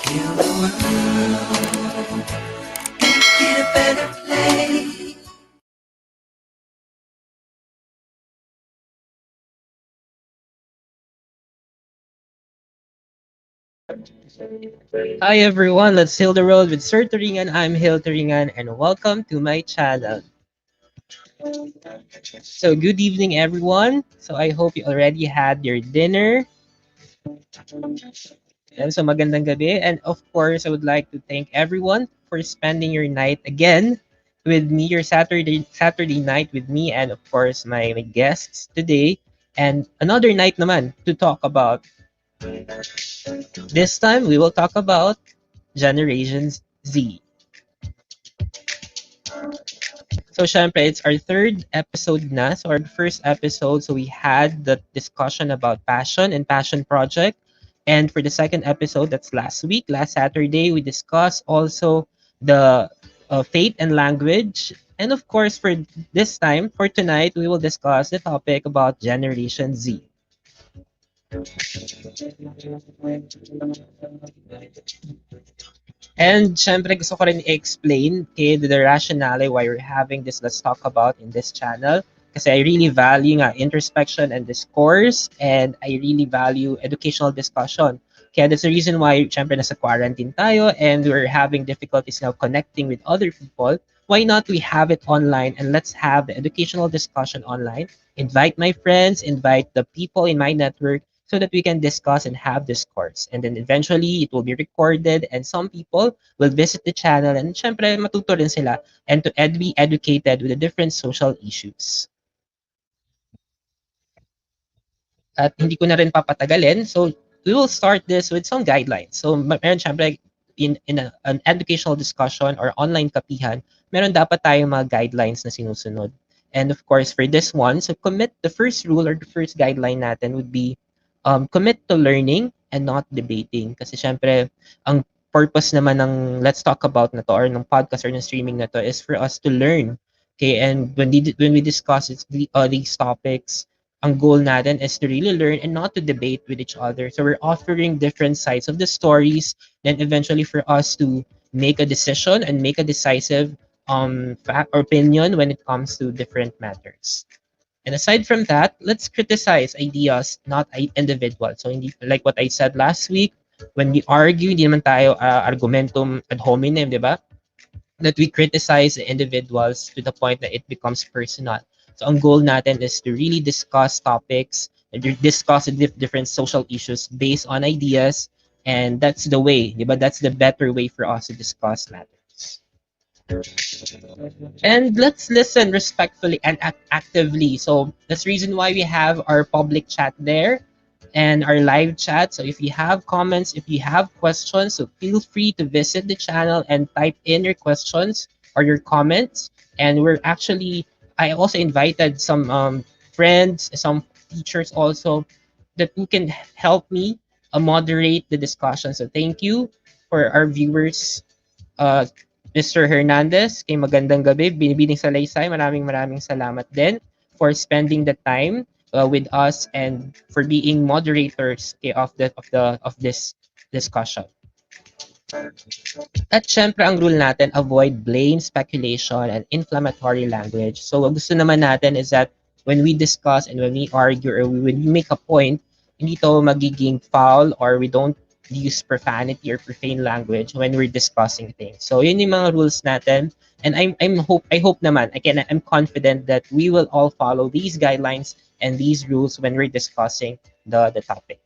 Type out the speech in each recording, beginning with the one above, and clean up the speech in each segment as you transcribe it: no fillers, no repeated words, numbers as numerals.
Heal the world. Hi everyone, let's sail the road with Sir Turingan. I'm Hil Turingan and welcome to my channel. So good evening everyone. So I hope you already had your dinner. And so magandang gabi. And of course, I would like to thank everyone for spending your night again with me, your Saturday night with me, and of course my guests today. And another night naman to talk about. This time we will talk about Generations Z. So, syempre, it's our third episode na. So, our first episode, so we had the discussion about passion and passion project. And for the second episode, that's last week, last Saturday, we discussed also the faith and language. And of course, for this time, for tonight, we will discuss the topic about Generation Z. And syempre gusto ko rin i-explain the rationale why we're having this Let's Talk About in this channel. Kasi I really value nga introspection and discourse, and I really value educational discussion. Kaya that's the reason why syempre nasa quarantine tayo and we're having difficulties now connecting with other people. Why not we have it online and let's have the educational discussion online. Invite my friends, invite the people in my network so that we can discuss and have discourse. And then eventually, it will be recorded and some people will visit the channel and syempre matuto rin sila and to be educated with the different social issues. At hindi ko na rin papatagalin. So, we will start this with some guidelines. So, meron syempre an educational discussion or online kapihan, meron dapat tayong mga guidelines na sinusunod. And of course, for this one, so the first rule or the first guideline natin would be commit to learning and not debating. Kasi syempre, ang purpose naman ng Let's Talk About na to or ng podcast or ng streaming na to is for us to learn. Okay, and when we discuss these topics, ang goal natin is to really learn and not to debate with each other. So we're offering different sides of the stories, then eventually for us to make a decision and make a decisive fact or opinion when it comes to different matters. And aside from that, let's criticize ideas, not individuals. So hindi like what I said last week, when we argue, hindi naman tayo argumentum ad hominem, di ba? That we criticize the individuals to the point that it becomes personal. So ang goal natin is to really discuss topics, and discuss the different social issues based on ideas, and that's the way, di ba? That's the better way for us to discuss matters. And let's listen respectfully and actively. So that's the reason why we have our public chat there and our live chat. So if you have comments, if you have questions, so feel free to visit the channel and type in your questions or your comments. And I also invited some friends, some teachers also that who can help me moderate the discussion. So thank you for our viewers, uh, Mr. Hernandez, kay magandang gabi. Binibining Salaysay, maraming salamat din for spending the time with us and for being moderators of this discussion. At syempre ang rule natin, avoid blame, speculation, and inflammatory language. So ang gusto naman natin is that when we discuss and when we argue or when we make a point, hindi to magiging foul or we don't use profanity or profane language when we're discussing things. So yun yung mga rules natin. And I hope naman, again, I'm confident that we will all follow these guidelines and these rules when we're discussing the topic.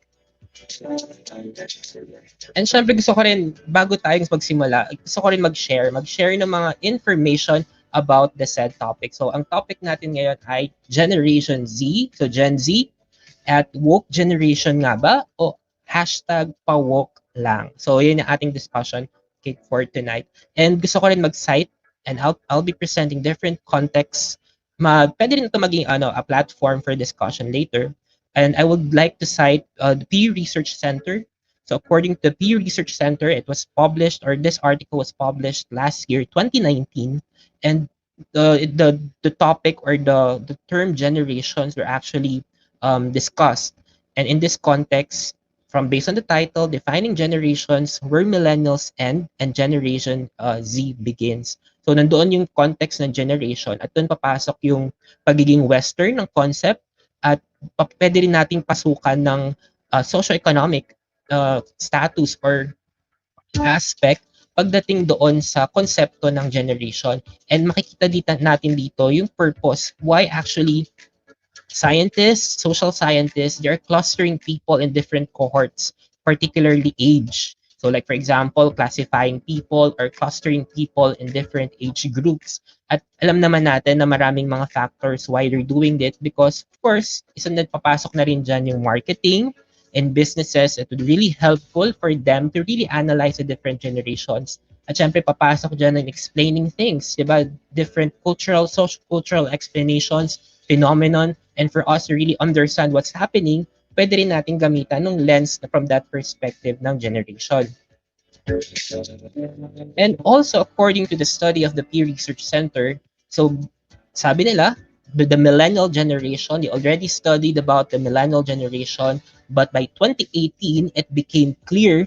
And syempre gusto ko rin, bago tayong magsimula, gusto ko rin mag-share ng mga information about the said topic. So, ang topic natin ngayon ay Generation Z, so Gen Z, at woke generation nga ba o hashtag PaWoke lang. So, yun yung ating discussion for tonight. And gusto ko rin mag-cite and I'll be presenting different contexts. Pwede rin ito maging a platform for discussion later. And I would like to cite the Pew Research Center. So according to the Pew Research Center, it was published, or this article was published last year, 2019, and the topic or the term generations were actually discussed. And in this context, from based on the title, defining generations, where millennials end and generation Z begins. So nandoon yung context ng generation at doon papasok yung pagiging western ng concept at pwede rin nating pasukan ng socio-economic status or aspect pagdating doon sa konsepto ng generation. And makikita dito natin dito yung purpose why actually scientists, social scientists, they're clustering people in different cohorts, particularly age. So like for example, classifying people or clustering people in different age groups. At alam naman natin na maraming mga factors why they're doing it because of course, isang nagpapasok na rin dyan yung marketing and businesses. It would really helpful for them to really analyze the different generations. At syempre, papasok dyan in explaining things, diba? Different cultural, social-cultural explanations, phenomenon, and for us to really understand what's happening, pwede rin natin gamitan ng lens from that perspective ng generation. And also, according to the study of the Pew Research Center, so sabi nila, the millennial generation, they already studied about the millennial generation, but by 2018, it became clear,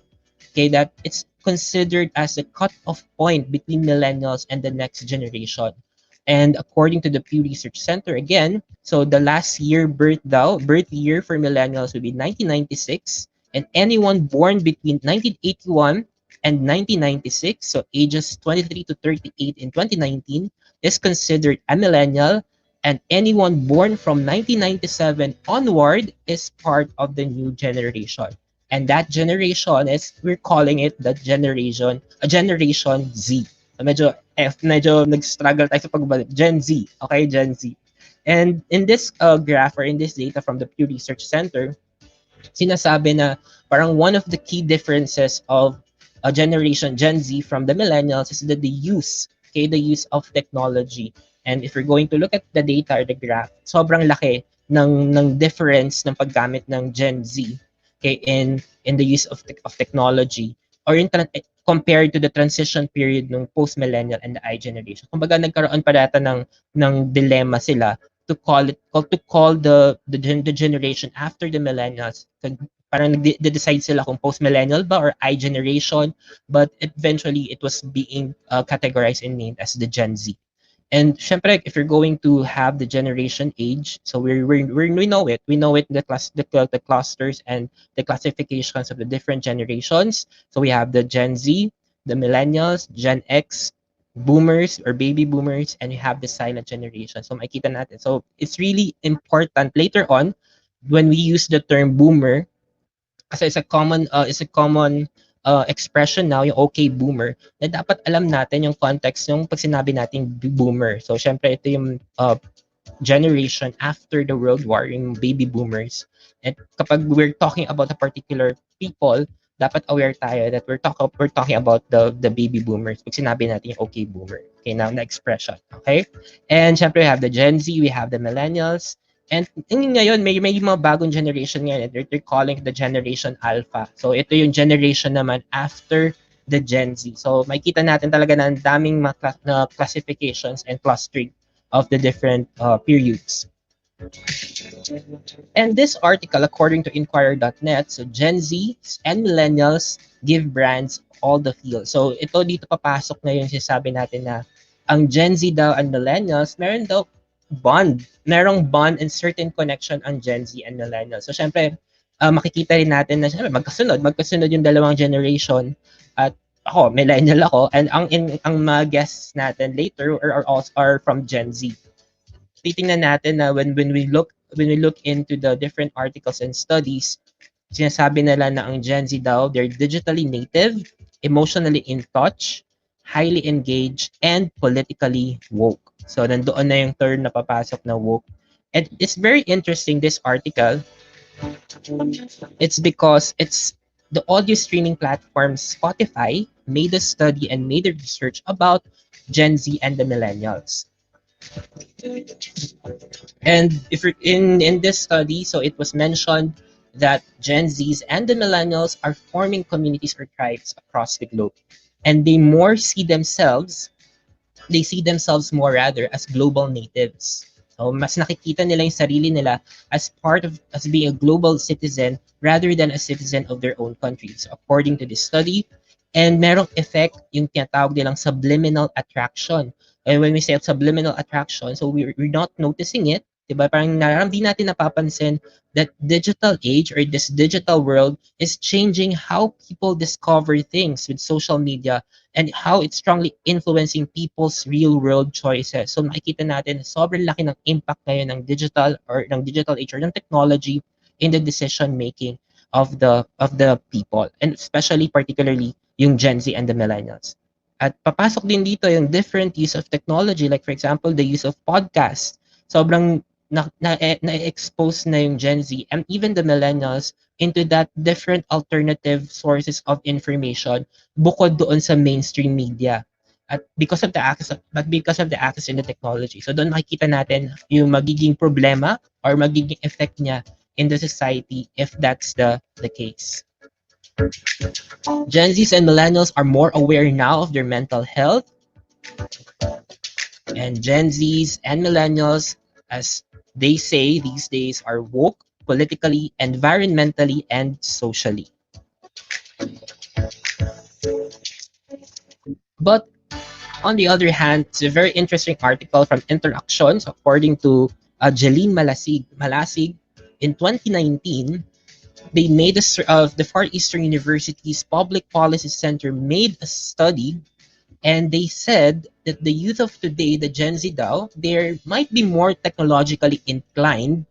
okay, that it's considered as a cut-off point between millennials and the next generation. And according to the Pew Research Center, again, so the last year birth year for millennials would be 1996, and anyone born between 1981 and 1996, so ages 23 to 38 in 2019, is considered a millennial, and anyone born from 1997 onward is part of the new generation. And that generation is, we're calling it the generation, a generation Z. So medyo nag-struggle tayo sa pagbalik. Gen Z, okay, Gen Z. And in this graph or in this data from the Pew Research Center, sinasabi na parang one of the key differences of a generation Gen Z from the millennials is that the use of technology. And if you're going to look at the data or the graph, sobrang laki ng difference ng paggamit ng Gen Z, okay, in the use of technology or compared to the transition period ng post-millennial and the I generation. Kumbaga nagkaroon pa data ng dilemma sila to call the generation after the millennials. Parang nag-decide sila kung post-millennial ba or I generation, but eventually it was being categorized and named as the Gen Z. And syempre, if you're going to have the generation age, so we know it. We know it, the clusters and the classifications of the different generations. So we have the Gen Z, the millennials, Gen X, boomers or baby boomers, and you have the silent generation. So makikita natin. So it's really important later on when we use the term boomer, kasi it's a common expression now, yung okay boomer, na dapat alam natin yung context yung pag sinabi nating boomer. So syempre ito yung generation after the World War, yung baby boomers. And kapag we're talking about a particular people, dapat aware tayo that we're talking about the baby boomers. Pag sinabi natin yung okay boomer. Okay, now the expression. Okay? And syempre we have the Gen Z, we have the millennials, and ngayon, may mga bagong generation ngayon. They're calling the Generation Alpha. So ito yung generation naman after the Gen Z. So makikita natin talaga na ang daming na classifications and clustering of the different periods. And this article, according to Inquirer.net, so Gen Z and millennials give brands all the feel. So ito dito papasok na yung sinasabi natin na ang Gen Z daw and millennials, meron daw merong bond and certain connection ang Gen Z and millennials. So syempre, makikita rin natin na syempre magkasunod yung dalawang generation. At ako, millennial ako, and ang mga guests natin later are from Gen Z. Titingnan natin na when we look into the different articles and studies, sinasabi nila na ang Gen Z daw, they're digitally native, emotionally in touch, highly engaged, and politically woke. So nandoon na yung term na papasok na woke. And it's very interesting, this article. It's because it's the audio streaming platform Spotify made a study and made a research about Gen Z and the millennials. And if you're in this study, so it was mentioned that Gen Zs and the millennials are forming communities or tribes across the globe, and they see themselves more rather as global natives. So mas nakikita nila yung sarili nila as as being a global citizen rather than a citizen of their own country. So according to this study, and merong effect yung tinatawag nilang subliminal attraction. And when we say subliminal attraction, so we're not noticing it, 'di ba? Parang di natin napapansin that digital age or this digital world is changing how people discover things with social media and how it's strongly influencing people's real world choices. So makikita natin sobrang laki ng impact ngayon ng digital age or ng technology in the decision making of the people, and especially particularly yung Gen Z and the millennials. At papasok din dito yung different use of technology, like for example the use of podcast. Sobrang na-expose na yung Gen Z and even the millennials into that different alternative sources of information bukod doon sa mainstream media. At because of the access in the technology. So doon makikita natin yung magiging problema or magiging effect niya in the society if that's the case. Gen Zs and millennials are more aware now of their mental health, and Gen Zs and millennials, as they say these days, are woke politically, environmentally, and socially. But on the other hand, it's a very interesting article from Interactions, according to Jeline Malasig in 2019. They made the Far Eastern University's Public Policy Center made a study, and they said that the youth of today, the Gen Z daw, they might be more technologically inclined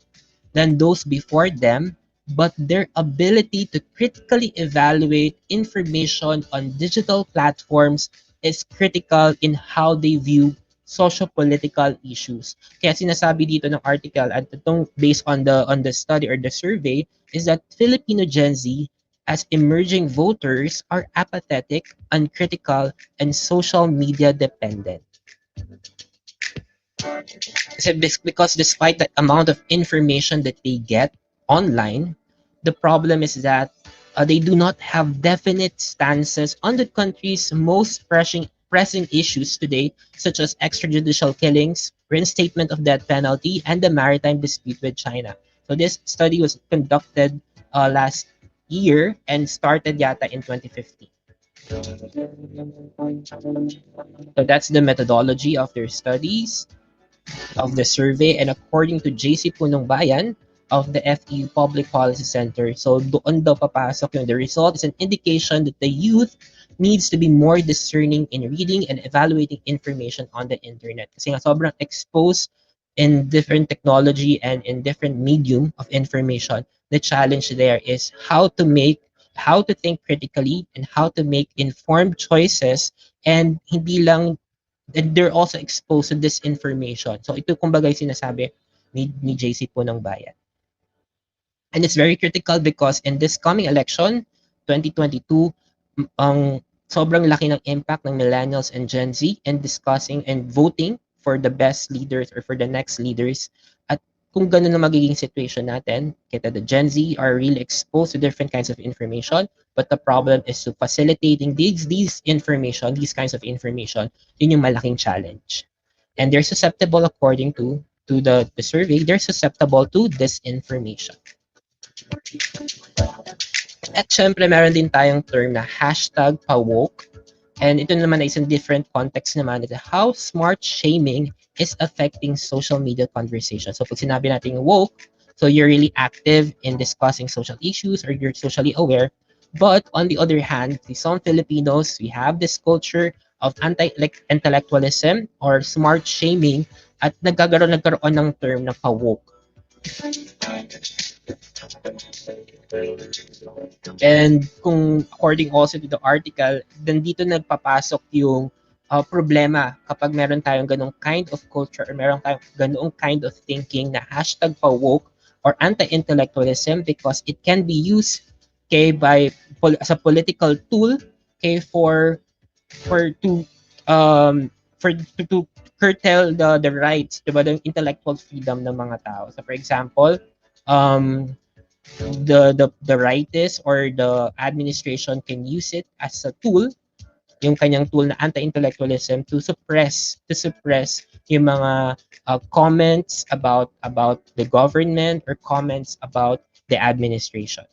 than those before them, but their ability to critically evaluate information on digital platforms is critical in how they view socio-political issues. Kaya sinasabi dito ng article at itong based on the study or the survey is that Filipino Gen Z as emerging voters are apathetic, uncritical, and social media dependent. Because despite the amount of information that they get online, the problem is that they do not have definite stances on the country's most pressing issues today, such as extrajudicial killings, reinstatement of death penalty, and the maritime dispute with China. So this study was conducted last year and started yata in 2015. So that's the methodology of their studies, of the survey, and according to JC Punong Bayan of the FEU Public Policy Center. So doon daw papasok yung the result is an indication that the youth needs to be more discerning in reading and evaluating information on the internet. Kasi nga sobrang exposed in different technology and in different medium of information. The challenge there is how to think critically and how to make informed choices, and hindi lang, and they're also exposed to disinformation. So ito kumbaga yung sinasabi ni JC po ng bayan. And it's very critical because in this coming election, 2022, ang sobrang laki ng impact ng millennials and Gen Z in discussing and voting for the best leaders or for the next leaders. At kung ganun na magiging situation natin, kita the Gen Z are really exposed to different kinds of information, but the problem is to facilitating these information, these kinds of information, yun yung malaking challenge. And they're susceptible, according to the survey, they're susceptible to disinformation. At syempre, meron din tayong term na hashtag PaWoke. And ito naman is in different context naman is how smart shaming is affecting social media conversation. So pag sinabi natin woke, so you're really active in discussing social issues or you're socially aware. But on the other hand, some Filipinos, we have this culture of anti-intellectualism or smart shaming at nagkaroon ng term na PaWoke. And kung according also to the article, then dito nagpapasok yung problema kapag meron tayong ganong kind of culture or meron tayong ganong kind of thinking na hashtag PaWoke or anti-intellectualism, because it can be used as a political tool to curtail the rights, diba, the intellectual freedom ng mga tao. So for example, the rightists or the administration can use it as a tool, yung kanyang tool na anti-intellectualism, to suppress yung mga comments about the government or comments about the administration.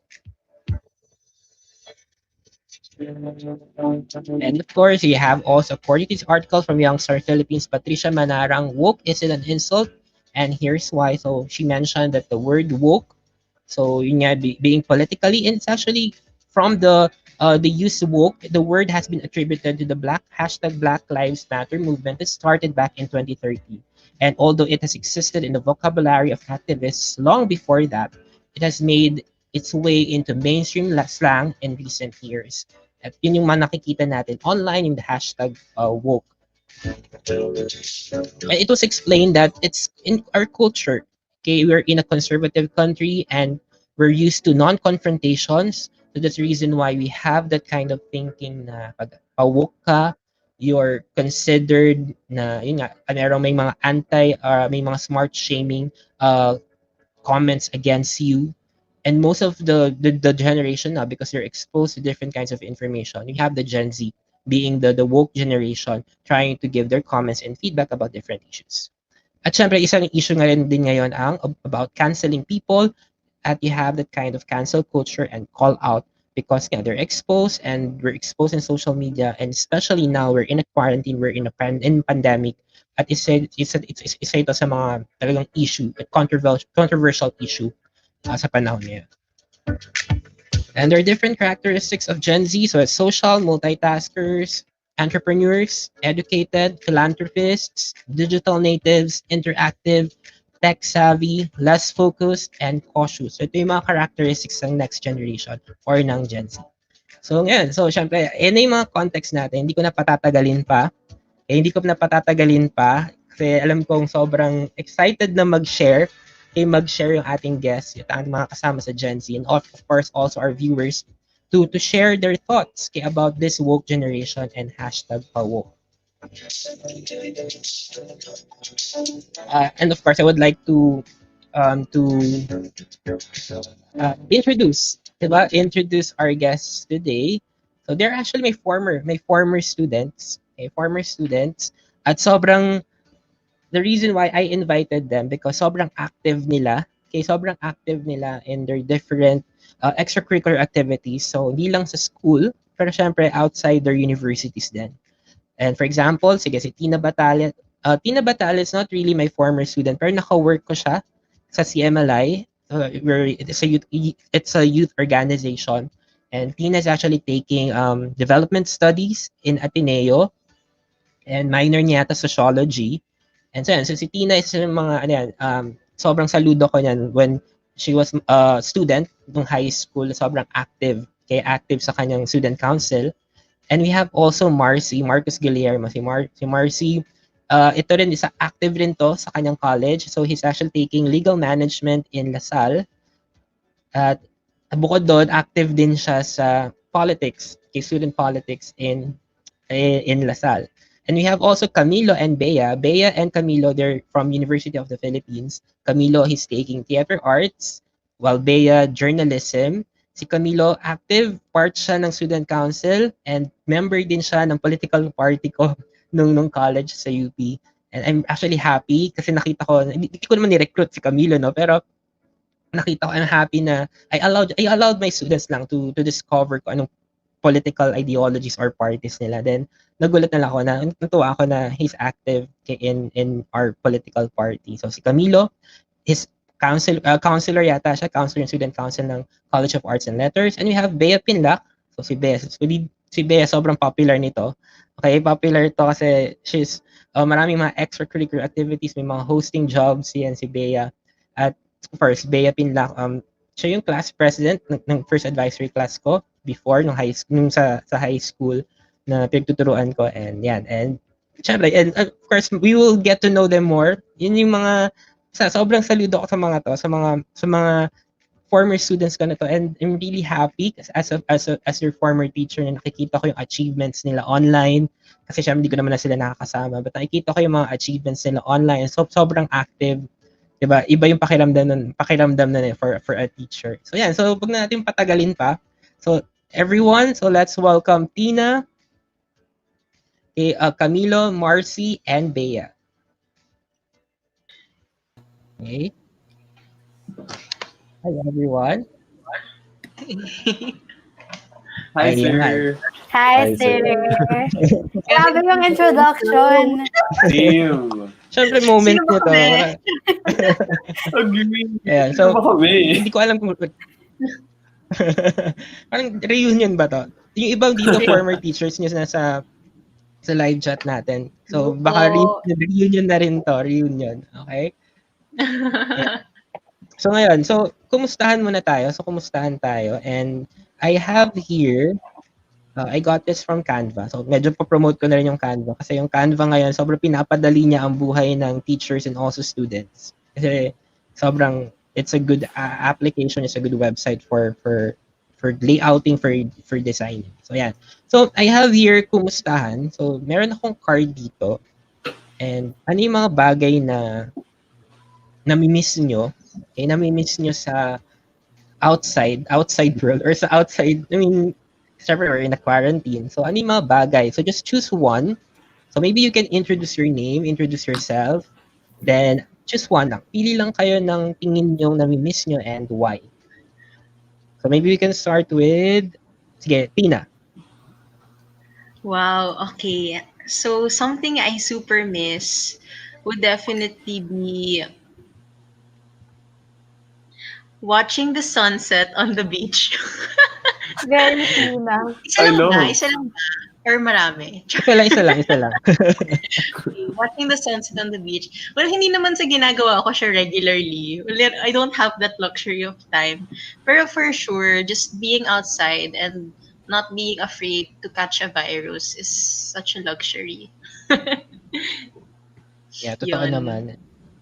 And of course, you have also, according to this article from Young Star Philippines, Patricia Manarang, woke isn't an insult and here's why. So she mentioned that the word woke, so yun nga, being politically, and it's actually from the use woke, the word has been attributed to the Black Lives Matter movement that started back in 2013. And although it has existed in the vocabulary of activists long before that, it has made its way into mainstream slang in recent years. At yun yung mga nakikita natin online, yung the hashtag woke. And it was explained that it's in our culture. Okay, we're in a conservative country and we're used to non-confrontations. So that's the reason why we have that kind of thinking na pag pawok ka, you're considered na, yun nga, may mga may mga smart shaming comments against you. And most of the generation now, because they're exposed to different kinds of information, you have the Gen Z being the woke generation trying to give their comments and feedback about different issues. At syempre, isang issue nga rin din ngayon ang about canceling people, at you have that kind of cancel culture and call out because yeah, they're exposed and we're exposed in social media, and especially now we're in a quarantine, we're in a pandemic, at isa ito sa mga talagang issue, a controversial issue sa panahon ngayon. And there are different characteristics of Gen Z. So it's social, multitaskers, entrepreneurs, educated, philanthropists, digital natives, interactive, tech savvy, less focused, and cautious. So ito yung mga characteristics ng next generation or ng Gen Z. So ngayon, so syempre, yung mga context natin, hindi ko na patatagalin pa. Hindi ko na patatagalin pa kasi alam kong sobrang excited na mag-share yung ating guests, yung ating mga kasama sa Gen Z, and of course also our viewers to share their thoughts about this woke generation and hashtag PaWoke. And of course, I would like to introduce our guests today. So they're actually my former students, at sobrang the reason why I invited them because sobrang active nila. Okay, sobrang active nila in their different extracurricular activities. So, hindi lang sa school, pero syempre outside their universities din. And for example, sige, si Tina Batalla. Tina Batalla is not really my former student, pero naka-work ko siya sa CMLI. Where it's a youth organization. And Tina is actually taking development studies in Ateneo and minor niya yata sociology. And so, yan. So si Tina is yung mga, sobrang saludo ko niyan when she was a student nung high school, sobrang active, kaya active sa kanyang student council. And we have also Marcus Guillermo. Si Marcy, ito rin, isa active rin to sa kanyang college. So he's actually taking legal management in LaSalle. At bukod doon, active din siya sa politics, student politics in LaSalle. And we have also Camilo and Bea. Bea and Camilo, they're from University of the Philippines. Camilo, he's taking theater arts, while Bea, journalism. Si Camilo, active part siya ng student council and member din siya ng political party ko nung college sa UP. And I'm actually happy kasi nakita ko, hindi ko naman ni-recruit si Camilo, no? Pero nakita ko, I'm happy na I allowed my students lang to discover ko anong political ideologies or parties nila. Then nagulat na lang ako na natuwa ako na he's active in our political party. So si Camilo, his counselor yata siya, counselor in student council ng College of Arts and Letters. And we have Bea Pinlac. So si Bea sobrang popular nito. Okay, popular to kasi she's maraming mga extracurricular activities, may mga hosting jobs yan si Bea. At first, Bea Pinlac, siya yung class president ng first advisory class ko before nung sa high school na pinagtuturuan ko, and yan, and syempre, and of course we will get to know them more. Yun yung mga sobrang saludo ko sa mga to, sa mga former students ko na to, and I'm really happy as your former teacher na nakikita ko yung achievements nila online kasi syempre hindi ko naman na sila nakakasama, but nakikita ko yung mga achievements nila online, so sobrang active. Diba? Iba yung pakiramdam na for a teacher. So yan, so wag na natin patagalin pa. So everyone, so let's welcome Tina, Camilo, Marcy, and Bea. Okay. Hi everyone. Hi, sir. Hi, sir. Grabe yung introduction. Same. Siyempre moment nyo to. Agree. Ayan, Ano ba so kami? hindi ko alam kung parang reunion ba 'to? Yung iba dito former teachers niyo na sa live chat natin. Hello So baka po. reunion na rin 'to, reunion, okey? Ayan. So ngayon, so kumustahan muna tayo. So kumustahan tayo and I have here, I got this from Canva. So medyo po-promote ko na rin yung Canva kasi yung Canva ngayon sobrang pinapadali niya ang buhay ng teachers and also students. Kasi sobrang it's a good application, it's a good website for layouting, for designing. So yan. So I have here kumustahan. So meron akong card dito and ano yung mga bagay na nami-miss nyo, nami-miss nyo sa outside world or sa outside, I mean, syempre we're in a quarantine. So ano yung mga bagay? So just choose one. So maybe you can introduce your name, introduce yourself, then choose one lang. Pili lang kayo ng tingin yung nami-miss nyo and why. So maybe we can start with, sige, Tina. Wow, okay. So something I super miss would definitely be watching the sunset on the beach. Very Tina. Isa lang ba? Hello. Isa lang ba? Or marami? Isa lang. Watching the sunset on the beach. Well, hindi naman sa ginagawa ko siya regularly. Well, I don't have that luxury of time. Pero for sure, just being outside and not being afraid to catch a virus is such a luxury. Yeah, totoo Yun. naman.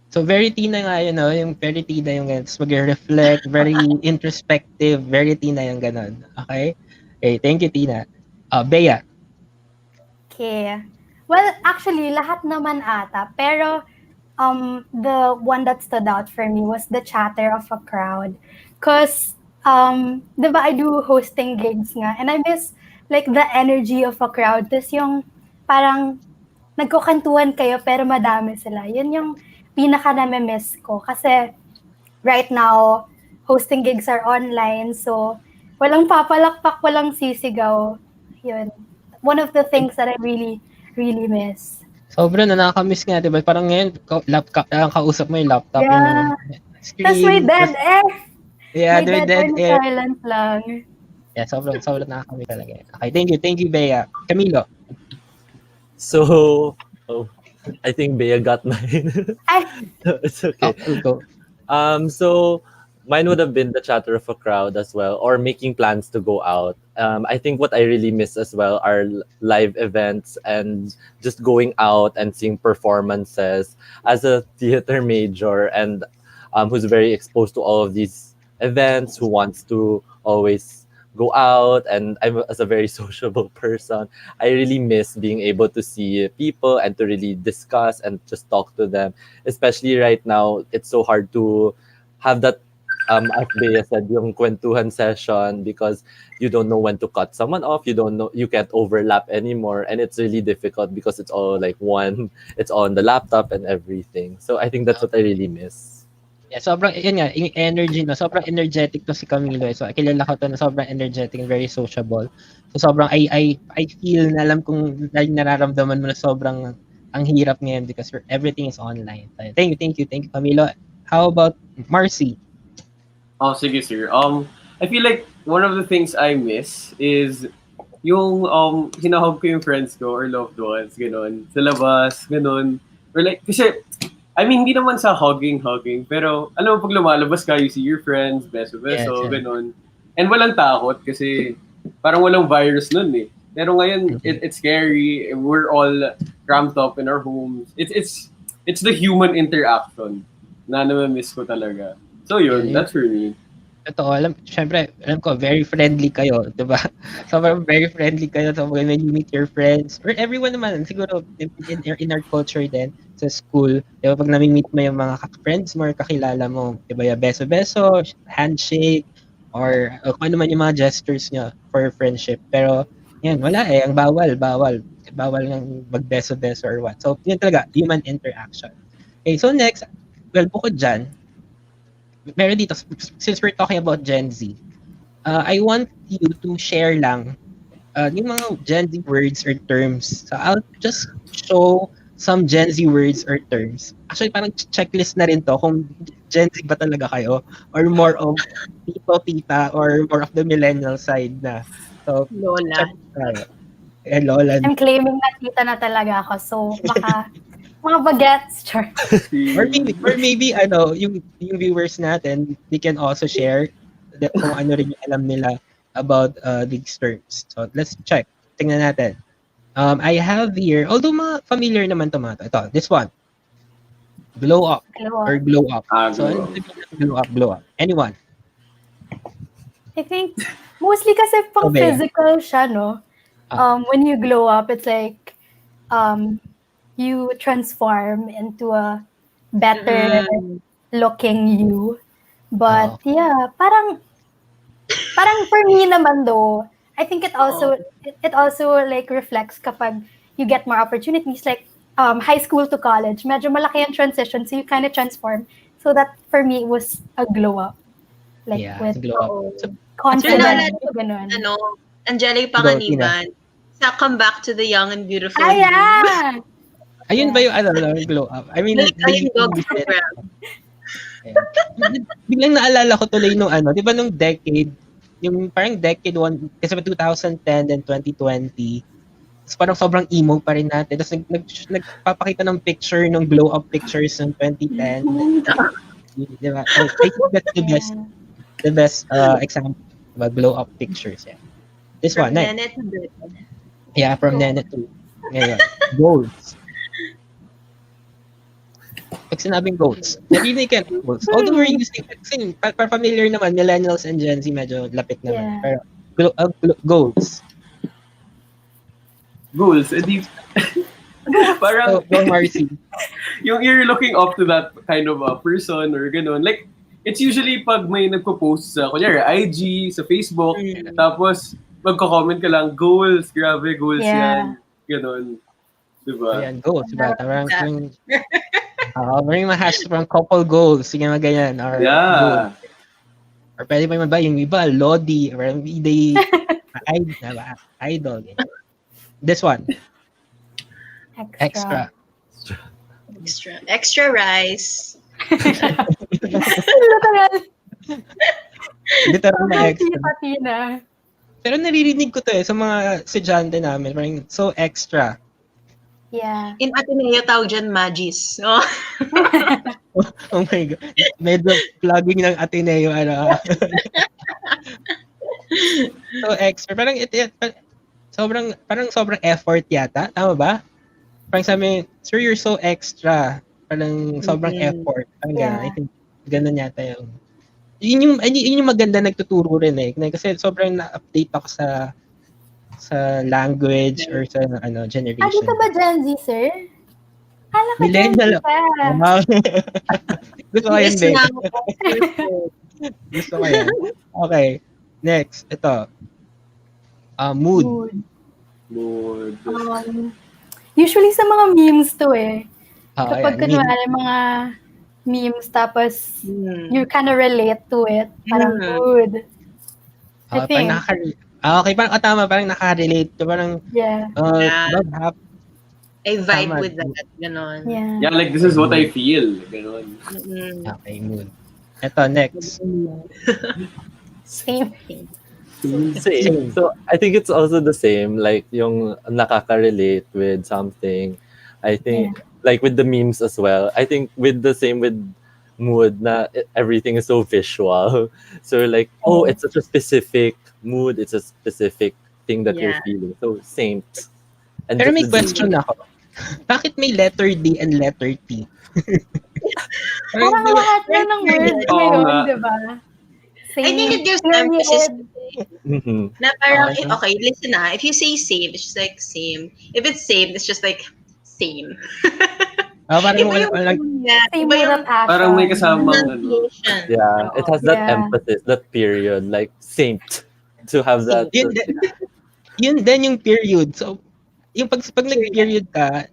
So very Tina nga yun, no? Yung very Tina yung ganun. Tapos mag-reflect, very introspective, very Tina yung ganun. Okay? Okay, thank you, Tina. Bea. Okay. Well, actually, lahat naman ata. Pero the one that stood out for me was the chatter of a crowd. Because, di ba, I do hosting gigs nga. And I miss, like, the energy of a crowd. Tapos yung parang nagkukantuhan kayo pero madami sila. Yun yung pinaka nami-miss ko. Kasi right now, hosting gigs are online. So, walang papalakpak, walang sisigaw. Yun. One of the things that I really, really miss. Sobrang nakakamiss nga, di ba? Parang ngayon, kausap mo yung laptop, Yeah. yung screen. Tapos may dead air. Yeah, may dead air silence lang. Yeah, sobrang nakakamiss talaga. Okay, thank you, Bea. Camilo. So, I think Bea got mine. It's okay. Go. So mine would have been the chatter of a crowd as well, or making plans to go out. I think what I really miss as well are live events and just going out and seeing performances. As a theater major and who's very exposed to all of these events, who wants to always go out, and I'm as a very sociable person, I really miss being able to see people and to really discuss and just talk to them. Especially right now, it's so hard to have that, as Bea said, yung kwentuhan session, because you don't know when to cut someone off, you don't know, you can't overlap anymore, and it's really difficult because it's all like it's on the laptop and everything. So I think that's what I really miss. Yeah, sobrang, yun nga, yung energy, no? Sobrang energetic to si Camilo. So, kilala ko to na sobrang energetic and very sociable. So, sobrang, I feel na alam kung nararamdaman mo na sobrang ang hirap ngayon because everything is online. So, thank you, Camilo. How about Marcy? Oh, sige, sir. I feel like one of the things I miss is yung hinahog ko yung friends ko or loved ones, ganun, sa labas, ganun. Or like, kasi I mean, hindi naman sa hugging, pero alam mo, pag lumalabas ka, you see your friends, beso, Yes. ganun. And walang takot kasi parang walang virus nun eh. Pero ngayon, it's scary. We're all cramped up in our homes. It's the human interaction na namamiss ko talaga. So yun, that's for me. Totoo, syempre, alam ko, very friendly kayo, di ba? Sobrang very friendly kayo. So when you meet your friends, or everyone naman, siguro, in our culture din, sa school, di ba, pag nami-meet mo yung mga friends mo or kakilala mo, di ba, beso-beso, handshake, or kung ano man yung mga gestures nyo for friendship. Pero, yan, wala ang bawal ng magbeso-beso or what. So, yun talaga, human interaction. Okay, so next, well, bukod dyan, meron dito, since we're talking about Gen Z, I want you to share lang yung mga Gen Z words or terms. So I'll just show some Gen Z words or terms. Actually, parang checklist na rin to kung Gen Z ba talaga kayo or more of tito, tita, or more of the millennial side na. So, Lola. check tayo. Lola. I'm claiming na tita na talaga ako. So, baka mga bagets. Sure. Or maybe yung viewers natin, they can also share kung ano rin yung alam nila about these terms. So, let's check. Tingnan natin. I have here, although mga familiar naman to mga to. Ito, this one. Glow up or glow up. So, ano glow up? Anyone? I think, mostly kasi pang Okay. physical siya, no? When you glow up, it's like, you transform into a better looking you. But yeah, parang for me naman though, I think it also like reflects kapag you get more opportunities, like high school to college. Medyo malaki ang transition, so you kind of transform. So that for me was a glow up, like with glow up. So, confidence. Angelic Panganiban. Sa Come Back to the Young and Beautiful. Yeah. Ayun ba yung glow up? I mean, biglang naalala ko tuloy nung di ba nung decade, yung parang decade 1, kasi 2010 and 2020, so parang sobrang emo pa rin natin. Tapos nagpapakita ng picture, ng glow up pictures ng 2010. Diba? I think that's the best example of glow up pictures. Yeah. This one, next. Yeah, from Nene to ngayon. Goals. Pag sinabing goals, narinig ka ng goals. Although we're using, kasi familiar naman, millennials and Gen Z medyo lapit naman. Yeah. Pero goals. Goals, edi parang Go Marcy. yung you're looking up to that kind of a person or ganun. Like, it's usually pag may nagpo-post sa, kunyari, IG, sa Facebook, tapos magko-comment ka lang, goals, grabe, goals yan. Ganun. Diba? Ayan, goals. Diba? Parang may mga hashtag parang couple goals. Sige mga ganyan. Or goals. Or pwede pa ba yung iba, Lodi, or they idol. This one. Extra rice. Literal na extra. Patina. Pero naririnig ko to sa mga estudyante namin. Parang so extra. Yeah. In Ateneo, tawag dyan, magis. Oh. Oh my God. Medyo plugging ng Ateneo. So extra. Parang sobrang effort yata. Tama ba? Parang sabi, sir, you're so extra. Parang sobrang effort. Parang ganun. I think ganun yata yung yun yung maganda nagtuturo rin kasi sobrang na-update ako sa language or sa generation. Dito ba Gen Z, sir? Hala ka Millennial. Gusto ko yan, babe. Gusto ko yan. Okay. Next, ito. Mood. Usually sa mga memes to Kapag ayan, kunwari mga memes tapos you kind of relate to it. Parang mood. I think. Okay, parang tama, parang nakarelate. Parang, I vibe with that. Ganon. Yeah, like this is what I feel. Ganon. Okay, mood. Ito, next. Same. So, I think it's also the same. Like, yung nakaka-relate with something. I think, like with the memes as well. I think with mood na everything is so visual. So like, it's such a specific mood. It's a specific thing that you're feeling. So same. And pero may question ako. Bakit may letter D and letter T? Parang lahat na ng words ngayon, di ba? I think it gives emphasis. Na parang, okay, listen if you say same, it's just like same. If it's same, it's just like same. Parang parang may kasamang Yeah, it has that emphasis, that period, like saint, to have that. Yun din yung period. So, yung pag nag-period ka,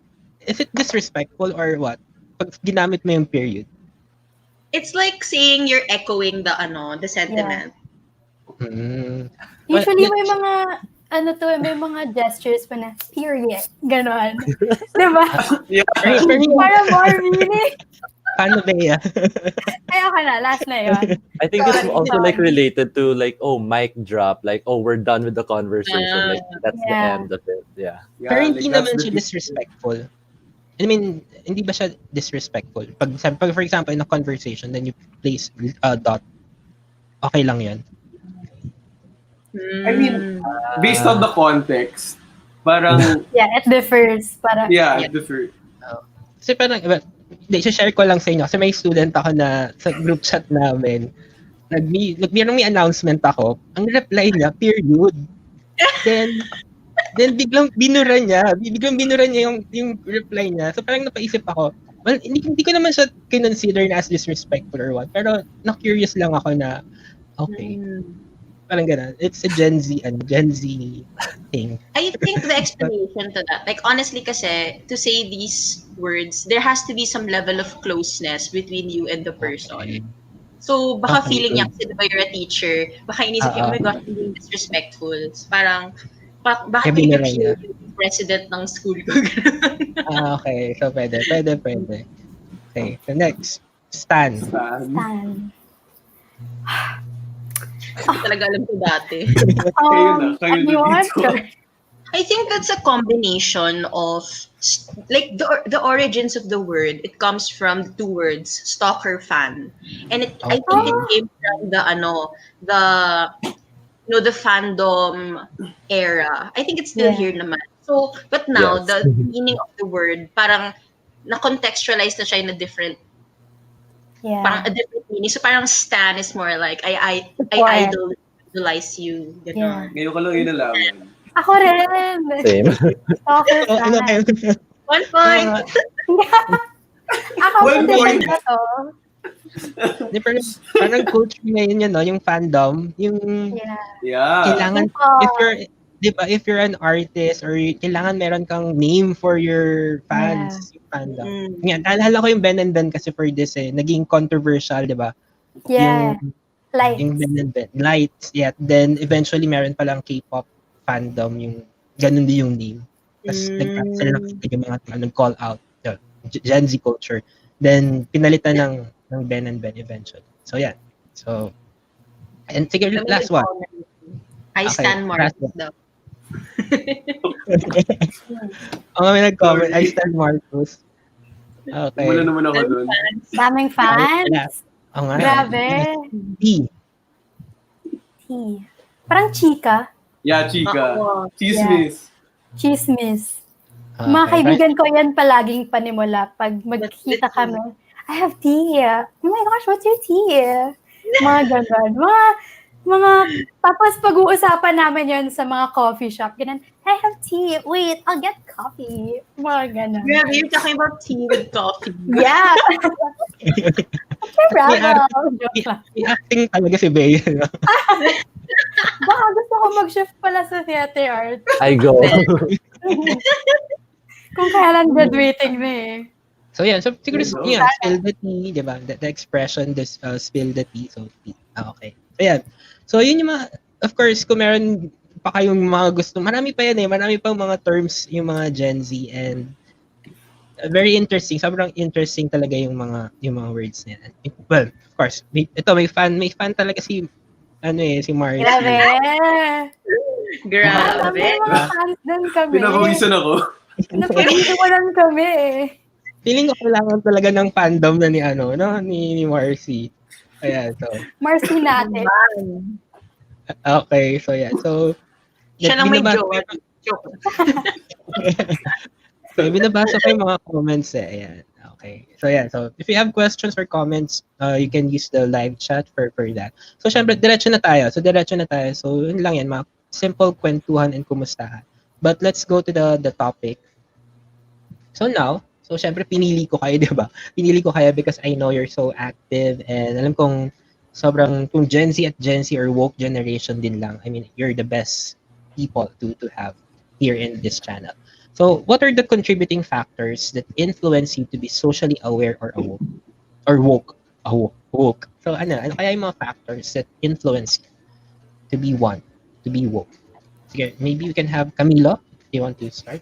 is it disrespectful or what? Pag ginamit mo yung period. It's like saying you're echoing the sentiment. Usually may mga ano to, may mga gestures pa na, period. Ganon. Diba? Yeah. Para more meaning. Paano ba yan? Ay, okay na. Last na yun. I think it's Sorry, also like sorry. related to like, oh, mic drop, like, oh, we're done with the conversation, like that's the Yeah. end of it. Yeah. Pero hindi that's naman the siya thing. disrespectful. I mean, hindi ba siya disrespectful? Pag for example, in a conversation, then you place a dot, okay lang yan. I mean, based on the context, parang, Yeah, it differs. Para, yeah, different. Kasi parang, share ko lang sa inyo. Kasi may student ako na sa group chat namin, merong may announcement ako, ang reply niya, period. Then biglang binura niya yung reply niya. So parang napaisip ako, well, hindi ko naman siya consider na as disrespectful or what, pero na-curious lang ako na, okay, parang gano'n. It's a Gen Z thing. I think the explanation to that, like honestly kasi, to say these words, there has to be some level of closeness between you and the person. So, baka Okay, feeling niya, good. kasi diba you're a teacher, baka inisip niya, oh my gosh, I'm being disrespectful. So, parang, bakit Kaya ko binura i-cheer niya. yung president ng school ko? Okay. So, pwede. Okay. So, next. Stan. Stan. Talaga alam ko dati. Kayo na Anyone? dito. I think that's a combination of like the origins of the word. It comes from the two words, stalker fan, and I think it came from the fandom era. I think it's still here naman. So, but now Yes. the meaning of the word parang na-contextualize na siya in a different parang a different meaning. So parang stan is more like I idolize you. Yeah. Ngayon ko lang yun nalaman. Ako rin. Same. Stalker So, ano fan. kayo? 1 point. Ako One din point. ba to? Di, parang culture ngayon yun, no? Yung fandom, yung Yeah. Yeah. kailangan, if you're an artist or kailangan meron kang name for your fans, yung fandom. Yan, naalala ko yung Ben and Ben kasi for this naging controversial, di ba? Yeah. Yung Ben and Ben. Lights, yeah. Then eventually meron palang K-pop fandom, yung ganun din yung name. Tapos nag-cancel na yung mga nag-call out, Gen Z culture. Then pinalitan ng Ben and Ben eventually. So yeah. So, and sige, last one. I stand more. last one. May nag-comment. I stand Marcos. Okay. Wala naman ako dun. Daming fans. Oo nga. Grabe. T. Parang chika. Yeah, chika. Chismis. Chismis. Okay. Mga kaibigan ko yan palaging panimula pag magkita kami. I have tea. Oh my gosh, what's your tea? Mga ganun. Tapos pag-uusapan namin yun sa mga coffee shop. Ganun, I have tea. Wait, I'll get coffee. Mga ganun. Yeah, you're talking about tea with coffee. Yeah. Bravo. May acting talaga si Bea. No? Baka gusto ko mag-shift pala sa theater art. I go. Kung kailan graduating na eh. So yeah, so siguro yeah, spill the tea, di ba? The expression, spill the tea. So, okay. So yeah. So yun yung mga, of course, kung meron pa kayong mga gusto, marami pa yan marami pang mga terms yung mga Gen Z and very interesting, sobrang interesting talaga yung mga words nila. Well, of course, may fan talaga si Marcy. Grabe. May mga fans din kami. Pinapawisan ako. Napag-iwanan kami eh. Feeling ko kailangan talaga ng fandom na ni Marcy. Ayan, so. Marcy natin. Okay, so yeah. So, Siya lang may joke. So, binabasa ko yung mga comments Ayan. Okay. So, yeah. So, if you have questions or comments, you can use the live chat for that. So, syempre, diretso na tayo. So, yun lang yan. Mga simple kwentuhan and kumustahan. But let's go to the topic. So, now, syempre, pinili ko kayo, di ba? Pinili ko kayo because I know you're so active and alam kong sobrang kung Gen Z or woke generation din lang. I mean, you're the best people to have here in this channel. So, what are the contributing factors that influence you to be socially aware or awoke? Or woke? Woke. So, ano kaya yung mga factors that influence you to be woke? Sige, maybe we can have Camilo. Do you want to start?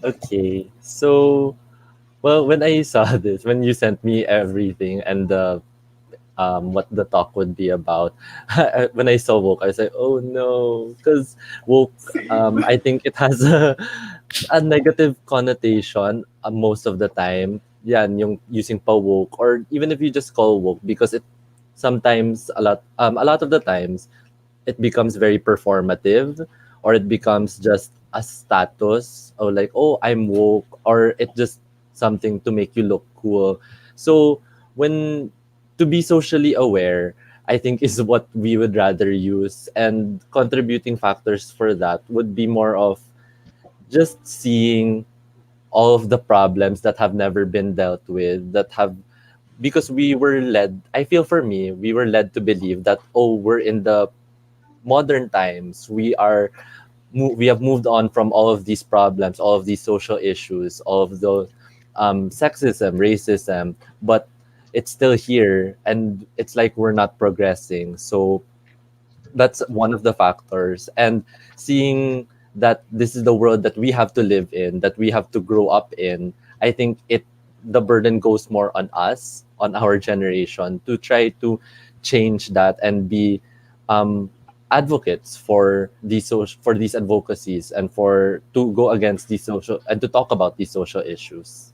Okay, so well, when I saw this, when you sent me everything and the what the talk would be about, when I saw woke, I was like, oh no, because woke, I think it has a negative connotation most of the time. Yeah, yung using PaWoke, or even if you just call woke, because it sometimes a lot of the times it becomes very performative, or it becomes just a status, or like, oh, I'm woke, or it just something to make you look cool. So when to be socially aware, I think is what we would rather use, and contributing factors for that would be more of just seeing all of the problems that have never been dealt with, that have, because we were led, I feel for me, we were led to believe that, oh, we're in the modern times, we have moved on from all of these problems, all of these social issues, all of those sexism, racism, but it's still here, and it's like we're not progressing. So that's one of the factors. And seeing that this is the world that we have to live in, that we have to grow up in, I think the burden goes more on us, on our generation, to try to change that and be um, advocates for for these advocacies, and for to go against these social, and to talk about these social issues.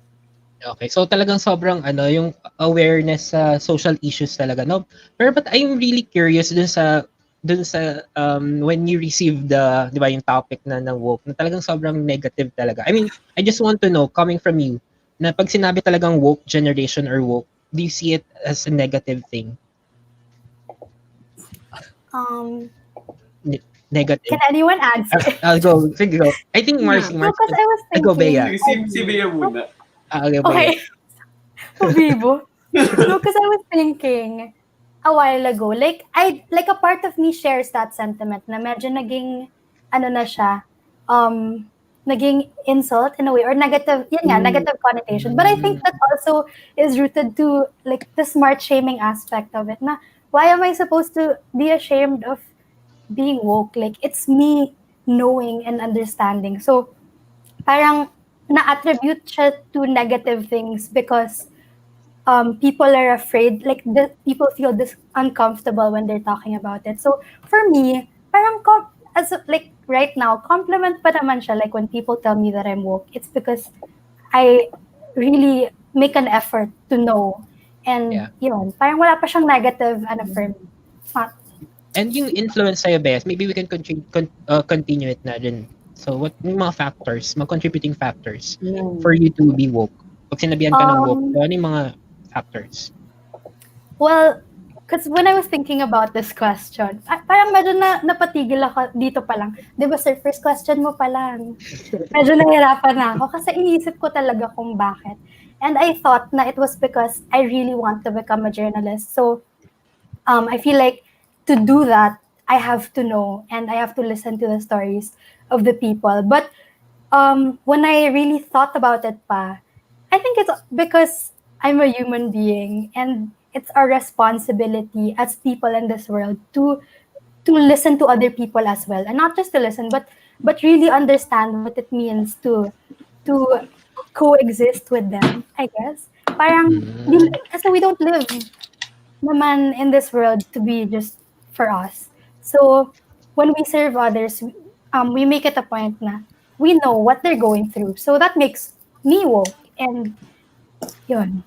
Okay, so talagang sobrang yung awareness sa social issues talaga, no? Pero but I'm really curious dun sa when you receive the, 'di ba, yung topic ng woke, na talagang sobrang negative talaga. I mean, I just want to know, coming from you, na pag sinabi talagang woke generation or woke, do you see it as a negative thing? Negative. Can anyone answer? I'll go. Sige, go. I think Marcy. No, because I was Go, thinking. Bea. Si Bea muna. Okay, Bea. Okay. Bibo. No, because I was thinking a while ago, like a part of me shares that sentiment na medyo naging na siya, naging insult in a way, or negative, negative connotation. But I think that also is rooted to like the smart shaming aspect of it. Na why am I supposed to be ashamed of being woke? Like, it's me knowing and understanding. So parang na-attribute siya to negative things because people are afraid, like people feel uncomfortable when they're talking about it. So for me, parang like right now, compliment pa naman siya. Like when people tell me that I'm woke, it's because I really make an effort to know. And yun, parang wala pa siyang negative for me. And yung influence sa'yo, Beth, maybe we can continue it na rin. So what yung mga factors, mga contributing factors for you to be woke? Pag sinabihan ka ng woke, ano yung mga factors? Well, because when I was thinking about this question, parang medyo napatigil ako dito pa lang. Di ba, sir, first question mo pa lang. Medyo nahirapan na ako kasi iniisip ko talaga kung bakit. And I thought na it was because I really want to become a journalist. So I feel like to do that, I have to know and I have to listen to the stories of the people. But when I really thought about it pa, I think it's because I'm a human being and it's our responsibility as people in this world to listen to other people as well, and not just to listen, but really understand what it means to coexist with them. I guess parang kasi we don't live naman in this world to be just for us. So when we serve others, we make it a point na we know what they're going through. So that makes me woke, and yun.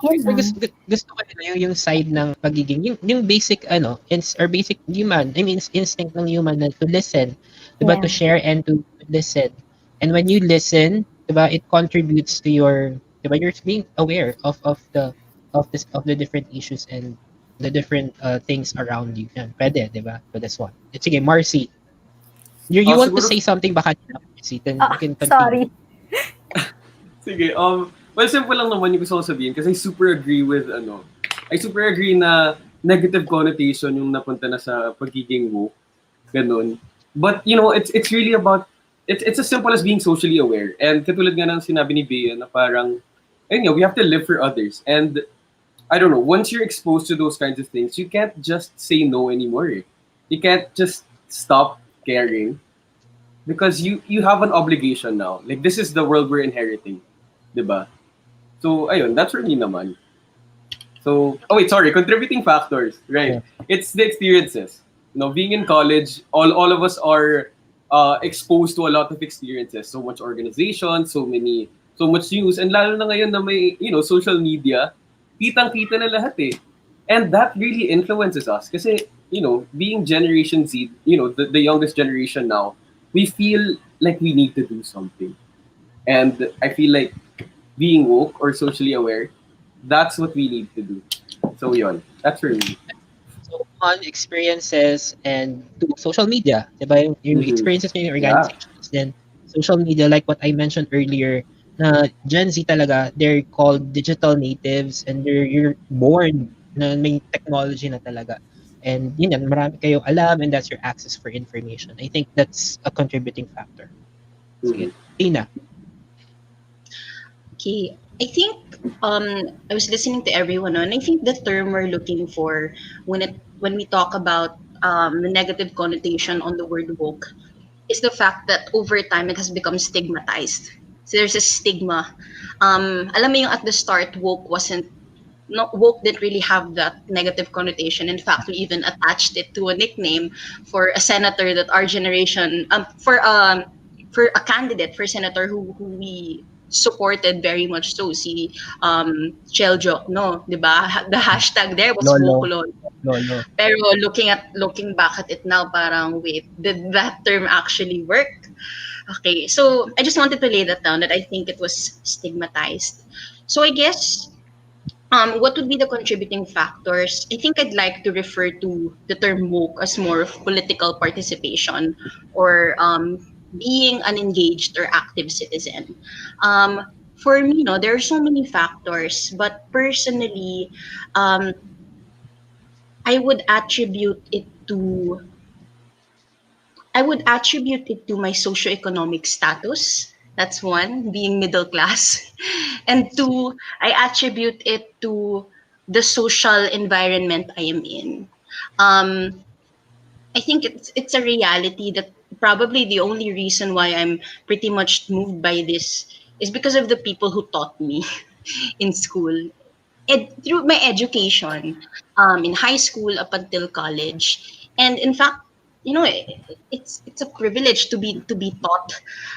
Gusto ko yung side ng pagiging yung basic or basic human, I mean instinct ng human na to listen, diba, to share and to listen. And when you listen, diba, it contributes to your, diba, you're being aware of the different issues and the different things around you. Yan, pwede, diba? So that's one. Sige, Marcy. You want to say something baka Marcy, then you can continue. Sorry. Sige, well, simple lang naman yung gusto ko sabihin kasi I super agree na negative connotation yung napunta na sa pagiging woke, ganun. But, it's really about, it's as simple as being socially aware. And katulad nga ng sinabi ni Bea na parang, we have to live for others. And, I don't know, once you're exposed to those kinds of things, you can't just say no anymore. You can't just stop caring because you have an obligation now. Like, this is the world we're inheriting, diba? So, ayun, that's for me naman. So, oh wait, sorry, contributing factors, right? Yeah. It's the experiences. Being in college, all of us are exposed to a lot of experiences. So much organization, so much news, and lalo na ngayon na may, social media, kitang-kita na lahat eh. And that really influences us. Kasi, being Generation Z, the youngest generation now, we feel like we need to do something. And I feel like being woke or socially aware, that's what we need to do. So yun, that's for me. So on experiences and to social media, diba? Yung Mhm. experiences mo yung organizations, then social media, like what I mentioned earlier, na Gen Z talaga, they're called digital natives and you're born na may technology na talaga. And yun yan, marami kayong alam and that's your access for information. I think that's a contributing factor. Sige. Tina. Okay, I think I was listening to everyone, and I think the term we're looking for when we talk about the negative connotation on the word woke is the fact that over time it has become stigmatized. So there's a stigma. Alam mo yung at the start woke didn't really have that negative connotation. In fact, we even attached it to a nickname for a senator that our generation for a candidate for senator who we supported very much so, si Cheljok, no, 'di ba? The hashtag there was Lolo. woke. Lolo. Pero looking back at it now, parang wait, did that term actually work? Okay, so I just wanted to lay that down, that I think it was stigmatized. So I guess what would be the contributing factors? I think I'd like to refer to the term woke as more of political participation or being an engaged or active citizen. For me, there are so many factors, but personally, um, I would attribute it to my socioeconomic status. That's one, being middle class. And two, I attribute it to the social environment I am in. Um, I think it's a reality that probably the only reason why I'm pretty much moved by this is because of the people who taught me in school. Through my education, in high school up until college, and in fact, it's a privilege to be taught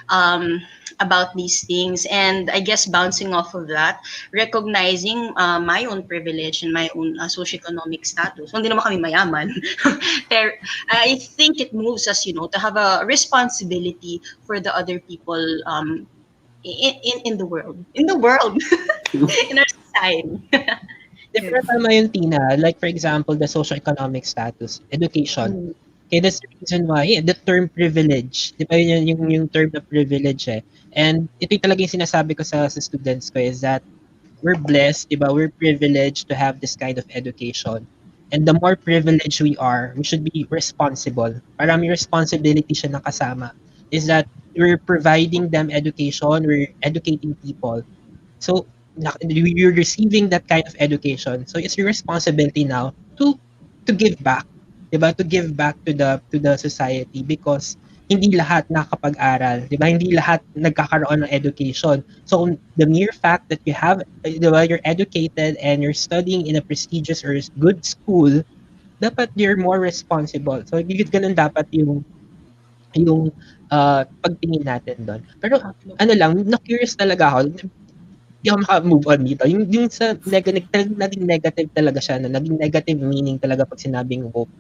um, about these things. And I guess bouncing off of that, recognizing my own privilege and my own socioeconomic status. Hindi naman kami mayaman. Pero I think it moves us, to have a responsibility for the other people in the world. In the world. In our society. Pero tama yung Tina. Like for example, the socioeconomic status, education. Okay, that's the reason why the term privilege, di ba yun yung term na privilege eh. And ito yung talaga yung sinasabi ko sa students ko is that we're blessed, di ba? We're privileged to have this kind of education. And the more privileged we are, we should be responsible. Parang may responsibility siya nakasama. Is that we're providing them education, we're educating people. So you're receiving that kind of education. So it's your responsibility now to give back, 'di ba? To give back to the society because hindi lahat nakakapag-aral, 'di ba? Hindi lahat nagkakaroon ng education. So the mere fact that you have, 'di ba, you're educated and you're studying in a prestigious or good school, dapat you're more responsible. So ganun dapat yung pagtingin natin doon. Pero ano lang, na-curious talaga ako. Hindi ako maka-move on dito. Yung sa naging negative talaga siya, naging negative meaning talaga pag sinabing woke.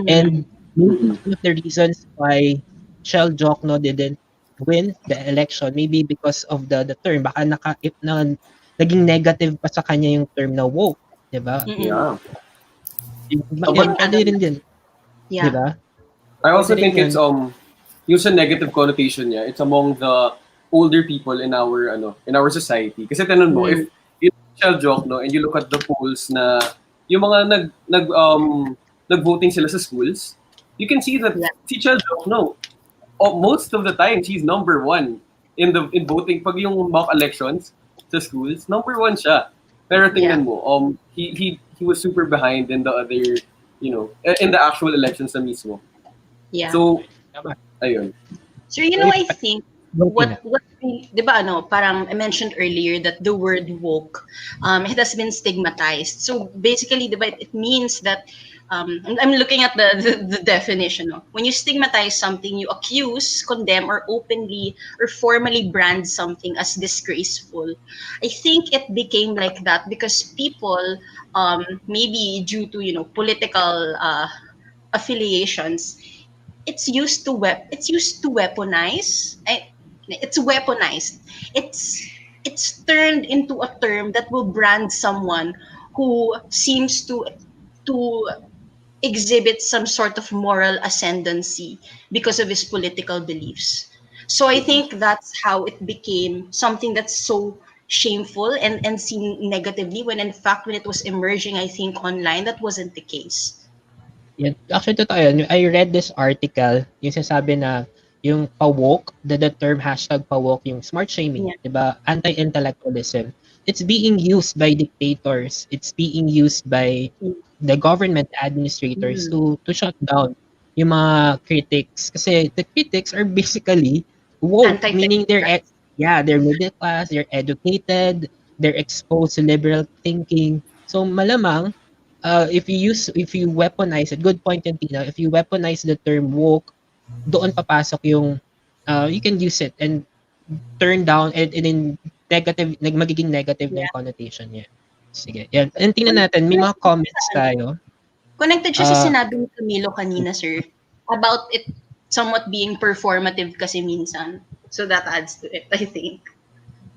And maybe one of the reasons why Shell Jokno didn't win the election, maybe because of the term. Baka naging negative pa sa kanya yung term na woke. Diba? Yeah. Ano rin din. Yeah. Diba? I also Kasi think yun, it's yung sa negative connotation niya, it's among the older people in our society. Kasi tanong mo, if you joke, no, and you look at the polls na yung mga nag-voting sila sa schools, you can see that si joke, no, most of the time she's number one in voting. Pag yung mock elections sa schools, number one siya. Pero tingnan mo, he was super behind in the other, in the actual elections na mismo. Yeah. So Tama. Ayun. So you So know, if I think go Tina. what we, 'di ba ano, parang I mentioned earlier that the word woke, it has been stigmatized. So basically, 'di ba, it means that I'm looking at the definition. No? When you stigmatize something, you accuse, condemn, or openly or formally brand something as disgraceful. I think it became like that because people, maybe due to political affiliations, it's used to weaponize. It's weaponized. It's it's turned into a term that will brand someone who seems to exhibit some sort of moral ascendancy because of his political beliefs. So I think that's how it became something that's so shameful and seen negatively, when in fact when it was emerging, I think online, that wasn't the case. Yan. Actually, totoo yun. I read this article, yung sinasabi na yung PaWoke, the term hashtag PaWoke, yung smart shaming, Yeah. di ba? Anti-intellectualism. It's being used by dictators. It's being used by the government administrators Mm. to shut down yung mga critics. Kasi the critics are basically woke, meaning Anti-technocrats. they're middle class, they're educated, they're exposed to liberal thinking. So malamang if you weaponize it, good point yan, Tina. If you weaponize the term woke, doon papasok yung you can use it and turn down and in magiging negative na yung connotation niya. Sige. Yan. And tingnan natin, may mga comments tayo. Connected siya sa Ah, sinabi ni Camilo kanina, sir, about it somewhat being performative kasi minsan. So that adds to it, I think.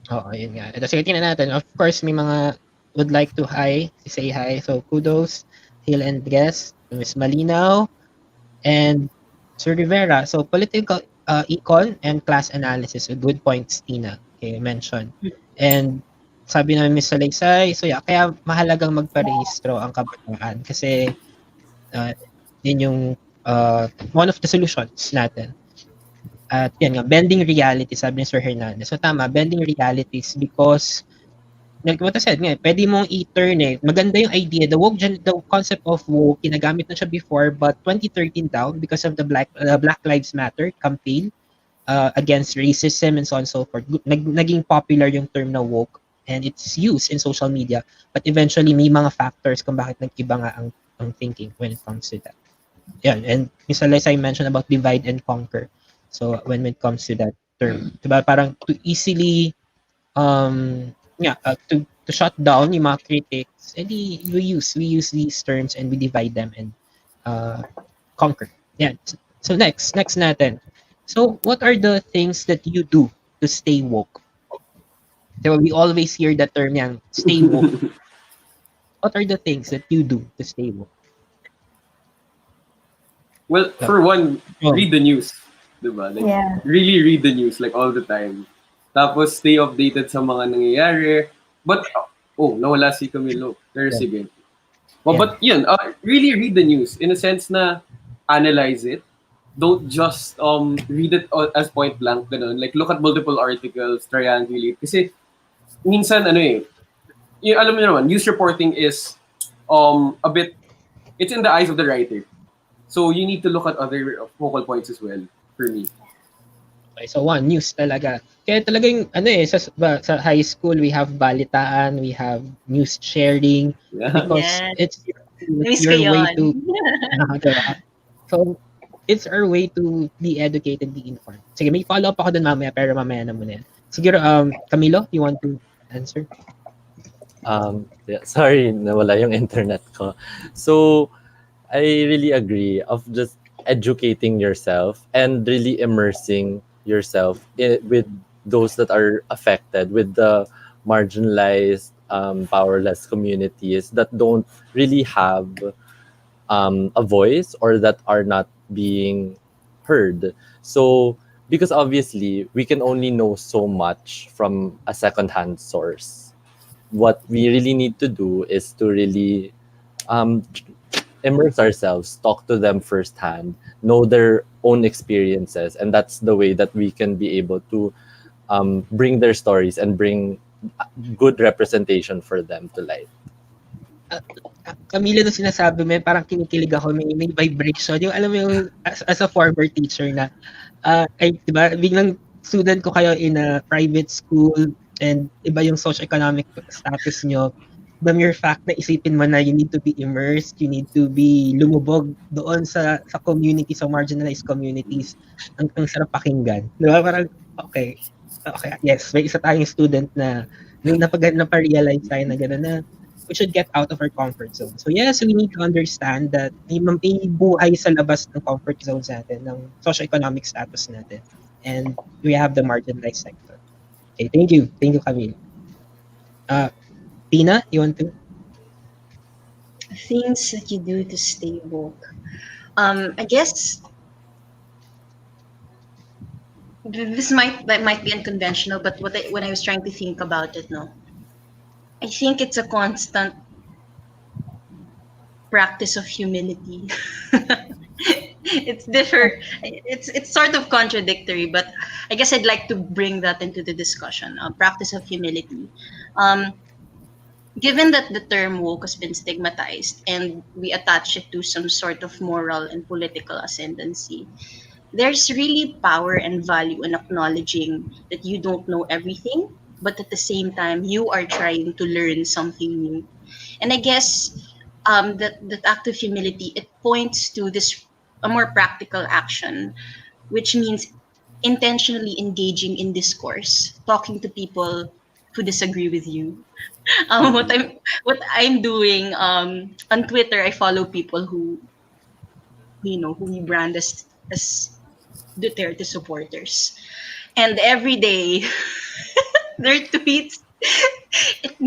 oo, yun nga. Ito, sige, tingnan natin. Of course, may mga would like to say hi. So, kudos, Hill and Guest, Miss Malinaw, and Sir Rivera. So, political econ and class analysis. So, good points, Tina. Okay, mention. And sabi namin Miss Salaysay, so yeah, kaya mahalagang magparehistro ang kabataan kasi uh, yun yung one of the solutions natin. At yan nga, bending reality, sabi ni Sir Hernandez. So tama, bending realities because like what I said nga, pwede mong i-turn eh. Maganda yung idea. The concept of woke, ginagamit na siya before, but 2013 daw, because of the Black Lives Matter campaign against racism and so on and so forth. Naging popular yung term na woke and it's used in social media. But eventually, may mga factors kung bakit nag-iba nga ang thinking when it comes to that. Yeah, and Mr. Les, I mentioned about divide and conquer. So when it comes to that term, diba, parang to easily to shut down yung mga critics, edi we use these terms and we divide them and conquer. Yeah. So next natin. So what are the things that you do to stay woke? Diba, we always hear the term yang stay woke. What are the things that you do to stay woke? Well, for one, Oh. read the news. Diba? Like, Yeah. really read the news, like, all the time. Tapos, stay updated sa mga nangyayari. But, nawala si Camilo. Pero Yeah. sige. Well, Yeah. but yun, really read the news in a sense na analyze it. Don't just read it as point blank, ganun. Like, look at multiple articles, triangulate. Kasi, minsan, alam mo naman, news reporting is a bit, it's in the eyes of the writer. So, you need to look at other focal points as well, for me. Okay, so one, news talaga. Kaya talagang, sa high school, we have balitaan, we have news sharing, Yeah. because Yes. it's Miss your ko way yun. to, diba? So, it's our way to be educated, be informed. Sige, may follow-up ako dun mamaya, pero mamaya na muna yan. Siguro, Camilo, you want to answer? Yeah, sorry, nawala yung internet ko. So, I really agree of just educating yourself and really immersing yourself with those that are affected, with the marginalized, powerless communities that don't really have a voice or that are not being heard. So, because obviously we can only know so much from a secondhand source. What we really need to do is to really um, immerse ourselves, talk to them firsthand, know their own experiences, and that's the way that we can be able to bring their stories and bring good representation for them to life. Camila, nung sinasabi mo yun, parang kinikilig ako, may vibration. Yung alam mo yung as a former teacher na, ay, di ba, biglang student ko kayo in a private school and iba yung socioeconomic status nyo. The mere fact na isipin mo na you need to be immersed, you need to be lumubog doon sa community, sa marginalized communities. Ang sarap pakinggan. Di ba? Parang, okay, yes, may isa tayong student na naparealize tayo na gano'n na we should get out of our comfort zone. So yes, we need to understand that may buhay sa labas ng comfort zones natin, ng socioeconomic status natin. And we have the marginalized sector. Okay, thank you. Thank you, Camille. Tina, you want to? Things that you do to stay woke. I guess this might be unconventional, but when I was trying to think about it, no, I think it's a constant practice of humility. It's sort of contradictory, but I guess I'd like to bring that into the discussion. Practice of humility. Given that the term woke has been stigmatized and we attach it to some sort of moral and political ascendancy, there's really power and value in acknowledging that you don't know everything, but at the same time you are trying to learn something new. And I guess that act of humility, it points to this a more practical action, which means intentionally engaging in discourse, talking to people who disagree with you. What I'm doing on Twitter, I follow people who who we brand as Duterte supporters, and every day their tweets, it,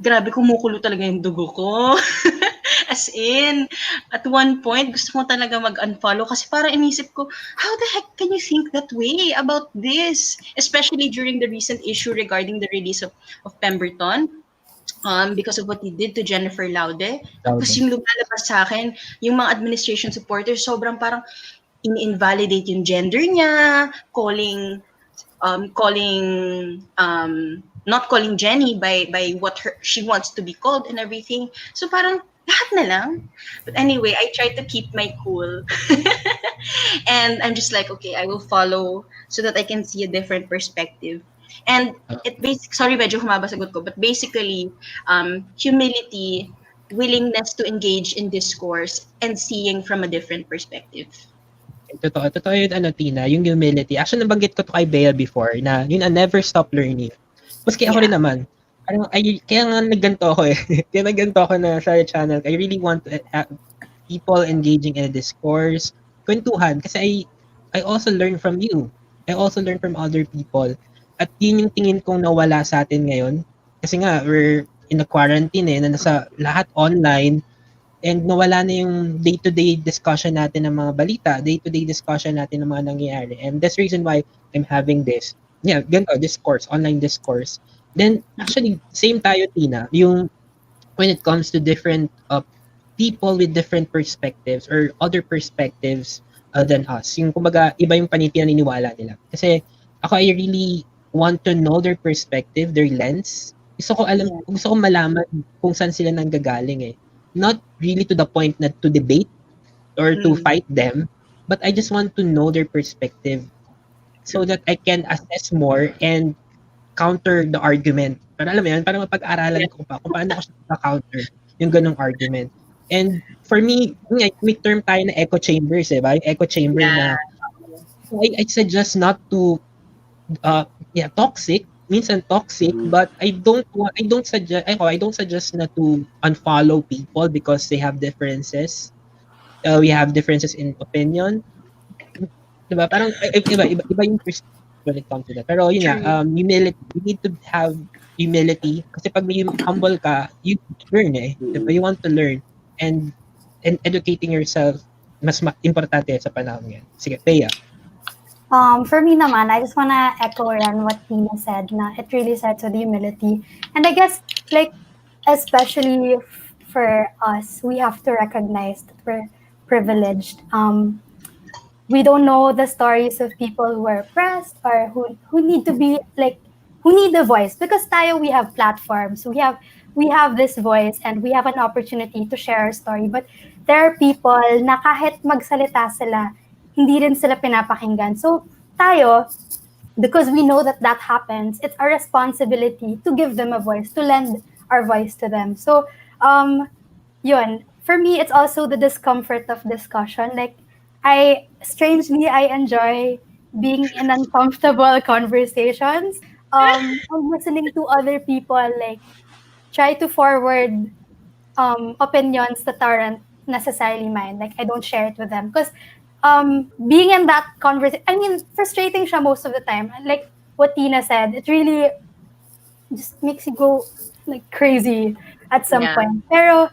grabe kumukulo talaga yung dugo ko. As in, at one point, gusto ko talaga mag-unfollow kasi parang inisip ko, how the heck can you think that way about this? Especially during the recent issue regarding the release of Pemberton, because of what he did to Jennifer Laude. Tapos yung lumalabas sa akin, yung mga administration supporters, sobrang parang in-invalidate yung gender niya, not calling Jenny by what she wants to be called and everything. So parang lahat na lang. But anyway, I try to keep my cool. And I'm just like, okay, I will follow so that I can see a different perspective. And sorry, medyo humaba sagot ko, but basically, humility, willingness to engage in discourse, and seeing from a different perspective. Totoo yun, Tina, yung humility. Actually, nabanggit ko to kay Bea before na yun, never stop learning. Maski ako rin naman. Parang, kaya nga nagganto ako eh. Kaya nagganto ako na sa channel. I really want to have people engaging in a discourse. Kwentuhan. Kasi I also learn from you. I also learn from other people. At yun yung tingin kong nawala sa atin ngayon. Kasi nga, we're in a quarantine na nasa lahat online. And nawala na yung day-to-day discussion natin ng mga balita, day-to-day discussion natin ng mga nangyayari. And that's the reason why I'm having this. Yeah, ganito, discourse, online discourse. Then, actually, same tayo, Tina, yung when it comes to different people with different perspectives or other perspectives than us. Yung, kumbaga, iba yung paniniwala nila. Kasi, ako, I really want to know their perspective, their lens. Gusto ko malaman kung saan sila nanggagaling eh. Not really to the point na to debate or to fight them, but I just want to know their perspective so that I can assess more and counter the argument. Para alam mo yan, para mapag-aralan ko pa kung paano ko siya counter yung ganong argument. And for me, may term tayo na echo chambers, eh, ba? Yung echo chamber na I suggest not to toxic, minsan toxic, but I don't suggest na to unfollow people because they have differences. We have differences in opinion. Diba? Parang iba yung perspective when it comes to that. Pero yun nga, humility, you need to have humility kasi pag may humble ka, you learn eh. Diba? You want to learn and educating yourself mas importante sa panahon ngayon. Sige, Bea. For me naman, I just wanna echo on what Tina said. Na it really starts with humility, and I guess especially for us, we have to recognize that we're privileged. We don't know the stories of people who are oppressed or who need to be who need a voice because we have platforms, we have we have this voice and we have an opportunity to share our story. But there are people na kahit magsalita sila, hindi rin sila pinapakinggan. So tayo, because we know that that happens, it's our responsibility to give them a voice, to lend our voice to them. So, yun. For me, it's also the discomfort of discussion. Like, I enjoy being in uncomfortable conversations, and listening to other people, like, try to forward opinions that aren't necessarily mine. Like, I don't share it with them. Because being in that conversation, I mean, frustrating siya most of the time. Like what Tina said, it really just makes you go like crazy at some Yeah. point. Pero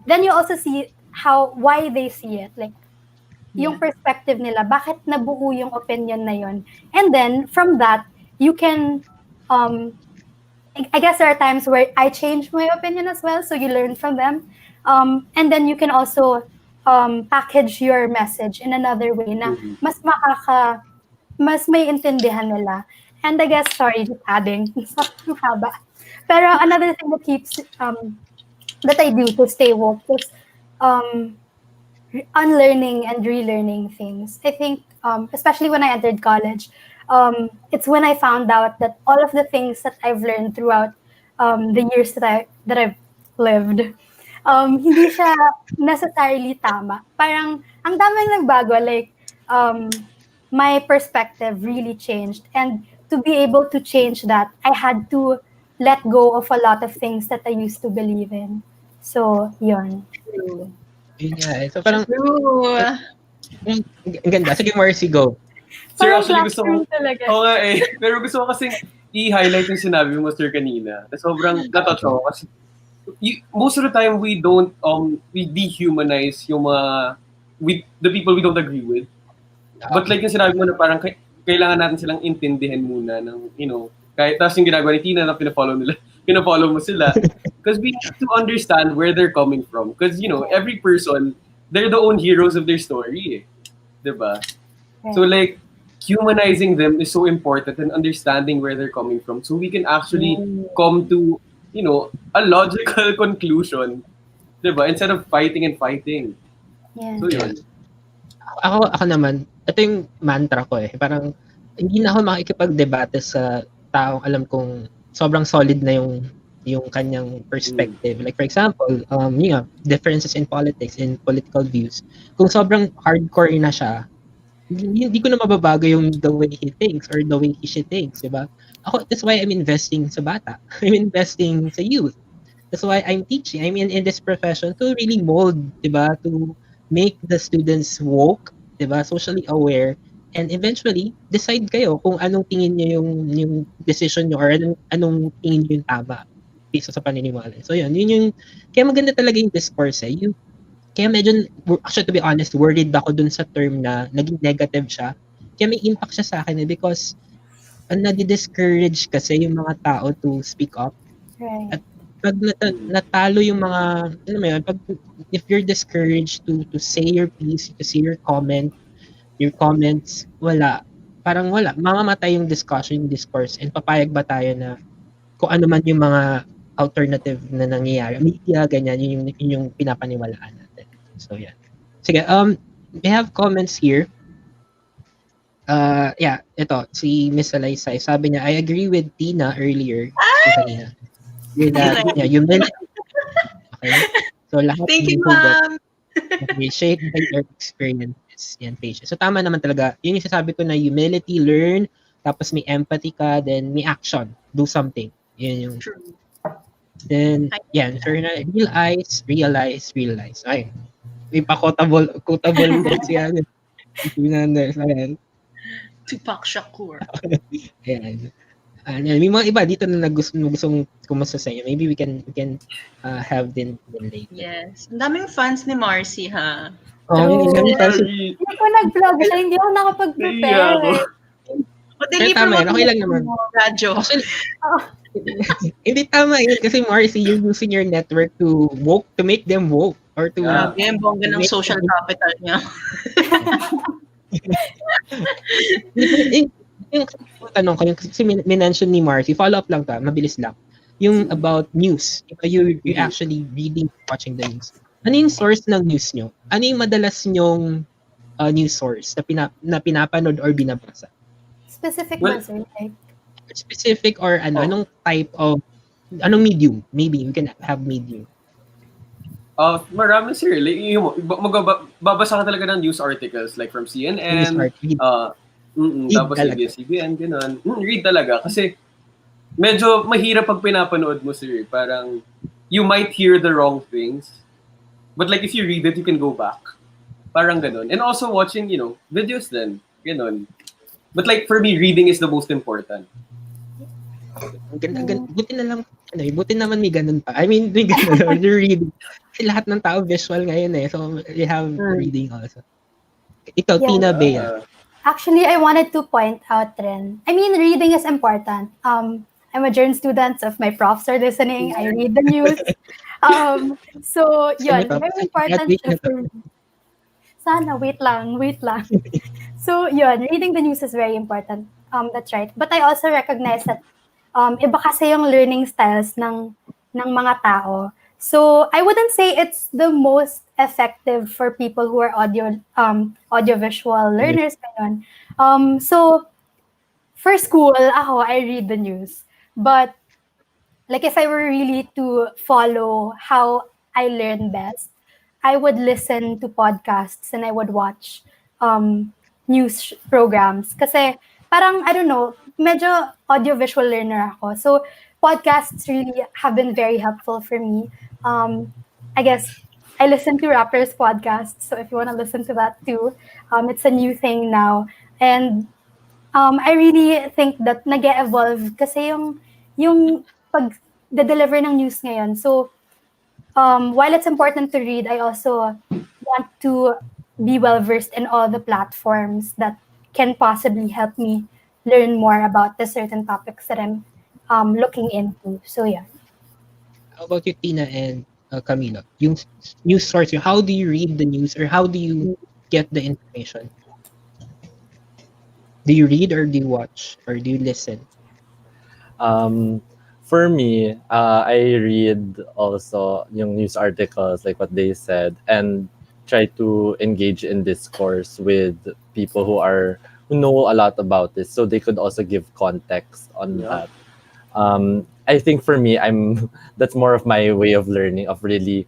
then you also see why they see it. Like, yung perspective nila, bakit nabuo yung opinion na yun. And then, from that, you can, I guess there are times where I change my opinion as well, so you learn from them. And then you can also package your message in another way na mas may intindihan nila. And I guess, sorry, just adding, sorry, haba. Pero another thing that keeps, that I do to stay woke is unlearning and relearning things. I think, especially when I entered college, it's when I found out that all of the things that I've learned throughout the years that I've lived, hindi siya necessarily tama. Parang ang daming nagbago. Like, my perspective really changed, and to be able to change that, I had to let go of a lot of things that I used to believe in. So, yun. True. Yun nga eh. So parang, True. ang ganda. Sige, Marcy, go. Sir, Parang actually gusto ko, classroom talaga. oo nga eh, pero gusto ko kasing i-highlight yung sinabi mo, sir, kanina. Sobrang natouch ako kasi most of the time we don't, we dehumanize yung the people we don't agree with. But like yung sinabi mo na parang kailangan natin silang intindihin muna ng, kahit tapos yung ginagawa ni Tina na pinafollow mo sila. Because we have to understand where they're coming from. Because, every person, they're the own heroes of their story. Diba? So like, humanizing them is so important and understanding where they're coming from. So we can actually come to, a logical conclusion. Diba? Instead of fighting and fighting. Yeah. So yun. Ako naman, ito yung mantra ko eh. Parang, hindi na ako makikipag-debate sa taong alam kong sobrang solid na yung kanyang perspective. Like for example, differences in politics, in political views. Kung sobrang hardcore na siya, hindi ko na mababago yung the way he thinks or the way she thinks, diba? That's why I'm investing sa bata. I'm investing sa youth. That's why I'm teaching. I'm in this profession to really mold, diba? To make the students woke, diba? Socially aware, and eventually decide kayo kung anong tingin niyo yung decision niyo or anong tingin niyo yung tama piso sa paniniwala. So yun yung kaya maganda talaga yung discourse eh. Kaya medyo, actually to be honest, worried ako dun sa term na naging negative siya. Kaya may impact siya sa akin eh, because nadi-discourage kasi yung mga tao to speak up. Right. At pag natalo yung mga, if you're discouraged to say your piece, to say your comments, parang wala. Mamamatay yung discussion, yung discourse, and papayag ba tayo na kung ano man yung mga alternative na nangyayari. Media, ganyan, yun yung pinapaniwalaan natin. So, yeah. Sige, we have comments here. Ito, si Miss Alaysay, sabi niya, I agree with Tina earlier. Kanina. With humility. Okay? So, lahat Thank you, ng hugot, ma'am. appreciate by their experiences. Yan, patience. So, tama naman talaga. Yun yung sasabi ko na humility, learn, tapos may empathy ka, then may action. Do something. Yun yung... True. Then, yan. So, realize. Ay, may pa-quotable quotes yan. Ayan. Tupac Shakur. Ayan. May mga iba dito na gustong kumusta sa inyo. Maybe we can have them later. Yes. Ang daming fans ni Marcy, ha? Oh, True. Sorry. Hindi ko nag-vlog siya, hindi ako nakapag-prepare. O, dali tama yun. Okay lang naman. Radyo. Actually, hindi tama yun kasi Marcy, you're using your network to make them woke or to Yung bongga ng social capital niya. yung tanong ko, yung kasi minention ni Marcy, follow up lang ta, mabilis lang. yung about news. You Mhm. actually reading, watching the news. Ano yung source ng news nyo? Ano yung madalas nyong news source na pinapanood or binabasa? Specific Well, ba, sir? Like, Specific or ano, oh, anong type of, anong medium? Maybe we can have medium. marami sir. Like, babasa ka talaga ng news articles like from News CNN, art, read, read tapos talaga. ABS-CBN, gano'n. Read talaga. Kasi medyo mahirap pag pinapanood mo sir. Parang you might hear the wrong things. But like if you read it, you can go back. Parang gano'n. And also watching, videos then. Gano'n. But like for me, reading is the most important. Buti na lang, buti naman may ganun pa. I mean, may ganun, reading. Kasi lahat ng tao visual ngayon eh. So, we have reading also. Ikaw, yeah. Tina, Bea. Actually, I wanted to point out rin. I mean, reading is important. I'm a journal student, so if my profs are listening, I read the news. So, Saan yun, may very important graduate siya na to? for me. Sana, wait lang. So, yun, reading the news is very important. That's right. But I also recognize that iba kasi yung learning styles ng mga tao. So, I wouldn't say it's the most effective for people who are audiovisual learners. Ganun. So, for school, I read the news. But like if I were really to follow how I learn best, I would listen to podcasts and I would watch news programs. Kasi parang, I don't know, medyo audiovisual learner ako. So podcasts really have been very helpful for me. I guess I listen to rappers podcasts. So if you want to listen to that too, it's a new thing now. And I really think that nag-evolve kasi yung pag-deliver ng news ngayon. So, while it's important to read, I also want to be well-versed in all the platforms that can possibly help me learn more about the certain topics that I'm looking into. So, yeah. How about you, Tina and Camilo? Yung news source, how do you read the news or how do you get the information? Do you read or do you watch or do you listen? For me, I read also yung news articles, like what they said, and try to engage in discourse with people who know a lot about this, so they could also give context on Yeah. that. I think for me, that's more of my way of learning. Of really,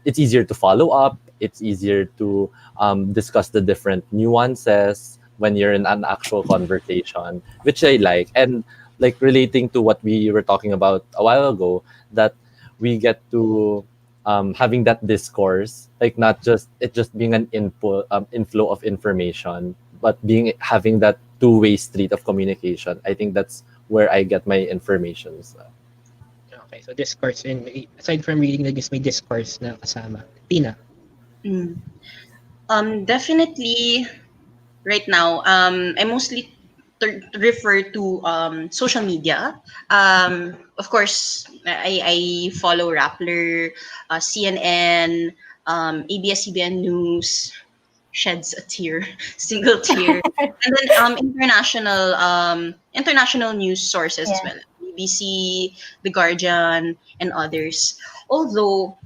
it's easier to follow up. It's easier to discuss the different nuances when you're in an actual conversation, which I like. And like relating to what we were talking about a while ago, that we get to having that discourse, like not just it just being an input inflow of information, but having that two-way street of communication. I think that's where I get my information. So. Okay, so discourse. And aside from reading the news, may discourse na kasama. Tina. Definitely right now, I mostly refer to social media. Of course, I follow Rappler, CNN, ABS-CBN News, sheds a tear, single tear, and then international news sources as Yeah. well, BBC, The Guardian, and others. Although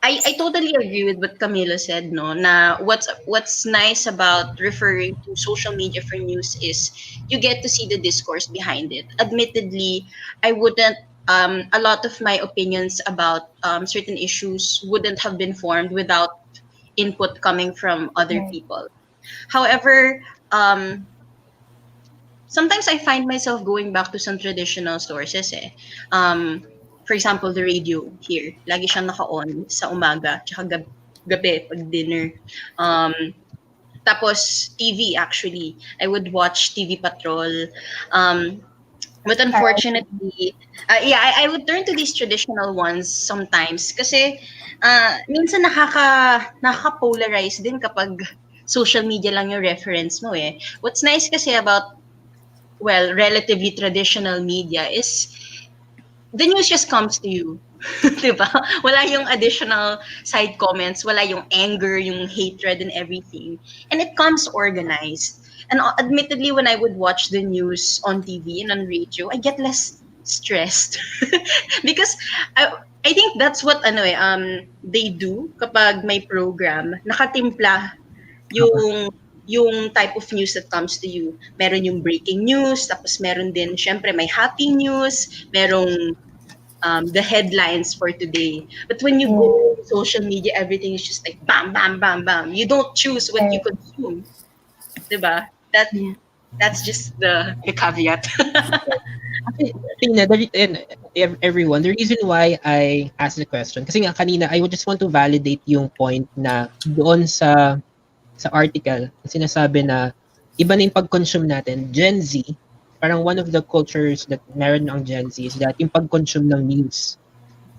I totally agree with what Camilo said, no, na what's nice about referring to social media for news is you get to see the discourse behind it. Admittedly, I wouldn't a lot of my opinions about certain issues wouldn't have been formed without input coming from other Right. people. However, sometimes I find myself going back to some traditional sources eh. For example, the radio here. Lagi siyang naka-on sa umaga, tsaka gabi pag dinner. Tapos TV actually. I would watch TV Patrol. But unfortunately, yeah, I would turn to these traditional ones sometimes kasi minsan nakaka-polarize din kapag social media lang yung reference mo eh. What's nice kasi about relatively traditional media is the news just comes to you. Diba? Wala yung additional side comments, wala yung anger, yung hatred and everything. And it comes organized. And admittedly, when I would watch the news on TV and on radio, I get less stressed. Because I think that's what they do kapag may program, nakatimpla yung type of news that comes to you. Meron yung breaking news, tapos meron din syempre may happy news, merong the headlines for today. But when you go to social media, everything is just like bam, bam, bam, bam. You don't choose what you consume, diba? That's just the caveat. Tina, everyone, the reason why I asked the question, kasi nga kanina, I would just want to validate yung point na doon sa article, sinasabi na iba na yung pag-consume natin. Gen Z, parang one of the cultures that meron ng Gen Z is that yung pag-consume ng news.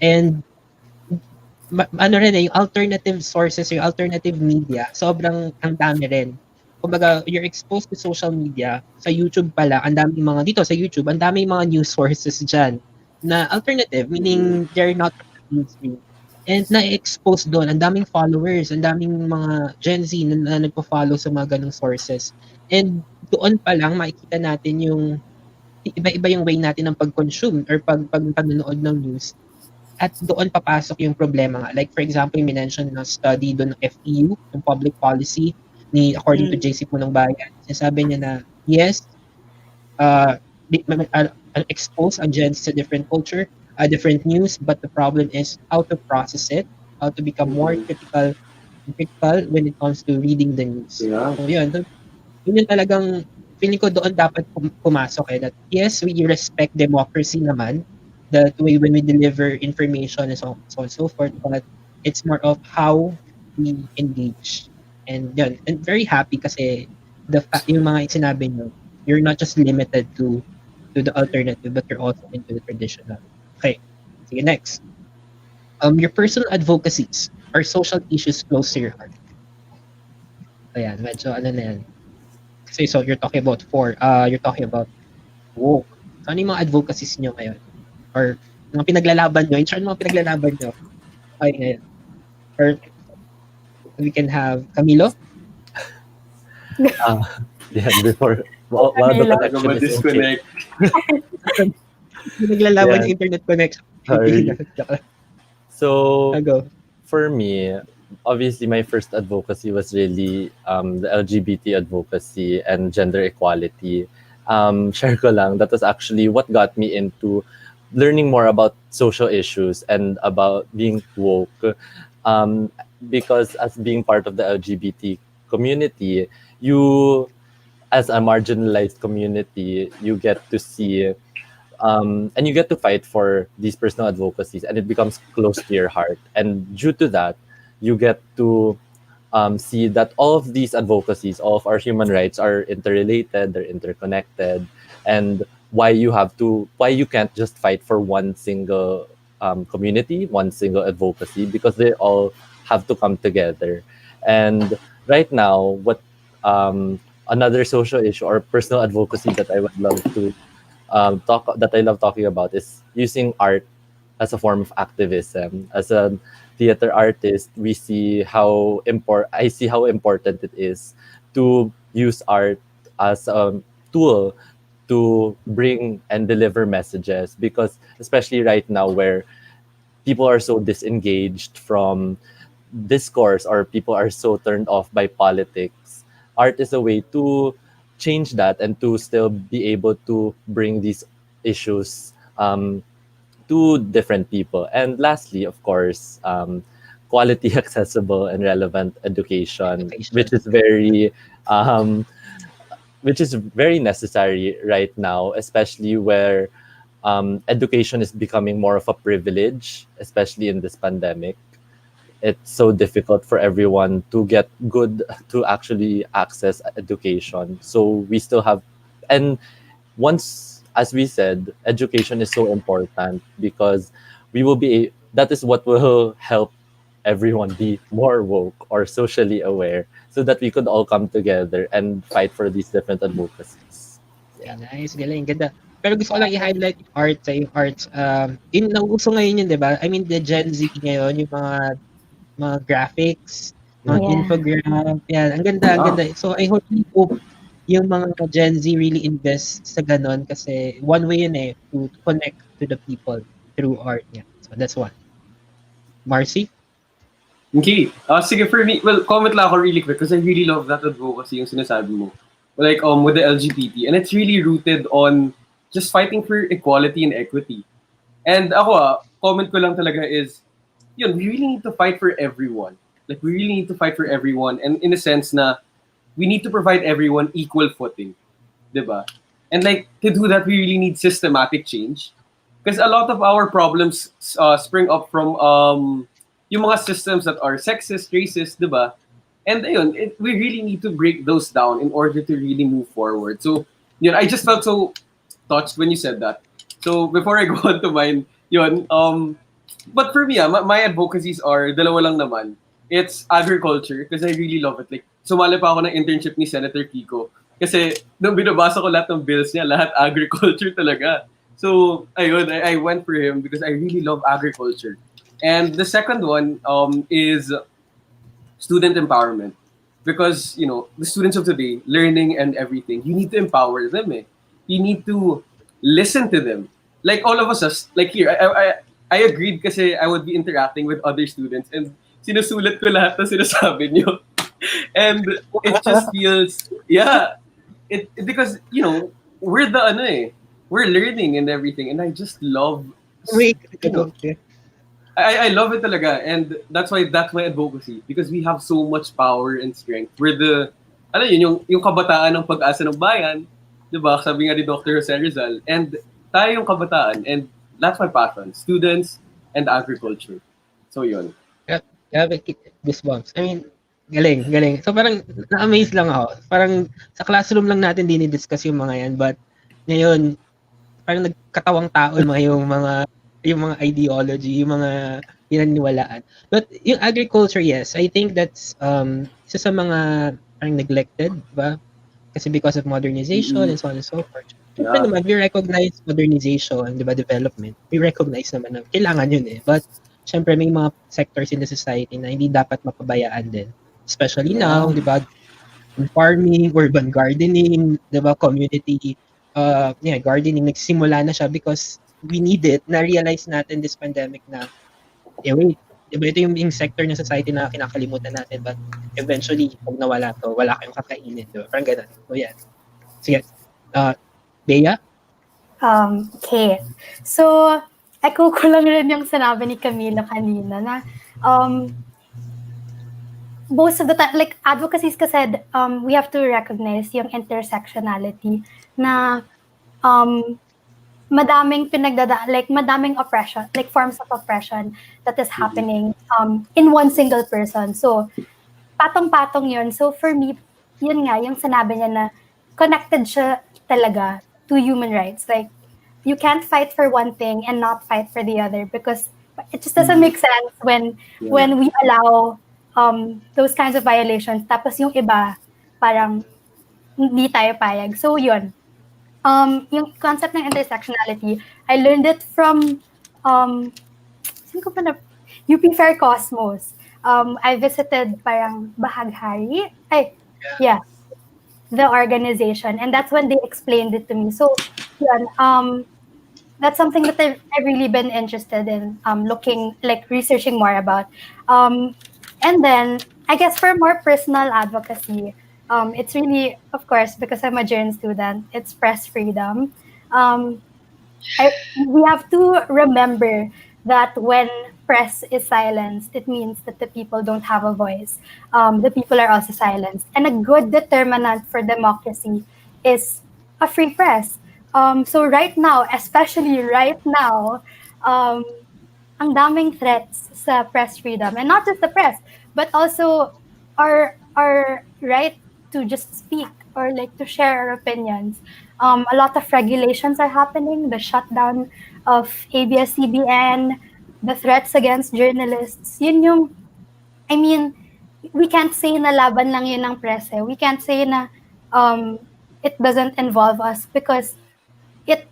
And ano rin yung alternative sources, yung alternative media, sobrang ang dami rin. Kumbaga, you're exposed to social media, sa YouTube pala, ang daming mga, dito sa YouTube, ang daming mga news sources dyan na alternative, meaning they're not mainstream. And na-expose doon, ang daming followers, ang daming mga Gen Z na nagpo-follow sa mga ganong sources. And doon pa lang, makikita natin yung iba-iba yung way natin ng pag-consume or pag-panonood ng news. At doon papasok yung problema nga. Like for example, yung mention na study doon ng FEU, yung public policy, according to JC Punong Bayan, sinasabi niya na yes, expose ang Gen Z to different culture, different news, but the problem is how to process it, how to become more critical when it comes to reading the news. Yeah. So yun yung talagang feeling ko doon dapat pumasok that yes, we respect democracy naman, that way when we deliver information and so on and so forth, but it's more of how we engage. And yun, and very happy kasi yung mga sinabi nyo, you're not just limited to the alternative, but you're also into the traditional. Okay, sige, next. Your personal advocacies or social issues close to your heart. Ayan, medyo ano na yan. Kasi so you're talking about you're talking about woke. So, ano yung mga advocacies nyo ngayon? Or mga pinaglalaban nyo? In short, mga pinaglalaban nyo. Okay, ngayon. Or we can have Camilo? Yeah, before while the connection is disconnect. Pinaglalaban yung internet connection. Sorry. So, Go. for me, obviously my first advocacy was really the LGBT advocacy and gender equality. Share ko lang, that was actually what got me into learning more about social issues and about being woke. Because as being part of the LGBT community, you, as a marginalized community, you get to see and you get to fight for these personal advocacies, and it becomes close to your heart. And due to that, you get to see that all of these advocacies, all of our human rights are interrelated, they're interconnected, and why you can't just fight for one single community, one single advocacy, because they all have to come together. And right now, what another social issue or personal advocacy that I would love to I love talking about is using art as a form of activism. As a theater artist, I see how important it is to use art as a tool to bring and deliver messages, because especially right now where people are so disengaged from discourse or people are so turned off by politics, art is a way to change that and to still be able to bring these issues to different people. And lastly, of course, quality, accessible, and relevant education, which is very necessary right now, especially where education is becoming more of a privilege, especially in this pandemic. It's so difficult for everyone to actually access education. So we still have, and once, as we said, education is so important because that is what will help everyone be more woke or socially aware, so that we could all come together and fight for these different advocacies. Yeah, nice, galing, ganda. Pero gusto ko lang i-highlight yung arts. Nauuso ngayon yun, di ba? I mean, the Gen Z ngayon, yung mga graphics, mga infograph, yan, ang ganda. So I hope yung mga Gen Z really invest sa ganon kasi one way yun to connect to the people through art niya. So that's one. Marcy? Okay. Sige, for me, well, comment lang ako really quick because I really love that advocacy yung sinasabi mo. Like, with the LGBT. And it's really rooted on just fighting for equality and equity. And ako, comment ko lang talaga is, yun, we really need to fight for everyone. Like, we really need to fight for everyone. And in a sense na, we need to provide everyone equal footing. Diba? And like, to do that, we really need systematic change. Because a lot of our problems spring up from yung mga systems that are sexist, racist, diba? And ayun, we really need to break those down in order to really move forward. So, yun, I just felt so touched when you said that. So, before I go on to mine, yun, but for me, my advocacies are dalawa lang naman. It's agriculture because I really love it. Like, sumali pa ako ng internship ni Senator Kiko. Kasi nung binabasa ko lahat ng bills niya, lahat agriculture talaga. So, ayun, I went for him because I really love agriculture. And the second one is student empowerment. Because, you know, the students of today, learning and everything, you need to empower them. You need to listen to them. Like all of us, like here, I agreed kasi I would be interacting with other students and sinusulat ko lahat na sinasabi niyo. And it just feels, yeah, because, you know, we're we're learning and everything. And I just love, Wait, you know, I love it talaga, and that's why that's my advocacy because we have so much power and strength. We're yung kabataan ng pag-asa ng bayan, 'di ba? Sabi nga ni Dr. Jose Rizal, and tayo yung kabataan, and that's my passion, students and agriculture. So yun. Grabe, goosebumps. I mean, galing. So parang na-amaze lang ako. Parang sa classroom lang natin dinidiscuss yung mga yan, but ngayon, parang nagkatawang tao yung mga ideology, yung mga pinaniwalaan. But yung agriculture, yes, I think that's isa sa mga parang neglected, ba? Kasi because of modernization and so on and so forth. Siyempre naman, we recognize modernization, di ba, development. We recognize naman na kailangan yun But siyempre may mga sectors in the society na hindi dapat mapabayaan din. Especially now, di ba, farming, urban gardening, di ba, community gardening, nagsimula na siya because we need it. Na-realize natin this pandemic na, wait, diba ito yung sector ng society na kinakalimutan natin, but eventually, pag nawala to, wala kayong kakainin, diba? Parang ganun. So, yeah. Sige. Bea? Okay. So, echo ko lang rin yung sinabi ni Camila kanina na most of the time, like advocacies kasi, we have to recognize yung intersectionality na madaming madaming oppression, like forms of oppression that is happening in one single person. So, patong-patong yun. So, for me, yun nga, yung sinabi niya na connected siya talaga to human rights. Like, you can't fight for one thing and not fight for the other because it just doesn't make sense when we allow those kinds of violations. Tapos yung iba, parang hindi tayo payag. So, yun. Yung concept ng intersectionality, I learned it from UP Fair Cosmos. I visited parang Bahaghari. The organization, and that's when they explained it to me. So, yun, that's something that I've really been interested in researching more about. And then, I guess for more personal advocacy, it's really, of course, because I'm a journal student, it's press freedom. We have to remember that when press is silenced, it means that the people don't have a voice. The people are also silenced. And a good determinant for democracy is a free press. So right now, especially right now, ang daming threats sa press freedom. And not just the press, but also our right to just speak or like to share our opinions. A lot of regulations are happening, the shutdown of ABS-CBN, the threats against journalists. Yun yung, I mean, we can't say na laban lang yun ng press. We can't say na it doesn't involve us because it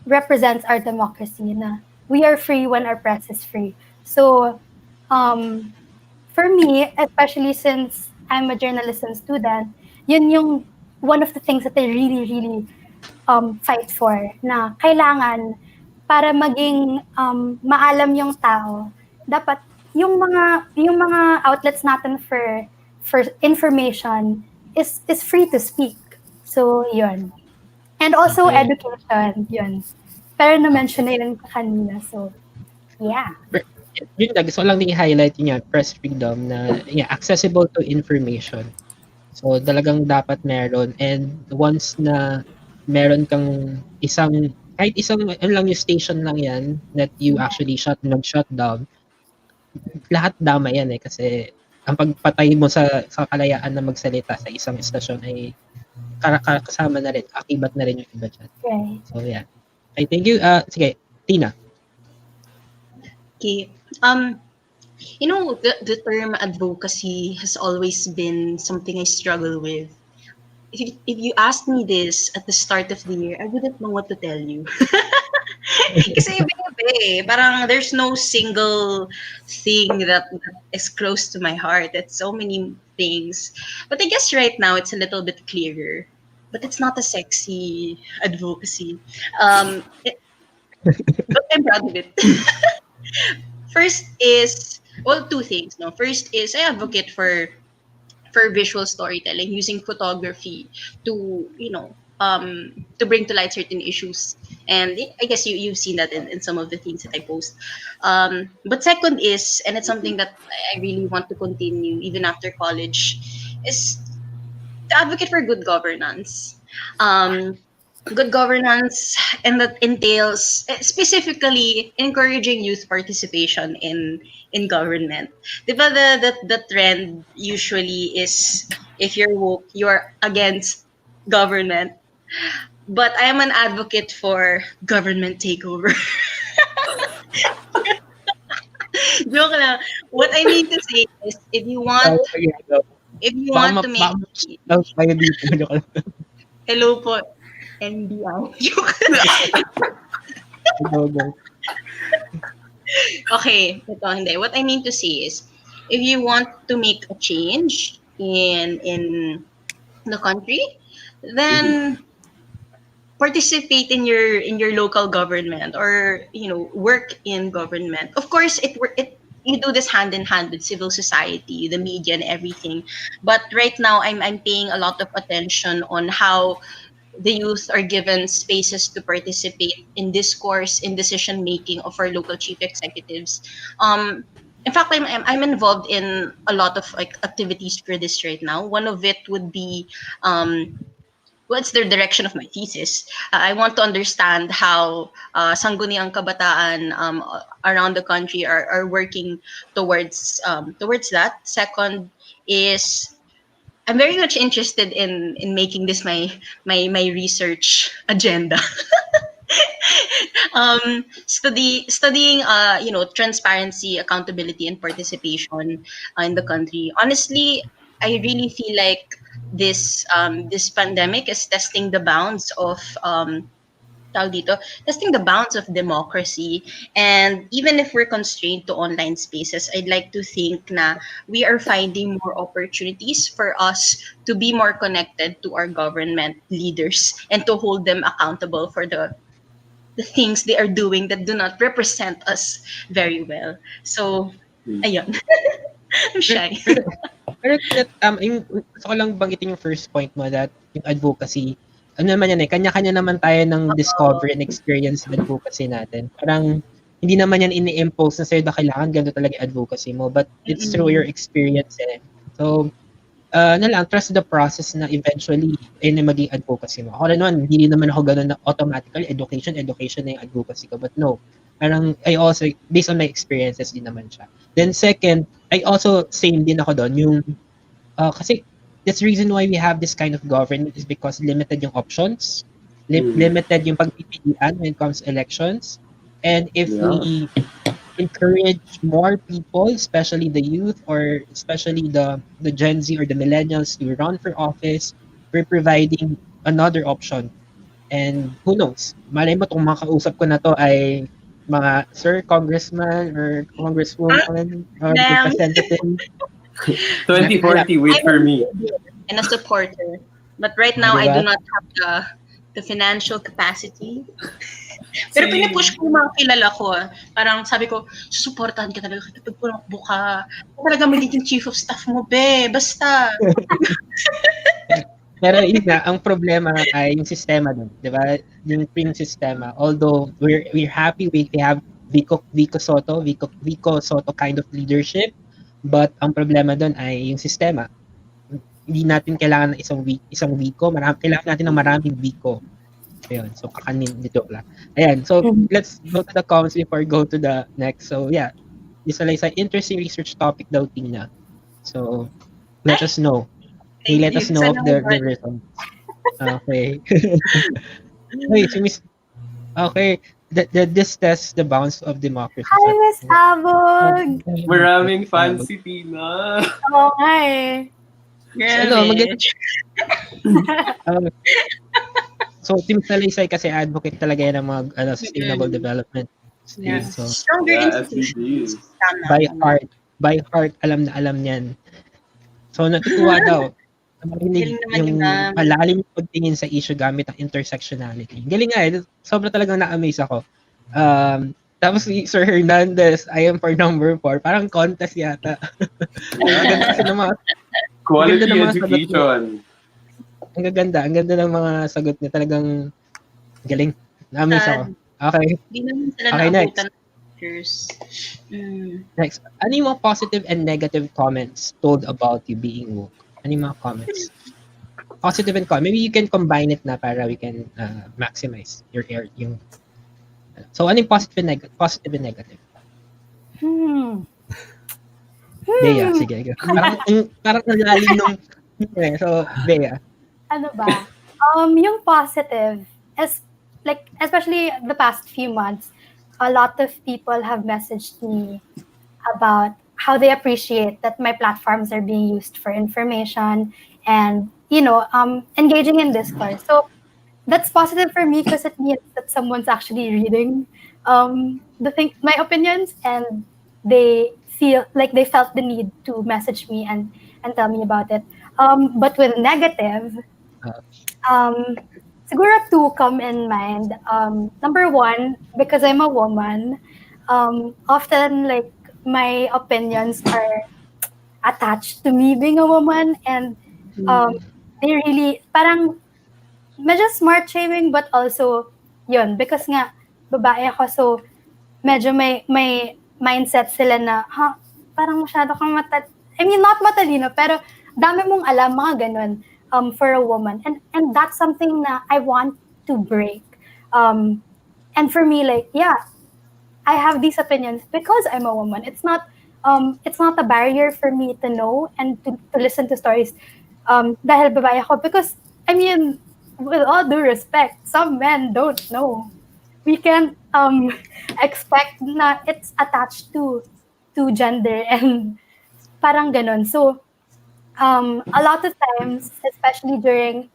represents our democracy na we are free when our press is free. So, for me, especially since I'm a journalism student, yun yung one of the things that I really, really fight for, na kailangan para maging maalam yung tao, dapat yung mga outlets natin for information is free to speak. So yun. And also Okay. education, yun. Pero na-mention na yun kanina. So yeah. Yun lang, gusto ko lang din i-highlight yun, press freedom na accessible to information. So talagang dapat meron, and once na meron kang kahit isang ano lang yung station lang yan that you actually shut down, lahat dama yan kasi ang pagpatay mo sa kalayaan na magsalita sa isang istasyon ay kasama na rin, akibat na rin yung iba dyan. Right. So yeah. Okay, thank you. Sige, Tina. Okay. The term advocacy has always been something I struggle with. If you asked me this at the start of the year, I wouldn't know what to tell you. Kasi iba-iba parang there's no single thing that is close to my heart. It's so many things. But I guess right now it's a little bit clearer. But it's not a sexy advocacy. But I'm proud of it. First is, two things. No, first is I advocate for visual storytelling using photography to to bring to light certain issues, and I guess you've seen that in some of the things that I post. But second is, and it's something that I really want to continue even after college, is to advocate for good governance. Good governance, and that entails specifically encouraging youth participation in government. Diba the trend usually is, if you're woke, you're against government. But I am an advocate for government takeover. Joke lang. What I mean to say is, if you want to make... Hello po, NBI. Okay, ito hindi. What I mean to say is, if you want to make a change in the country, then participate in your local government, or work in government. Of course, you do this hand in hand with civil society, the media, and everything. But right now, I'm paying a lot of attention on how the youth are given spaces to participate in discourse, in decision making of our local chief executives. In fact, I'm involved in a lot of activities for this right now. One of it would be what's the direction of my thesis. I want to understand how sangguniang kabataan around the country are working towards that. Second is, I'm very much interested in making this my research agenda. Studying transparency, accountability, and participation in the country. Honestly, I really feel like this pandemic is testing the bounds of testing the bounds of democracy. And even if we're constrained to online spaces, I'd like to think na we are finding more opportunities for us to be more connected to our government leaders and to hold them accountable for the things they are doing that do not represent us very well. So, ayun. I'm shy. Pero gusto ko lang banggitin yung first point mo, that yung advocacy, ano naman yan kanya-kanya naman tayo ng discover and experience ng advocacy natin. Parang hindi naman yan ini-impose na sa'yo na kailangan ganito talaga advocacy mo, but it's through your experience So, trust the process na eventually na maging advocacy mo. Ako rin naman, hindi naman ako ganun na automatically education na yung advocacy ko, but no. Parang I also, based on my experiences din naman siya. Then second, I also same din ako doon yung kasi that's the reason why we have this kind of government is because limited yung options, limited yung pagpipilian when it comes to elections. And if we encourage more people, especially the youth or especially the Gen Z or the millennials to run for office, we're providing another option. And who knows, malay mo itong mga kausap ko na to ay mga sir congressman or congresswoman or representative. 2040, wait for me. And a supporter. But right now, I Diba? do not have the financial capacity. Pero Same. pinipush ko yung mga kilala ko. Parang sabi ko, susuportahan ka talaga kapag pumakbo ka. Ako talaga magiging chief of staff mo, be. Basta. Pero yun nga, ang problema ay yung sistema dun, di ba? Yung sistema. Although we're happy we have Vico Soto kind of leadership, but ang problema dun ay yung sistema. Hindi natin kailangan ng isang Vico, kailangan natin ng maraming Vico. Ayun, so kakanin dito lang. Ayan, so let's go to the comments before we go to the next. So yeah, isa interesting research topic daw, Tina. So let us know. Hey, let us know the results. Okay. Wait, si Miss... Okay. This tests the bounds of democracy. Hi, Miss Abog! Maraming fancy, Tina. Oo nga eh. Ano, so, Team Salaysay kasi advocate talaga yan ng mga sustainable development. Yeah. So, Stronger Yeah, institutions. by heart, alam na alam niyan. So, natutuwa daw. Marinig Galing naman yung yung ma'am. malalim yung pagtingin sa issue gamit ang intersectionality. Galing nga eh. Sobra talagang na-amaze ako. Tapos si Sir Hernandez, I am for number 4. Parang contest yata. Ang ganda kasi ng mga... Quality Ang ganda ng mga education. Ang ganda ng mga sagot niya. Talagang galing. Na-amaze ako. Okay. Hindi naman sila Okay, naabutan ng teachers. Next. Ano yung mga positive and negative comments told about you being woke? Ano yung mga comments? Positive and comment. Maybe you can combine it na para we can maximize yung... So, ano yung positive and negative? Bea, sige. Parang nalalim nung... So, Bea. Ano ba? Yung positive, especially the past few months, a lot of people have messaged me about how they appreciate that my platforms are being used for information and, engaging in discourse. So that's positive for me because it means that someone's actually reading my opinions, and they feel like they felt the need to message me and tell me about it. But with negative, siguro 2 come in mind. Number 1, because I'm a woman, often like my opinions are attached to me being a woman, and they really parang medyo smart shaming, but also yun because nga babae ako, so medyo may mindset sila na parang masyado kang not matalino, pero dami mong alam, mga ganun, for a woman, and that's something na I want to break, and for me, like, yeah, I have these opinions because I'm a woman. It's not a barrier for me to know and to listen to stories dahil babae ako, because I mean, with all due respect, some men don't know. We can't expect na it's attached to gender and parang ganon. So a lot of times, especially during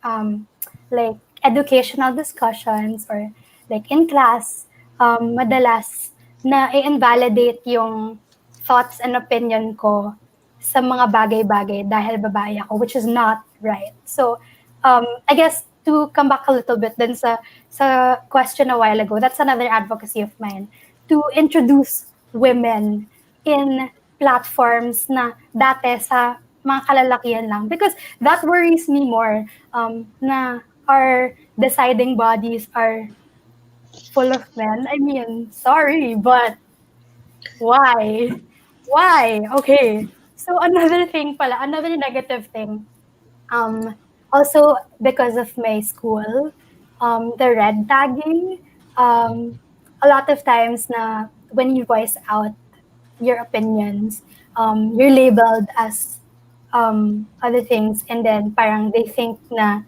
like educational discussions or like in class, madalas na i-invalidate yung thoughts and opinion ko sa mga bagay-bagay dahil babae ako, which is not right. So I guess to come back a little bit then sa question a while ago, that's another advocacy of mine, to introduce women in platforms na dati sa mga kalalakihan lang, because that worries me more, na our deciding bodies are full of men. I mean, sorry, but why? Okay. So another negative thing, also because of my school, the red tagging, a lot of times na when you voice out your opinions, you're labeled as other things, and then parang they think na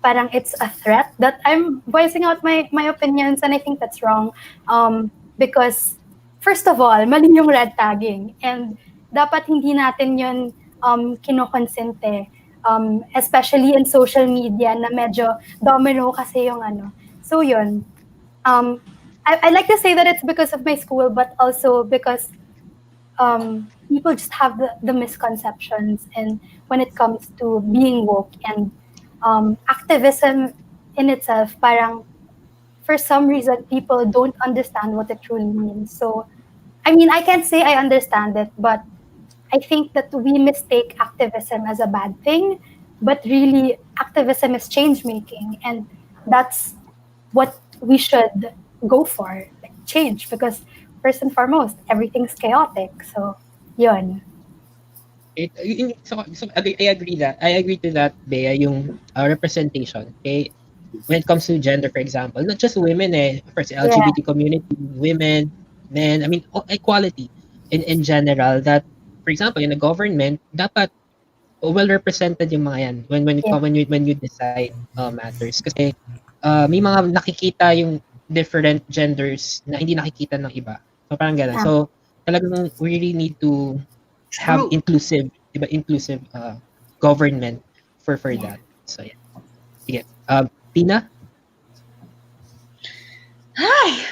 parang it's a threat that I'm voicing out my opinions, and I think that's wrong, because first of all, mali yung red tagging, and dapat hindi natin yun kinokonsente, especially in social media na medyo domino kasi yung ano. So yun, I like to say that it's because of my school, but also because people just have the misconceptions and when it comes to being woke and activism in itself, parang for some reason people don't understand what it truly means. So, I mean, I can't say I understand it, but I think that we mistake activism as a bad thing, but really activism is change making, and that's what we should go for, like change, because first and foremost, everything's chaotic. So, yun. I agree to that, Bea, yung representation. Okay, when it comes to gender, for example, not just women, first Yeah, LGBT community, women, men, I mean, equality in general. That, for example, in the government, dapat well represented yung mga yan yeah, when you decide matters. Kasi may mga nakikita yung different genders na hindi nakikita ng iba. So parang gano'n. yeah. So talagang we really need to have True. inclusive, diba, inclusive government for Yeah. that. So yeah. Sige. Tina, Ay!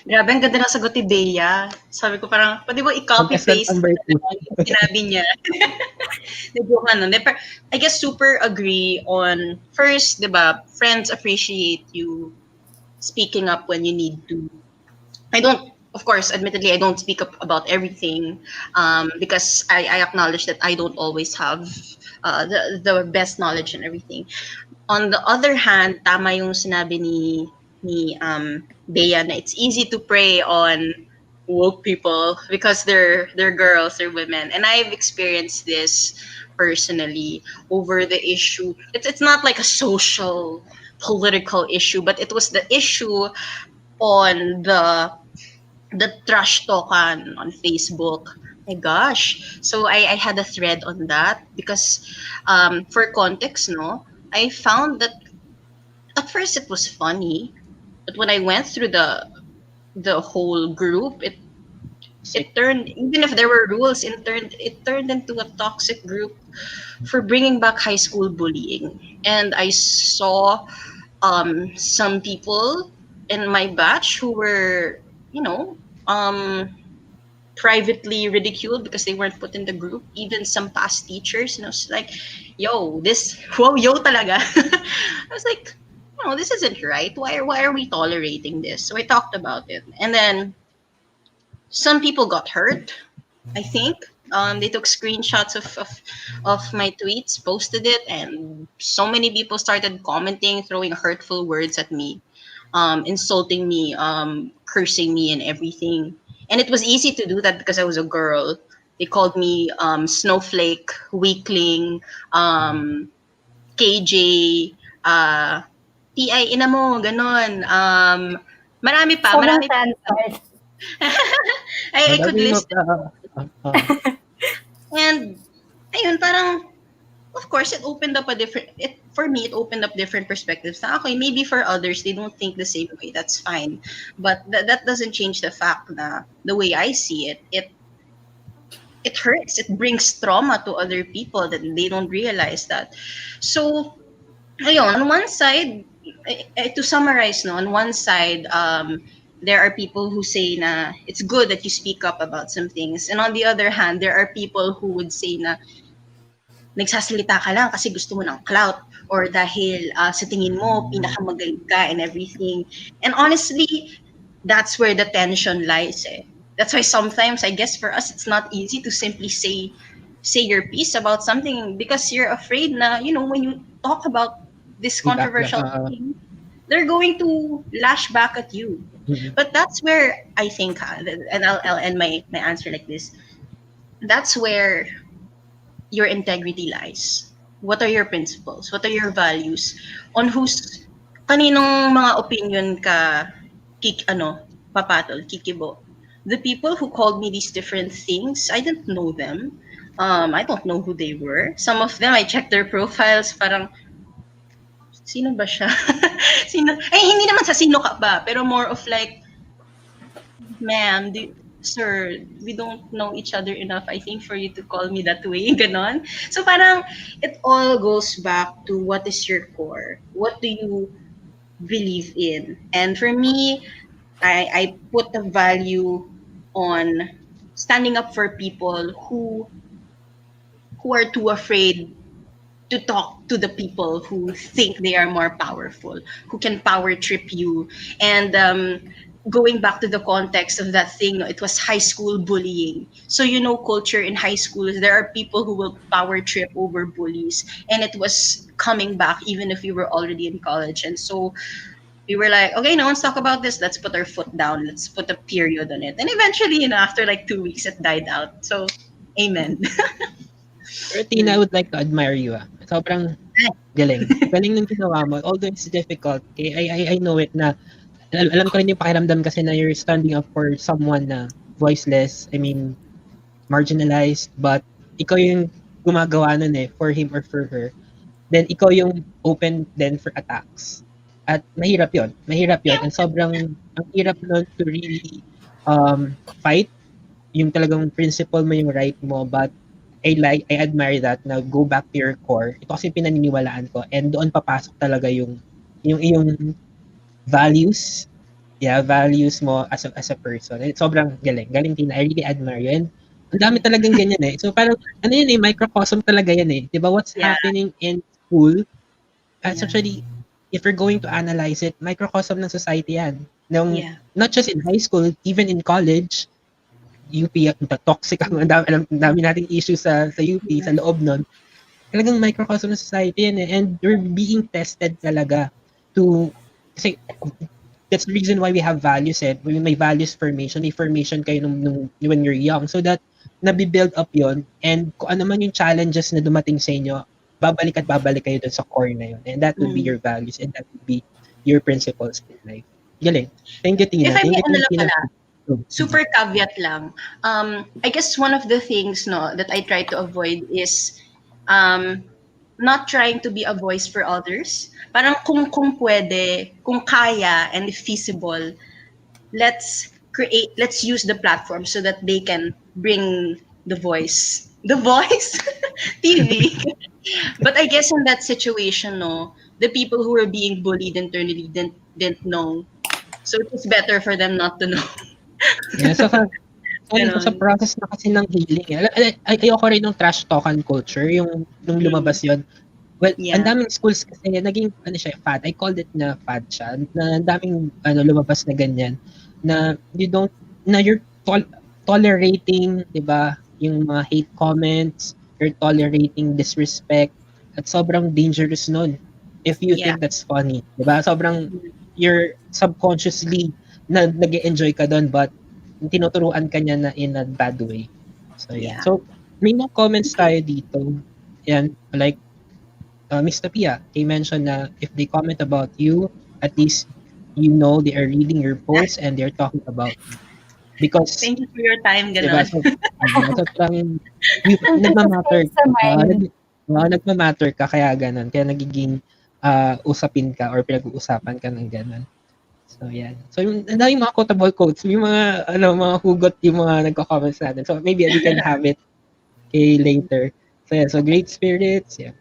Grabe, ang ganda ng sagot ni Bea. Sabi ko parang, pwede mo contestant i-copy-paste number 2. yung sinabi niya. Medyo ano, pero I guess super agree on, first, di ba, friends appreciate you speaking up when you need to. I don't, of course, admittedly, I don't speak up about everything because I acknowledge that I don't always have the best knowledge and everything. On the other hand, tama yung sinabi ni Bea na it's easy to prey on woke people because they're girls, they're women, and I've experienced this personally over the issue. It's not like a social political issue, but it was the issue on the trash talk on Facebook. My gosh. So I had a thread on that because for context, no, I found that at first it was funny, but when I went through the whole group, it turned, even if there were rules, it turned into a toxic group for bringing back high school bullying. And I saw some people in my batch who were, you know, privately ridiculed because they weren't put in the group. Even some past teachers, it's like, yo, this, whoa, yo talaga. I was like, no, this isn't right. Why are we tolerating this? So I talked about it, and then some people got hurt. I think they took screenshots of my tweets, posted it, and so many people started commenting, throwing hurtful words at me, insulting me, cursing me, and everything. And it was easy to do that because I was a girl. They called me snowflake, weakling, KJ, TI ina mo, ganon. Marami pa, Sobrang marami pa. censored. I could Sabi mo, list. And ayun, parang of course it opened up a different, it for me it opened up different perspectives. Na, okay, maybe for others they don't think the same way. That's fine. But that doesn't change the fact na the way I see it, it hurts. It brings trauma to other people that they don't realize that. So, ayun, on one side, to summarize, no, on one side, there are people who say na it's good that you speak up about some things. And on the other hand, there are people who would say na nagsasalita ka lang kasi gusto mo ng clout or dahil sa tingin mo pinakamagaling ka and everything. And honestly, that's where the tension lies. That's why sometimes I guess for us it's not easy to simply say your piece about something because you're afraid na, when you talk about this may backlash. controversial thing, they're going to lash back at you. But that's where I think, and I'll end my answer like this. That's where your integrity lies. What are your principles? What are your values? On kaninong mga opinion ka papatol, kikibo. The people who called me these different things, I didn't know them. I don't know who they were. Some of them, I checked their profiles, parang, sino ba siya? Hindi naman sa sino ka ba, pero more of like, ma'am, sir, we don't know each other enough, I think, for you to call me that way, ganon. So parang, it all goes back to what is your core? What do you believe in? And for me, I put the value on standing up for people who are too afraid to talk to the people who think they are more powerful, who can power trip you. And going back to the context of that thing, it was high school bullying. So, culture in high schools, there are people who will power trip over bullies. And it was coming back even if we were already in college. And so we were like, okay, no one's talk about this. Let's put our foot down. Let's put a period on it. And eventually, after like 2 weeks, it died out. So, amen. Pero Tina, I would like to admire you. Sobrang galing. Galing ng ginawa mo. Although it's difficult, okay? I know it na alam ko rin yung pakiramdam kasi na you're standing up for someone na voiceless, I mean, marginalized, but ikaw yung gumagawa nun for him or for her. Then ikaw yung open then for attacks. At mahirap yon. Mahirap yon. And sobrang ang hirap nun to really fight yung talagang principle mo, yung right mo, but I admire that na go back to your core. Ito kasi pinaniniwalaan ko and doon papasok talaga yung iyong values. Yeah, values mo as a person. And sobrang galing. Galing Tina. I really admire you. And ang dami talagang ganyan So parang ano yun microcosm talaga yan 'Di ba what's happening in school? Actually, if you're going to analyze it, microcosm ng society yan. Not just in high school, even in college, UP, toxic ang dami nating issues sa UP, sa loob nun. Talagang microcosm ng society yan And you're being tested talaga to, kasi that's the reason why we have values may values formation, may formation kayo when you're young so that nabibuild up yon and kung ano man yung challenges na dumating sa inyo, babalik at babalik kayo dun sa core na yun and that would be your values and that would be your principles in life. Galing. Thank you, Tina. If I may Thank you, Tina. Super caveat lang. I guess one of the things that I try to avoid is not trying to be a voice for others. Parang kung pwede, kung kaya and if feasible, let's use the platform so that they can bring the voice TV. But I guess in that situation, the people who were being bullied internally didn't know. So it's better for them not to know. Yeah, so sa process na kasi ng healing. Ayoko rin ng trash talkan culture, yung nung lumabas yon. Well, ang daming schools kasi naging fad. I called it na fad siya. Na ang daming lumabas na ganyan na you're tolerating, 'di ba? Yung mga hate comments, you're tolerating disrespect at sobrang dangerous nun. If you think that's funny, 'di ba? Sobrang you're subconsciously nag-enjoy ka doon but tinuturuan ka niya na in a bad way. So yeah. So may mga comments tayo dito. Yan, like Miss Tapia, they mentioned na if they comment about you, at least you know they are reading your posts and they're talking about you. Because thank you for your time, diba, sobrang nagmamatter nagmamatter ka kaya ganun. Kaya nagiging usapin ka or pinag-uusapan ka ng ganun. So, yan. So, yung daming mga quotable quotes, yung mga, mga hugot yung mga nagko-comments natin. So, maybe we can have it later. So, yeah. So, great spirits. Yeah.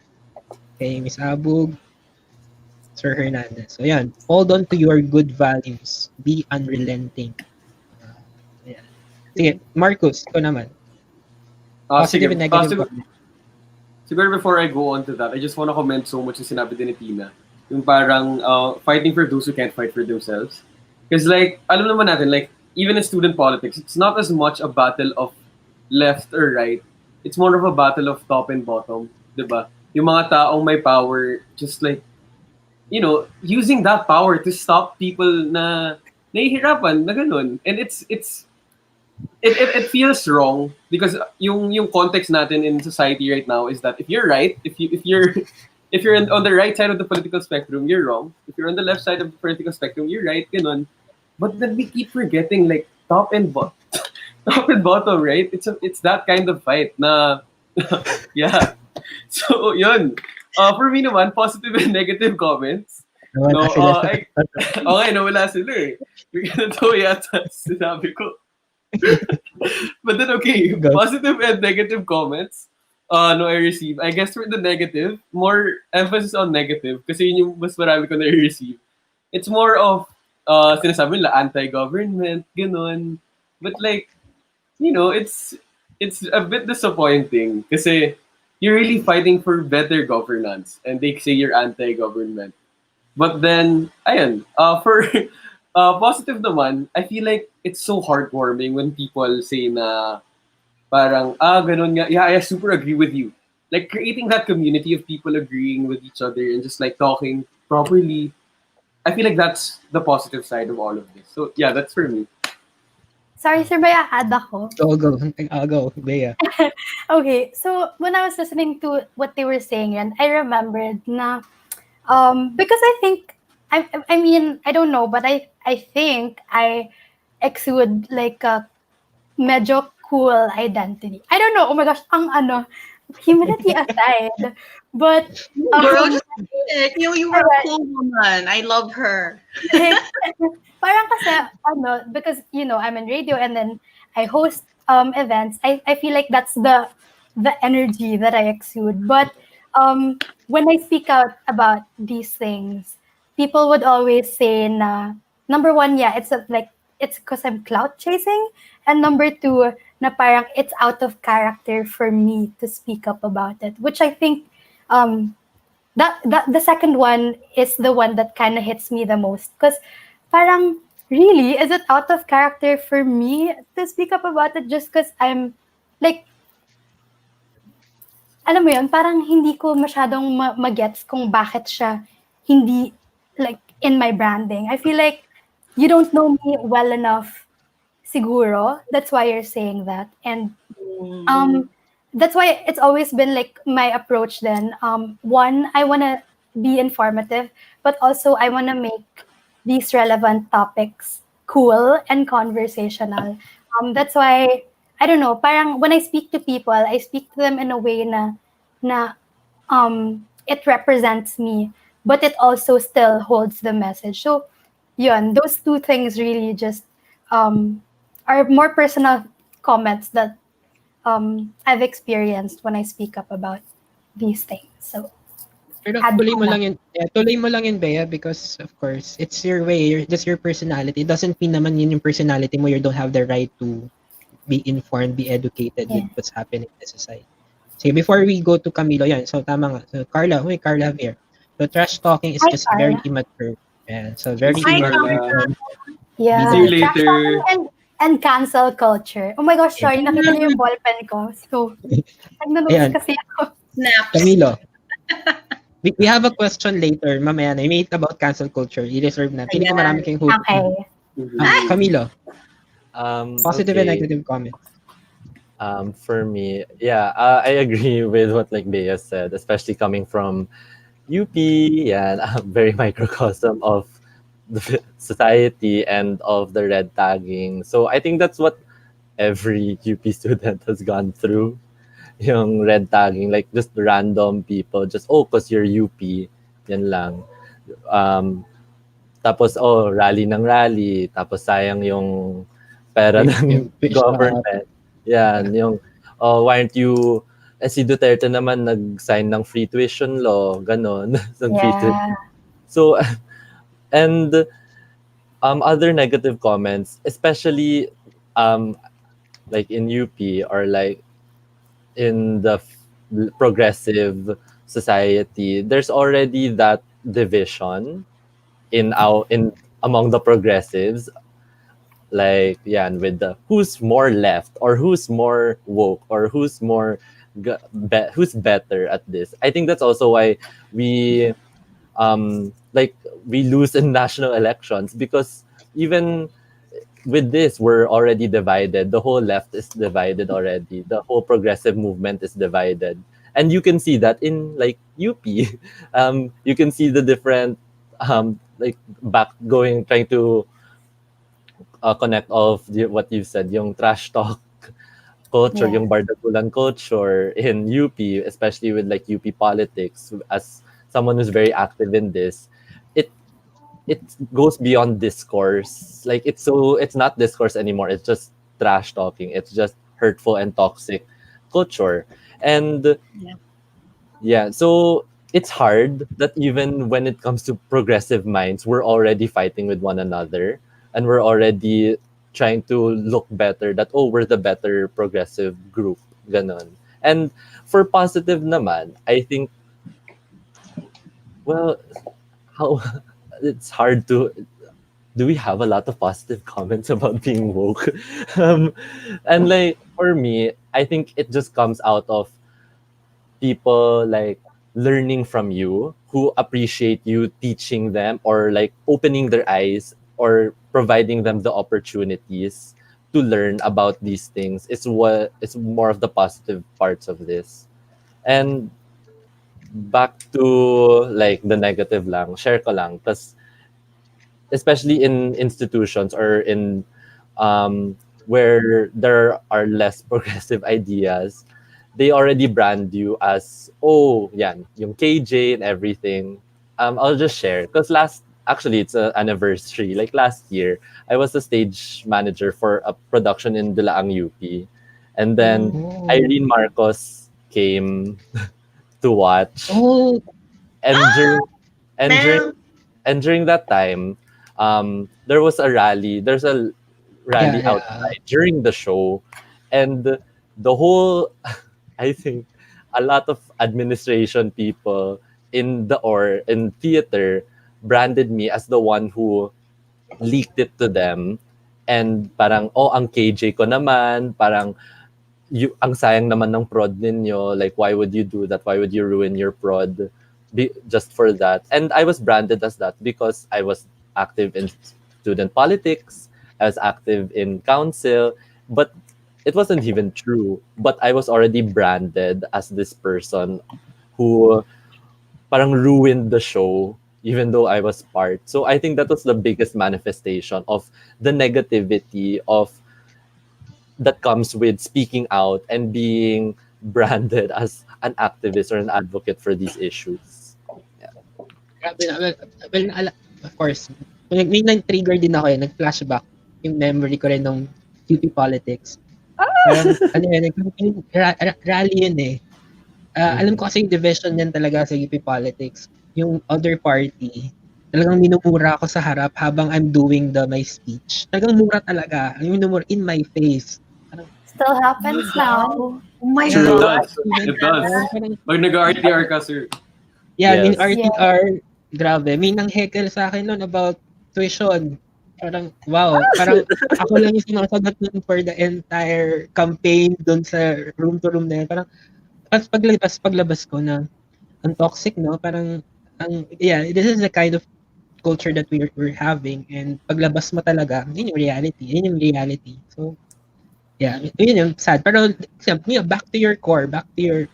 Okay, Miss Abug. Sir Hernandez. So, yan. Hold on to your good values. Be unrelenting. Yeah. Sige, Marcus, ito naman. Positive and negative. Siguro before I go on to that, I just want to comment so much yung sinabi din ni Tina. Yung parang fighting for those who can't fight for themselves. Because like, alam naman natin, like, even in student politics, it's not as much a battle of left or right. It's more of a battle of top and bottom. Diba? Yung mga taong may power, just like, using that power to stop people na nahihirapan na ganun. And it feels wrong because yung context natin in society right now is that if you're right, if you're on the right side of the political spectrum, you're wrong. If you're on the left side of the political spectrum, you're right, ganun. But then we keep forgetting like top and bottom, right? It's that kind of fight na yeah. So yun. For me naman, positive and negative comments. Okay, nawala sila eh. We're gonna do yata sinabi ko. But then okay, positive and negative comments I receive. I guess for the negative, more emphasis on negative kasi yun yung mas marami ko na-receive. It's more of sinasabi nila anti-government, ganun. But like, it's a bit disappointing kasi you're really fighting for better governance, and they say you're anti-government. But then, ayun, for positive naman, I feel like it's so heartwarming when people say na parang, ganun nga, yeah, I super agree with you. Like creating that community of people agreeing with each other and just like talking properly. I feel like that's the positive side of all of this. So yeah, that's for me. Sorry, sir, may add ako? Go, Bea. Okay, so when I was listening to what they were saying, and I remembered na, because I mean, I don't know, but I think I exude like a medyo cool identity. I don't know, oh my gosh, ang ano, humility aside, but, Girl, um, just you were a cool woman. I love her. like, parang kasi, ano, because, I'm in radio and then I host events, I feel like that's the energy that I exude. But when I speak out about these things, people would always say na, number one, yeah, it's because I'm clout chasing. And number two, na parang it's out of character for me to speak up about it, which I think um, that the second one is the one that kind of hits me the most, because parang really, is it out of character for me to speak up about it just because I'm like, alam mo yun, parang hindi ko masyadong magets kung bakit siya hindi like in my branding. I feel like you don't know me well enough siguro, that's why you're saying that. And that's why it's always been like my approach then. One, I want to be informative, but also I want to make these relevant topics cool and conversational. That's why, I don't know, parang when I speak to people, I speak to them in a way na it represents me, but it also still holds the message. So, yun, those two things really just are more personal comments that I've experienced when I speak up about these things. So, Pero Had tuloy ko mo na. lang yun, tuloy mo lang yun, Bea, because of course, it's your way, that's your personality. It doesn't mean naman yun yung personality mo, you don't have the right to be informed, be educated with Yeah. what's happening in the society. So before we go to Camilo, yan, so tama nga. So Carla here. So trash talking is Hi, just Carla. very immature. And so very See Hi, you, immature. Carla. Yeah. See you Trash later. talking and cancel culture. Oh my gosh, sorry, nakita niyo yung ballpen ko. So, nag-notes Ayan. kasi ako. Snaps. Camilo. We have a question later, mamaya na. May about cancel culture. I-reserve na. Feeling ko marami kayong hope. Okay. Camilo, positive and Okay. negative comments. For me, yeah, I agree with what like Bea said, especially coming from UP, yeah, very microcosm of the society and of the red tagging. So I think that's what every UP student has gone through. Yung red tagging, like just random people, just, oh, cause you're UP, yan lang. Tapos, oh, rally, tapos sayang yung pera ng government. Yan, yung, oh, why aren't you, si Duterte naman nag-sign ng free tuition law, ganon. Yeah. So, and other negative comments, especially like in UP or like in the progressive society, there's already that division in among the progressives, like yeah, and with the who's more left or who's more woke or who's more who's better at this. I think that's also why we like we lose in national elections, because even with this we're already divided. The whole left is divided already, the whole progressive movement is divided, and you can see that in like UP. You can see the different like back going trying to connect all of what you said, yung trash talk culture, Yeah. yung bardagulan culture in UP, especially with like UP politics. As someone who's very active in this, it goes beyond discourse. Like it's not discourse anymore. It's just trash talking. It's just hurtful and toxic culture. And yeah, so it's hard that even when it comes to progressive minds, we're already fighting with one another, and we're already trying to look better, that, oh, we're the better progressive group, ganon. And for positive naman, I think, well, how it's hard to, do we have a lot of positive comments about being woke? um, and like for me, I think it just comes out of people like learning from you, who appreciate you teaching them or like opening their eyes or providing them the opportunities to learn about these things. It's what, it's more of the positive parts of this. And back to like the negative lang, share ko lang, because especially in institutions or in where there are less progressive ideas, they already brand you as, oh, yan, yung KJ and everything. I'll just share because actually it's an anniversary. Like last year, I was a stage manager for a production in Dulaang UP, and then Oh. Irene Marcos came to watch, Oh, and during and during Man, and during that time, there was a rally. There's a yeah, rally yeah. outside during the show, and the whole, I think, a lot of administration people in the or in theater branded me as the one who leaked it to them, and parang, oh, ang KJ ko naman, parang ang sayang naman ng prod ninyo, like why would you do that, why would you ruin your prod just for that. And I was branded as that because I was active in student politics, I was active in council, but it wasn't even true, but I was already branded as this person who parang ruined the show even though I was part. So I think that was the biggest manifestation of the negativity of that comes with speaking out and being branded as an activist or an advocate for these issues. Grabe na. Of course, may nag-trigger din ako nag-flashback yung memory ko rin ng UP politics. Parang, ano yun, rally yun eh. Alam ko kasi yung division yan talaga sa UP politics. Yung other party, talagang minumura ako sa harap habang I'm doing my speech. Talagang mura talaga. Minumura in my face. Still happens now. oh my True, it God. does. It does. Pag nag-RTR ka, sir. Yeah, Yes. RTR, grabe. May nang-heckle sa akin noon about tuition. Parang, wow. Parang ako lang yung sinasagot nun for the entire campaign doon sa room-to-room na yun. Parang, paglabas ko na, ang toxic, no? Parang, yeah, this is the kind of culture that we're having. And paglabas mo talaga, yun yung reality. Yun yung reality. So, yeah, yun yung sad. Pero, back to your core, back to your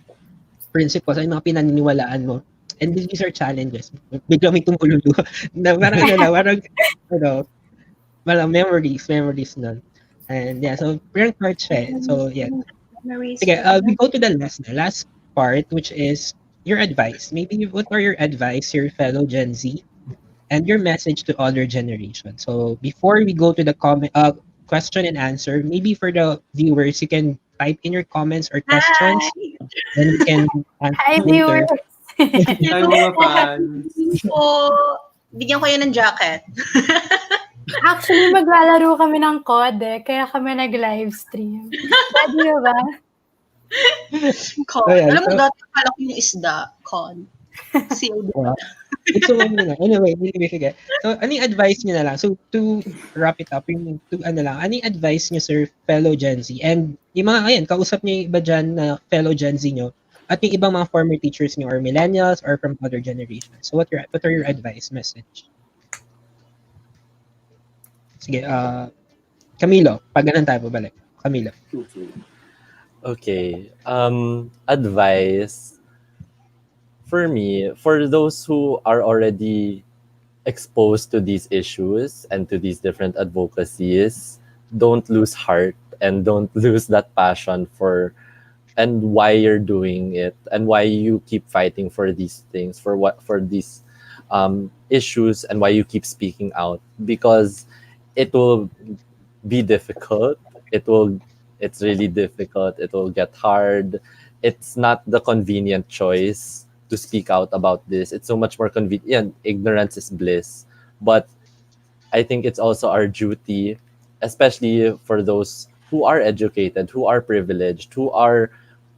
principles, ay mga pinaniniwalaan mo. And these are challenges. Bigla may tungkululu. Na parang parang memories nun. And yeah, so parang part siya. So yeah. Sige, we go to the last part, which is your advice. Maybe what are your advice, your fellow Gen Z, and your message to other generations. So before we go to the question and answer, maybe for the viewers, you can type in your comments or questions, then we can answer Hi, later. viewers. Hi, mga fans. So, bigyan ko yun ng jacket. Actually, maglalaro kami ng COD kaya kami nag-live stream. Pwede nyo ba? Con. Oh, yeah. Alam mo, dati pala ko yung isda. Con. COD. So, anyway, sige. So, anong advice niyo na lang? So, to wrap it up, anong advice niyo, sir, fellow Gen Z? And yung mga, kausap niyo yung iba dyan na fellow Gen Z niyo, at yung ibang mga former teachers niyo or millennials or from other generations. So, what are your advice, message? Sige, Camilo, pag ganun tayo babalik. Camilo. Okay. Advice for me, for those who are already exposed to these issues and to these different advocacies, don't lose heart and don't lose that passion for and why you're doing it and why you keep fighting for these things, for these issues, and why you keep speaking out, because it will be difficult. It's really difficult. It will get hard. It's not the convenient choice to speak out about this. It's so much more convenient. Ignorance is bliss. But I think it's also our duty, especially for those who are educated, who are privileged, who are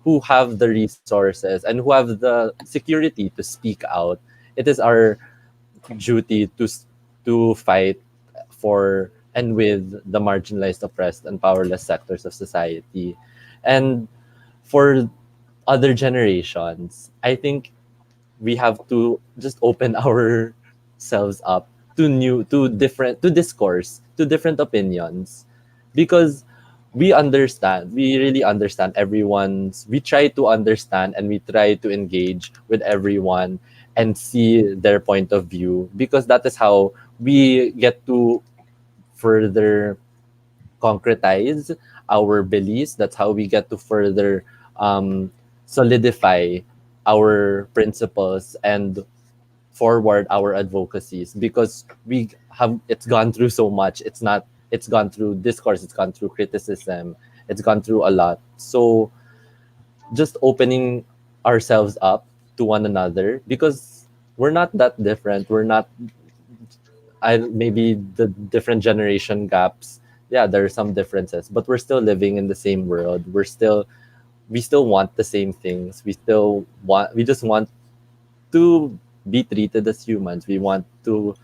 who have the resources and who have the security to speak out, it is our duty to fight for and with the marginalized, oppressed, and powerless sectors of society. And for other generations, I think we have to just open ourselves up to to discourse, to different opinions, because we really understand we try to understand and we try to engage with everyone and see their point of view, because that is how we get to further concretize our beliefs. That's how we get to further um, solidify our principles and forward our advocacies, because we have it's gone through so much. It's gone through discourse, it's gone through criticism, it's gone through a lot. So just opening ourselves up to one another, because we're not that different. We're not I maybe the different generation gaps, yeah, there are some differences, but we're still living in the same world. We still want the same things. We just want to be treated as humans. We want to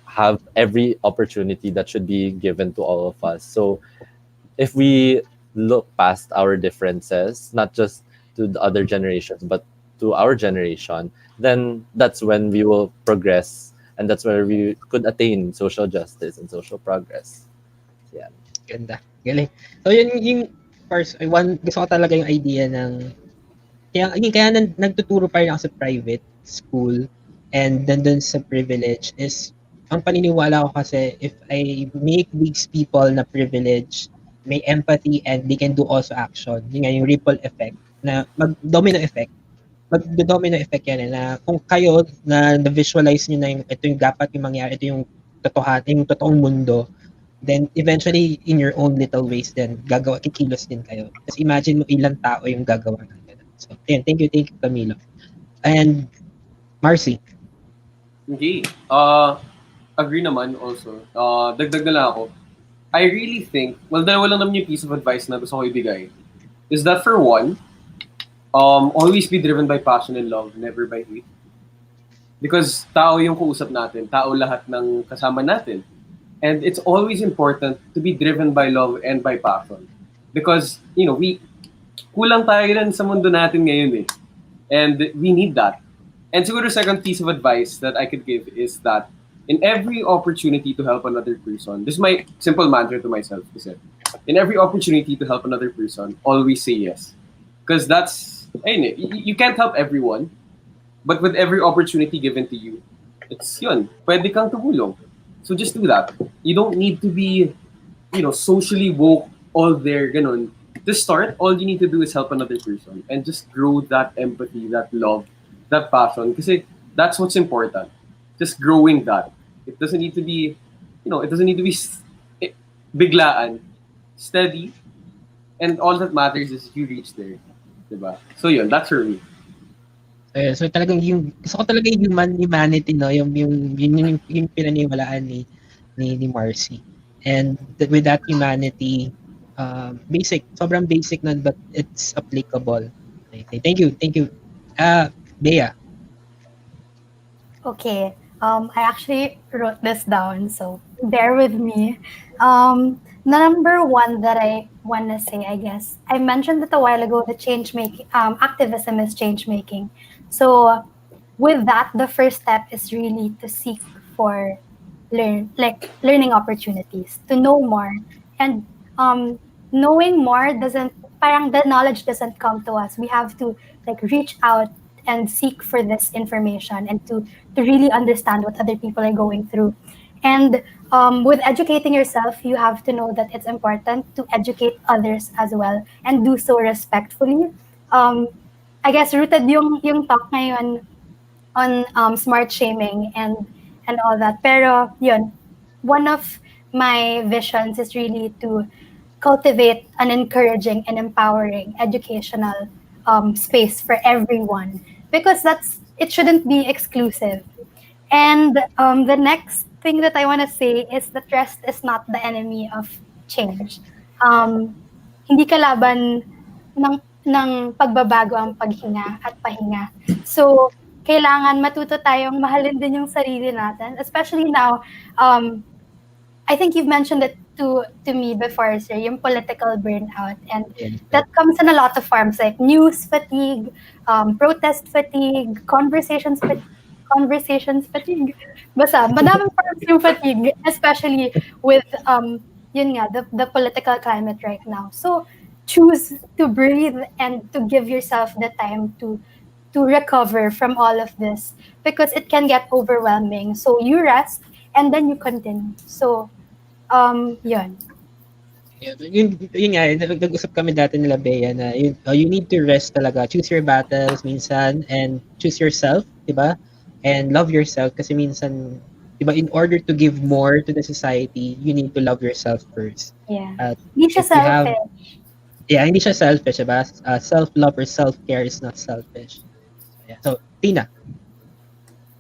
have every opportunity that should be given to all of us. So if we look past our differences, not just to the other generations, but to our generation, then that's when we will progress, and that's where we could attain social justice and social progress. Yeah. Ganda. Galing. So yung first, gusto ko talaga yung idea ng nagtuturo pa rin ako sa private school and nandun sa privilege is ang paniniwala ko kasi if I make these people na privilege, may empathy and they can do also action. Yun nga yung ripple effect na mag-domino effect. Mag-domino effect yan na kung kayo na-visualize nyo na yung ito yung dapat yung mangyari, ito yung yung totoong mundo, then eventually in your own little ways then kikilos din kayo. Tapos imagine mo ilang tao yung gagawa ng ganun. So, ayan, thank you Camilo. And Marcy. Okay. Agree naman also. Dagdag na lang ako. I really think, well, dalawa lang naman yung piece of advice na gusto ko ibigay, is that for one, always be driven by passion and love, never by hate. Because tao yung kausap natin, tao lahat ng kasama natin. And it's always important to be driven by love and by passion. Because, kulang tayo rin sa mundo natin ngayon eh. And we need that. And siguro second piece of advice that I could give is that in every opportunity to help another person, this is my simple mantra to myself, kasi in every opportunity to help another person, always say yes. Because that's, you can't help everyone, but with every opportunity given to you, it's yun, pwede kang tumulong. So just do that. You don't need to be, socially woke all there, ganun. To start, all you need to do is help another person and just grow that empathy, that love, that passion. Kasi that's what's important. Just growing that. It doesn't need to be, it doesn't need to be biglaan, steady, and all that matters is you reach there. Diba? So yun, that's for me. So talagang gusto ko talaga yung humanity, no, yung pinaniwalaan ni Marcy. And with that humanity, sobrang basic nun, but it's applicable. Okay, thank you. Bea. Okay. I actually wrote this down, so bear with me. Number one that I want to say, I guess, I mentioned it a while ago, the change making, activism is change making. So with that, the first step is really to seek for learning opportunities, to know more. And knowing more parang the knowledge doesn't come to us. We have to reach out and seek for this information and to really understand what other people are going through. And with educating yourself, you have to know that it's important to educate others as well and do so respectfully. I guess rooted yung talk ngayon on smart shaming and all that. Pero yun, one of my visions is really to cultivate an encouraging and empowering educational space for everyone, because it shouldn't be exclusive. And the next thing that I want to say is that rest is not the enemy of change. Hindi kalaban ng ng pagbabago ang paghinga at pahinga. So, kailangan matuto tayong mahalin din yung sarili natin. Especially now, I think you've mentioned it to me before, sir, yung political burnout. And that comes in a lot of forms, like news fatigue, protest fatigue, conversations fatigue. Basta, madaming forms yung fatigue, especially with, yun nga, the political climate right now. So, choose to breathe and to give yourself the time to recover from all of this because it can get overwhelming. So, you rest and then you continue. So, yun. Yun nga, nag-usap kami dati nila Bea na you need to rest talaga. Choose your battles minsan and choose yourself, di ba? And love yourself kasi minsan, di ba, in order to give more to the society, you need to love yourself first. Yeah. Hindi siya if you have- selfish. hindi siya selfish, di ba? Self-love or self-care is not selfish. Yeah. So, Tina.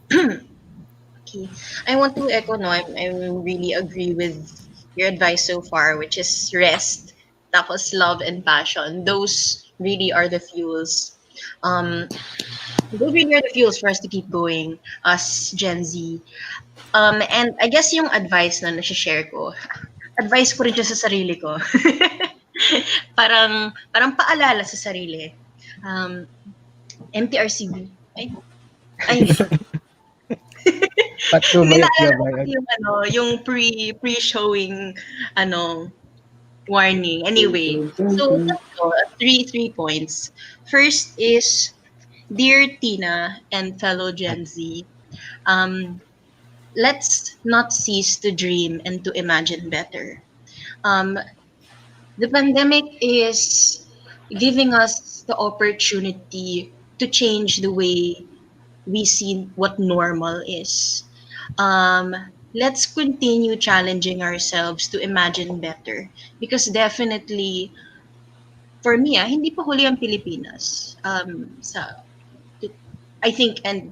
Okay. I want to echo, no, I really agree with your advice so far, which is rest, tapos love and passion. Those really are the fuels. Those really are the fuels for us to keep going as Gen Z. And I guess yung advice na nasi-share ko, advice ko rin siya sa sarili ko. parang paalala sa sarili. MTRCB. Ay. Yung pre-showing warning. Anyway, so three points. First is, dear Tina and fellow Gen Z, let's not cease to dream and to imagine better. The pandemic is giving us the opportunity to change the way we see what normal is. Let's continue challenging ourselves to imagine better because definitely, for me, hindi pa huli ang Pilipinas. I think, and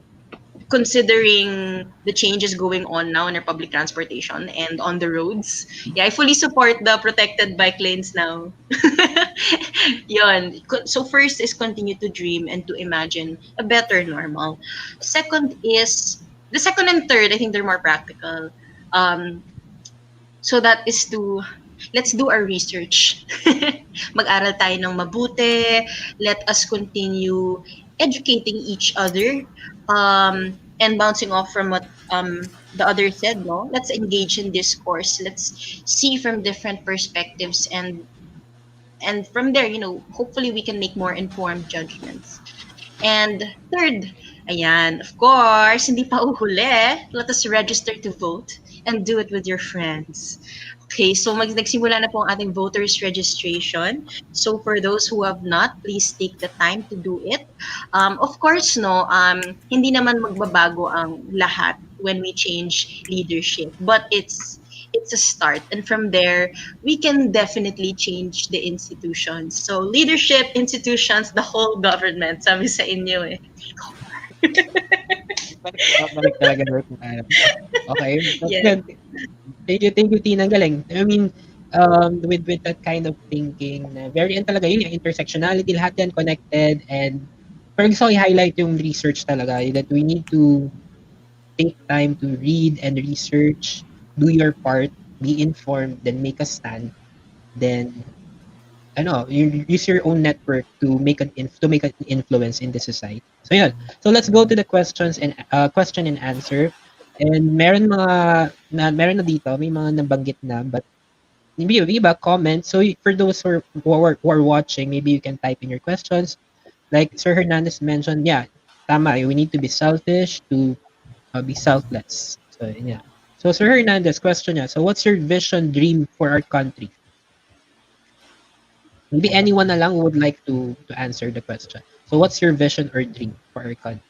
considering the changes going on now in our public transportation and on the roads, I fully support the protected bike lanes now. Yun. So first is continue to dream and to imagine a better normal. Second is, the second and third, I think they're more practical. So that is to, let's do our research. Mag-aral tayo ng mabuti. Let us continue educating each other. And bouncing off from what the other said, no? Let's engage in discourse. Let's see from different perspectives, and from there, hopefully we can make more informed judgments. And third, of course, hindi pa uhuli. Let us register to vote and do it with your friends. Okay, so nagsimula na po ang ating voters registration. So for those who have not, please take the time to do it. Of course, hindi naman magbabago ang lahat when we change leadership, but it's a start, and from there we can definitely change the institutions. So leadership, institutions, the whole government. Sabi sa inyo Balik talaga. Okay. Yeah. Thank you, Tina. Galing. I mean, with that kind of thinking, very talaga yun, yung intersectionality, lahat yan connected. And pero gusto ko i-highlight yung research talaga, that we need to take time to read and research, do your part, be informed, then make a stand. Then, you use your own network to make an influence in the society. So yun. So let's go to the questions and question and answer. And meron na dito, may mga nabanggit na, but maybe iba comment. So for those who are watching, maybe you can type in your questions. Like Sir Hernandez mentioned, tama, we need to be selfish to be selfless. So yeah. So Sir Hernandez, question niya. So what's your vision, dream for our country? Maybe anyone na lang would like to answer the question. So what's your vision or dream for our country?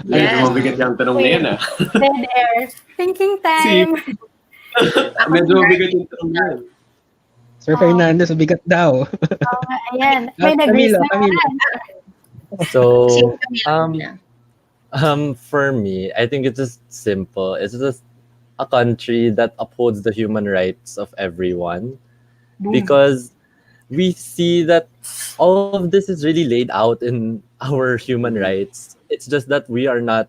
Medyo mabigat yung tanong na yan, Dead air. Thinking time. Medyo mabigat yung tanong na yan. Sir Fernandez, bigat daw. Ayan. May nag-risk na yan. So, for me, I think it's just simple. It's just a country that upholds the human rights of everyone, Boom. because we see that all of this is really laid out in our human rights. It's just that we are not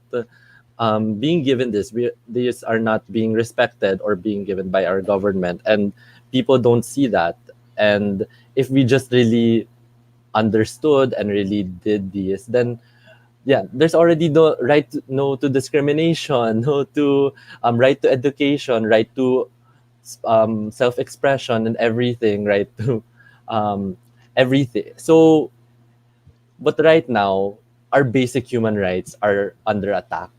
being given this. These are not being respected or being given by our government, and people don't see that. And if we just really understood and really did this, then yeah, there's already no right no to discrimination, no to right to education, right to self-expression and everything, right to um, everything. So, but right now, our basic human rights are under attack.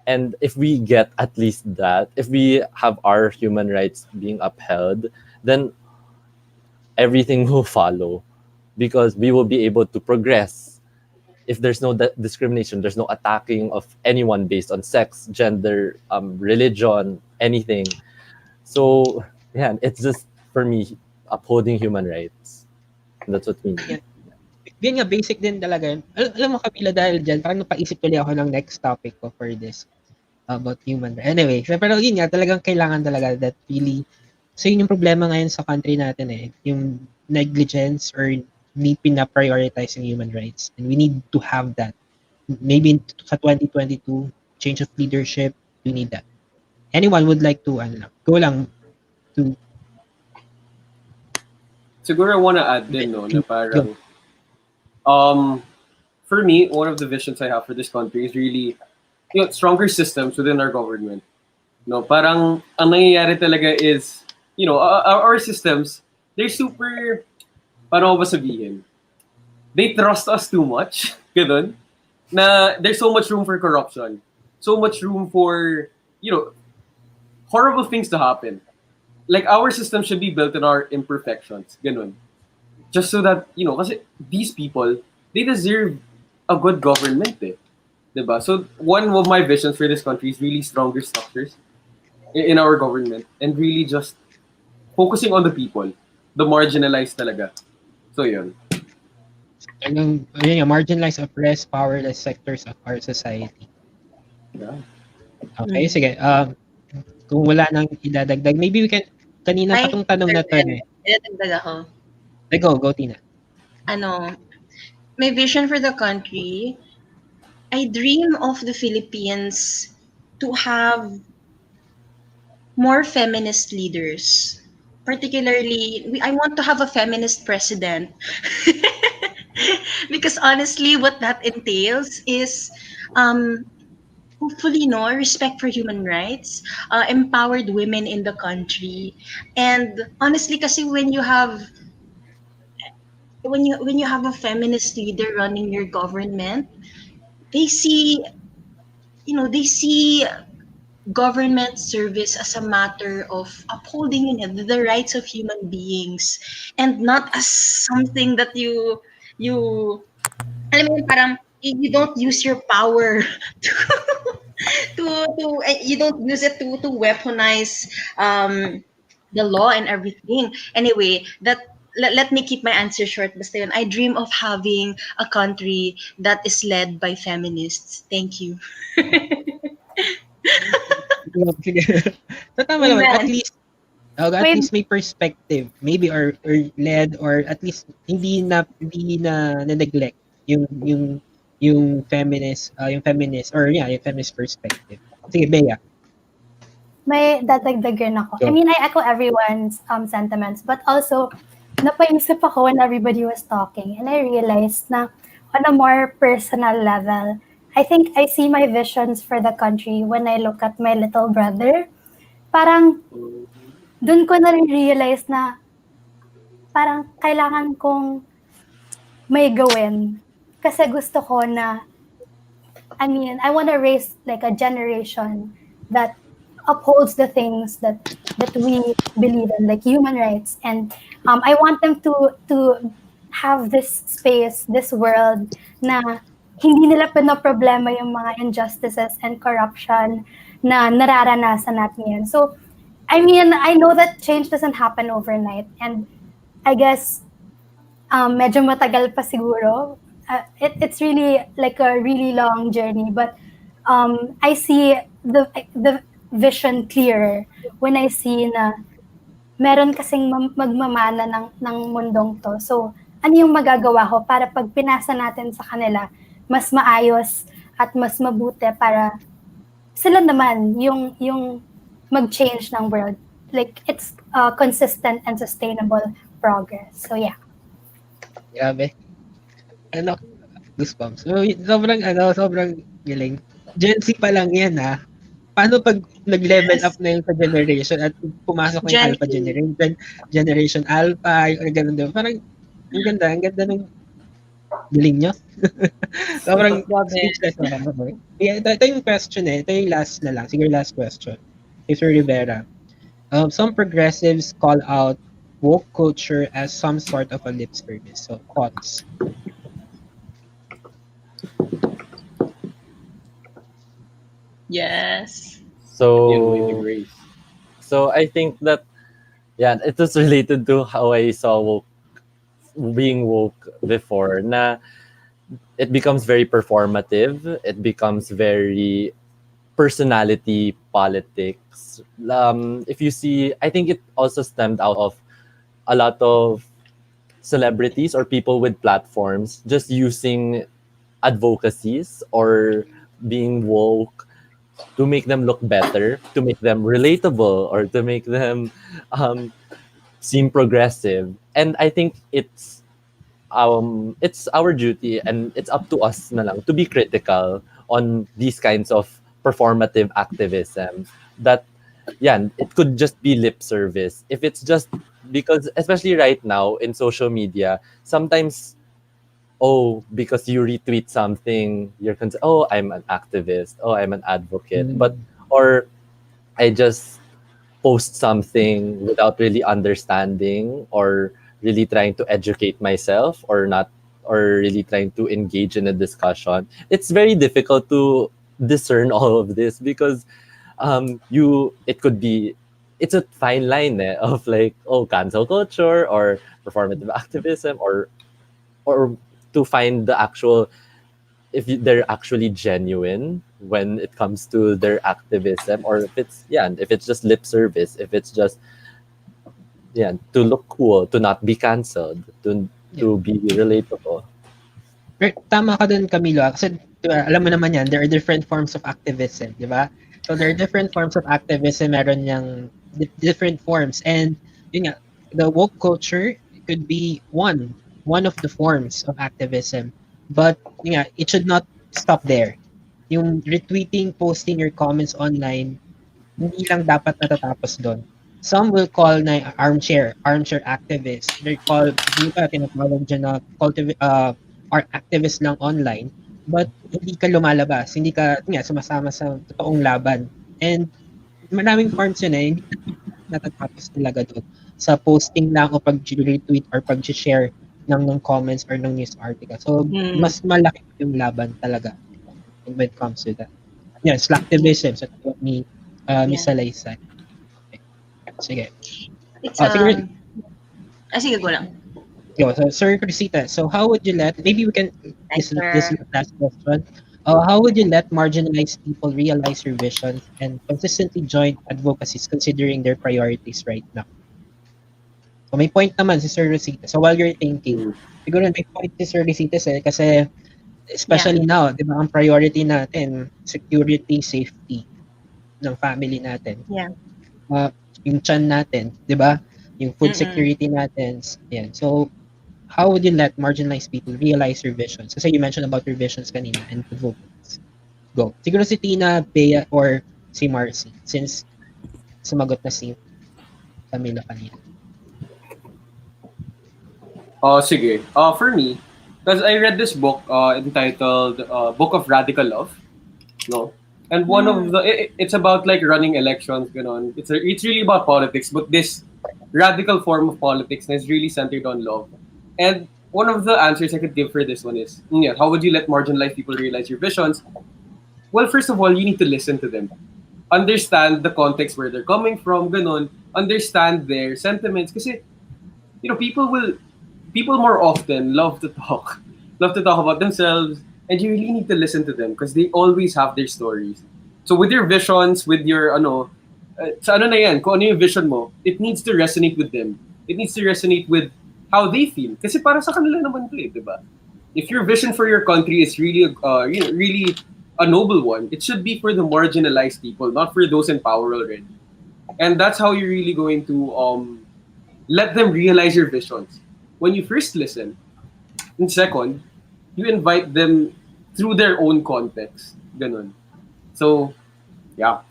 And if we get at least that, if we have our human rights being upheld, then everything will follow, because we will be able to progress. If there's no discrimination, there's no attacking of anyone based on sex, gender, religion, anything. So yeah, it's just for me upholding human rights. That's what we need. Yan. Yun nga, basic din talaga yun. Alam mo, Kapila, dahil dyan, parang napaisip tuloy ako ng next topic ko for this about human rights. Anyway, pero yun nga, talagang kailangan talaga that really, so yun yung problema ngayon sa country natin yung negligence or hindi pina-prioritize yung human rights. And we need to have that. Maybe sa 2022, change of leadership, we need that. Anyone would like to, go lang to... Siguro I wanna add din, no, na parang, for me, one of the visions I have for this country is really, stronger systems within our government. No, parang ang nangyayari talaga is, our systems, they're super, paano ko ba sabihin? They trust us too much, ganun, na there's so much room for corruption, so much room for, horrible things to happen. Like, our system should be built on our imperfections, ganun. Just so that, kasi these people, they deserve a good government, diba? So, one of my visions for this country is really stronger structures in our government, and really just focusing on the people, the marginalized talaga. So, yun. Yun yung marginalized, oppressed, powerless sectors of our society. Yeah. Okay, sige. Kung wala nang idadagdag, maybe we can, kanina pa tong tanong na to Idadagdag ako. Go, Tina. My vision for the country, I dream of the Philippines to have more feminist leaders. Particularly, I want to have a feminist president. Because honestly, what that entails is hopefully respect for human rights, empowered women in the country. And honestly, kasi when you have a feminist leader running your government, they see government service as a matter of upholding the rights of human beings, and not as something that you alam mo yun, parang you don't use your power to you don't use it to weaponize the law and everything. Anyway, let me keep my answer short. Basta yun, I dream of having a country that is led by feminists. Thank you. Sige. So, tama naman. At Amen. least may perspective. Maybe or led, or at least hindi na neglect yung feminist or yung feminist perspective. Sige, Bea. May dadagdag rin ako. Go. I mean, I echo everyone's sentiments, but also, napaisip ako when everybody was talking, and I realized na on a more personal level, I think I see my visions for the country when I look at my little brother. Parang, dun ko na realize na parang kailangan kong may gawin. Kasi gusto ko na, I mean, I want to raise like a generation that upholds the things that we believe in, like human rights. And I want them to have this space, this world na hindi nila pinoproblema yung mga injustices and corruption na nararanasan natin yan. So, I mean, I know that change doesn't happen overnight, and I guess medyo matagal pa siguro. It's really like a really long journey, but I see the vision clearer when I see na meron kasing magmamana ng mundong to. So, ano yung magagawa ko para pag pinasa natin sa kanila, mas maayos at mas mabuti para sila naman yung mag-change ng world. Like, it's consistent and sustainable progress. So, yeah. Grabe. Ano, goosebumps. So, sobrang galing. Gen Z pa lang yan, ha? Paano pag nag-level up na yung sa generation at pumasok na yung Gen alpha Z. generation alpha, yung ganun din. Parang, ang ganda ng galing nyo. Sobrang Grabe. speechless na ako. Yeah, ito yung question Ito yung last na lang. Siguro last question. Mr. Rivera. Some progressives call out woke culture as some sort of a lip service. So, thoughts? Yes. So I think that it was related to how I saw being woke before. Na it becomes very performative. It becomes very personality politics. If you see, I think it also stemmed out of a lot of celebrities or people with platforms just using advocacies or being woke to make them look better, to make them relatable, or to make them seem progressive. And I think it's our duty and it's up to us na lang to be critical on these kinds of performative activism. That it could just be lip service. If it's just because, especially right now in social media, sometimes because you retweet something, you're considered, I'm an activist, I'm an advocate. But, or I just post something without really understanding or really trying to educate myself or not, or really trying to engage in a discussion. It's very difficult to discern all of this because it could be, it's a fine line of like, cancel culture or performative activism or to find the actual, if they're actually genuine when it comes to their activism, or if it's just lip service, if it's just to look cool, to not be canceled, to be relatable. Pero tama ka dun, Camilo. Kasi alam mo naman yan, there are different forms of activism, di ba? So there are different forms of activism, meron niyang different forms. And yun nga, the woke culture could be one of the forms of activism. But yun nga, it should not stop there. Yung retweeting, posting your comments online, hindi lang dapat natatapos doon. Some will call na armchair activist. They call, hindi pa tinatawag dyan na are activist lang online, but hindi ka lumalabas, hindi ka sumasama sa totoong laban. And maraming forms yun hindi natatapos talaga doon sa posting lang o pag-retweet or pag-share ng comments or ng news article. So, mas malaki yung laban talaga when it comes to that. Yan, slacktivism. So, ni Salaysay. Okay. Sige. It's sige, go lang. So, Sir Crisita, so how would you maybe we can, this last question, how would you let marginalized people realize your vision and consistently join advocacies considering their priorities right now? So may point naman si Sir Rosita. So while you're thinking, siguro may point si Sir Rosita kasi especially now, di ba, ang priority natin, security, safety ng family natin. Yeah. Yung tiyan natin, di ba? Yung food security natin. Yan. So, how would you let marginalized people realize your visions? Kasi you mentioned about your visions kanina and advocates. Go. Siguro si Tina, Bea, or si Marcy, since sumagot na si Camila kanina. Sige. For me, because I read this book entitled Book of Radical Love, no? And one of it's about like running elections, ganon. It's really about politics, but this radical form of politics is really centered on love. And one of the answers I could give for this one is, how would you let marginalized people realize your visions? Well, first of all, you need to listen to them. Understand the context where they're coming from, ganon. Understand their sentiments. Kasi, people more often love to talk about themselves, and you really need to listen to them because they always have their stories. So with your visions, with your sa ano na yan, kung ano yung vision mo, it needs to resonate with them. It needs to resonate with how they feel. Kasi para sa kanila naman to di ba? If your vision for your country is really, really a noble one, it should be for the marginalized people, not for those in power already. And that's how you're really going to let them realize your visions. When you first listen, and second, you invite them through their own context. Ganun. So, yeah.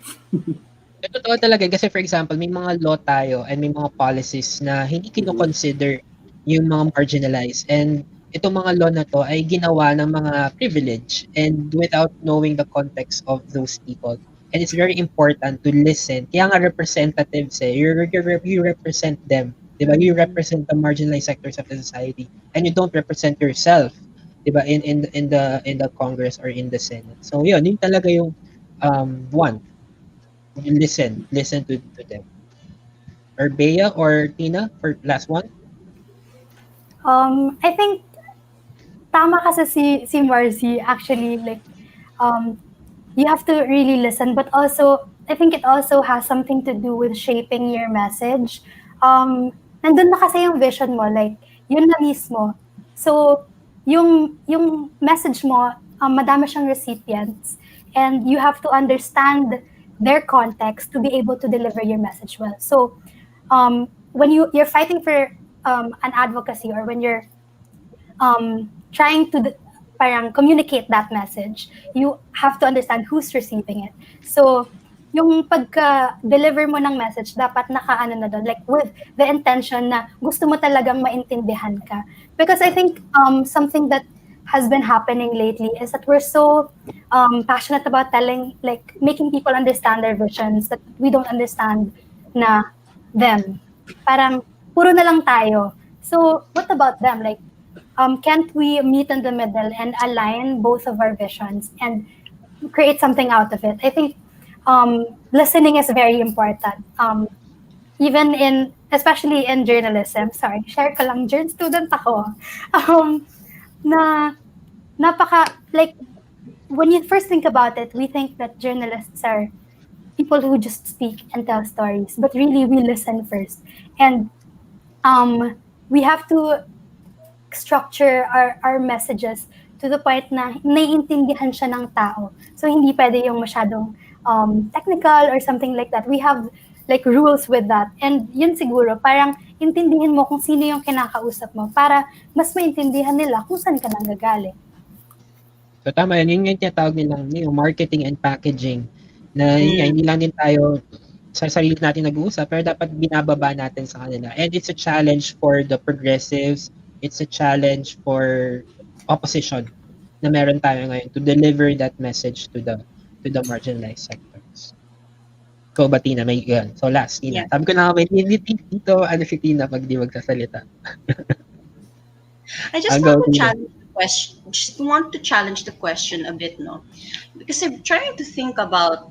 Totoo talaga kasi for example, may mga law tayo and may mga policies na hindi kino-consider yung mga marginalized. And itong mga law na to ay ginawa ng mga privilege and without knowing the context of those people. And it's very important to listen. Kaya nga representatives you represent them. Diba? You represent the marginalized sectors of the society and you don't represent yourself. Diba? In the Congress or in the Senate. So yun talaga yung one. Listen to them. Or Bea or Tina for last one? I think tama kasi si Marcy actually like you have to really listen, but also I think it also has something to do with shaping your message. Nandun na kasi yung vision mo, like yun na mismo. So yung message mo, madami siyang recipients, and you have to understand their context to be able to deliver your message well. So when you're fighting for an advocacy, or when you're trying to parang communicate that message, you have to understand who's receiving it. So yung pagka-deliver mo ng message, dapat nakaano na doon, like with the intention na gusto mo talagang maintindihan ka. Because I think something that has been happening lately is that we're so passionate about making people understand their visions, that we don't understand na them. Parang puro na lang tayo. So what about them? Like, can't we meet in the middle and align both of our visions and create something out of it? I think listening is very important. Especially in journalism. Sorry, share ko lang, journal student ako. Na like, when you first think about it, we think that journalists are people who just speak and tell stories, but really we listen first. And we have to structure our messages to the point na naiintindihan siya ng tao. So hindi pwede yung masyadong technical or something like that. We have like rules with that. And yun siguro, parang intindihin mo kung sino yung kinakausap mo para mas maintindihan nila kung saan ka nanggagaling. So tama yun yung tinatawag nilang yung marketing and packaging. Na hindi lang din tayo sa sarili natin nag-uusap, pero dapat binababa natin sa kanila. And it's a challenge for the progressives, it's a challenge for opposition na meron tayo ngayon to deliver that message to the marginalized sectors. So, Tina, may yan. So, last, Tina. Yeah. Sabi ko na may dito, si Tina pag di magsasalita. I just want to challenge the question a bit, no? Because I'm trying to think about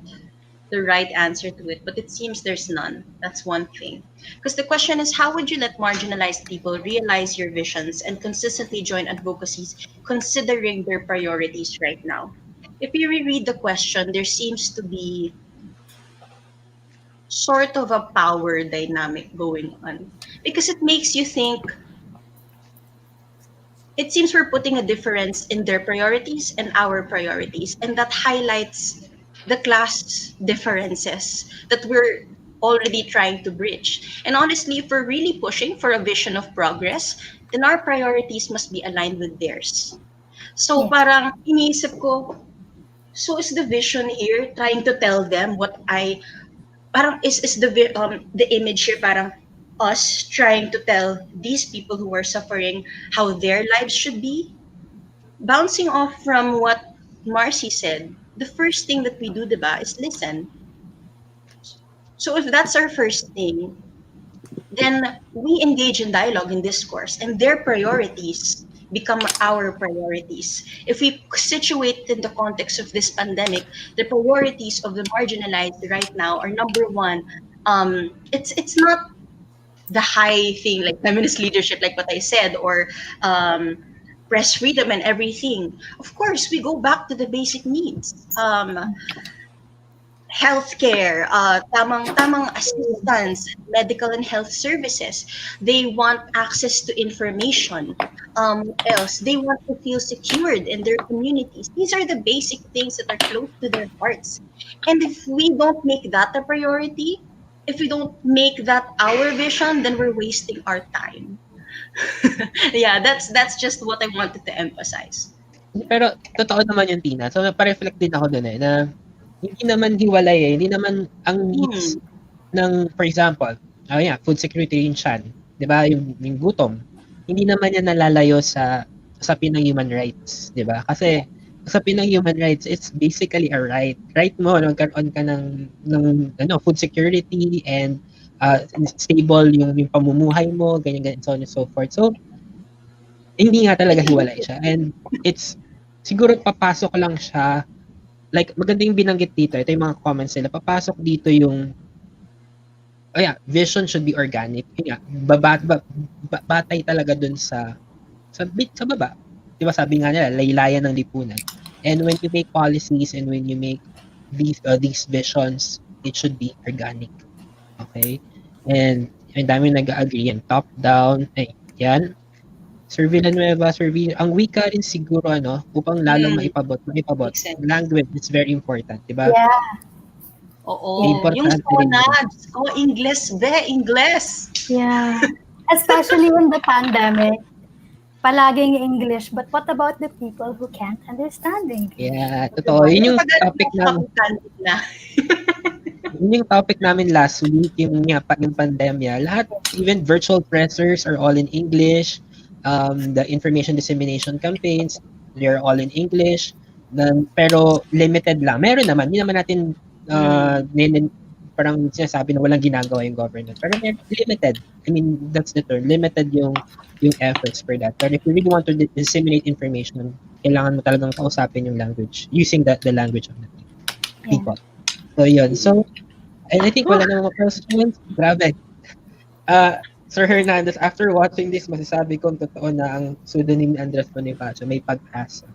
the right answer to it, but it seems there's none. That's one thing. Because the question is, how would you let marginalized people realize your visions and consistently join advocacies considering their priorities right now? If you reread the question, there seems to be sort of a power dynamic going on. Because it makes you think, it seems we're putting a difference in their priorities and our priorities, and that highlights the class differences that we're already trying to bridge. And honestly, if we're really pushing for a vision of progress, then our priorities must be aligned with theirs. So parang iniisip ko, so is the vision here trying to tell them what parang is the image here parang us trying to tell these people who are suffering how their lives should be? Bouncing off from what Marcy said, the first thing that we do, diba, is listen. So if that's our first thing, then we engage in dialogue and discourse, and their priorities become our priorities. If we situate in the context of this pandemic, the priorities of the marginalized right now are number one. It's not the high thing like feminist leadership, like what I said, or press freedom and everything. Of course, we go back to the basic needs. healthcare, tamang assistance, medical and health services. They want access to information. Else, they want to feel secured in their communities. These are the basic things that are close to their hearts. And if we don't make that a priority, if we don't make that our vision, then we're wasting our time. Yeah, that's just what I wanted to emphasize. Pero totoo naman yung Tina. So, napa-reflect din ako dun na hindi naman hiwalay eh. Hindi naman ang needs ng, for example, food security yung siyan. 'Di ba? Yung gutom. Hindi naman yan nalalayo sa usapin ng human rights, 'di ba? Kasi usapin ng human rights, it's basically a right. Right mo na magkaroon ka ng food security and stable yung pamumuhay mo, ganyan, so on and so forth. So, hindi nga talaga hiwalay siya. And it's, siguro papasok lang siya, like maganda yung binanggit dito, ito yung mga comments nila, papasok dito yung, vision should be organic. Yun nga, batay talaga dun sa baba. Diba sabi nga nila, laylayan ng lipunan. And when you make policies and when you make these visions, it should be organic. Okay? And ang dami nag-agree yan. Top down, yan. Sir Villanueva, ang wika rin siguro upang lalong maipabot. Makes sense. Language is very important, di ba? Yeah. Oo. Importante Yung rin yun. sonads ko, Ingles. Yeah. Especially in the pandemic, palaging English. But what about the people who can't understand English? Yeah, totoo. Yun yung topic namin. Yun yung topic namin last week, yung pandemya. Lahat, even virtual pressers are all in English. The information dissemination campaigns, they're all in English. Pero limited lang. Meron naman, hindi naman natin parang sinasabi na walang ginagawa yung government. Pero limited. I mean, that's the term. Limited yung efforts for that. But if you really want to disseminate information, kailangan mo talagang kausapin yung language, using the language of the people. So, yun. So, and I think wala namang questions. Grabe. Sir Hernandez, after watching this, masasabi kong totoo na ang pseudonym ni Andres Bonifacio may pag-asa.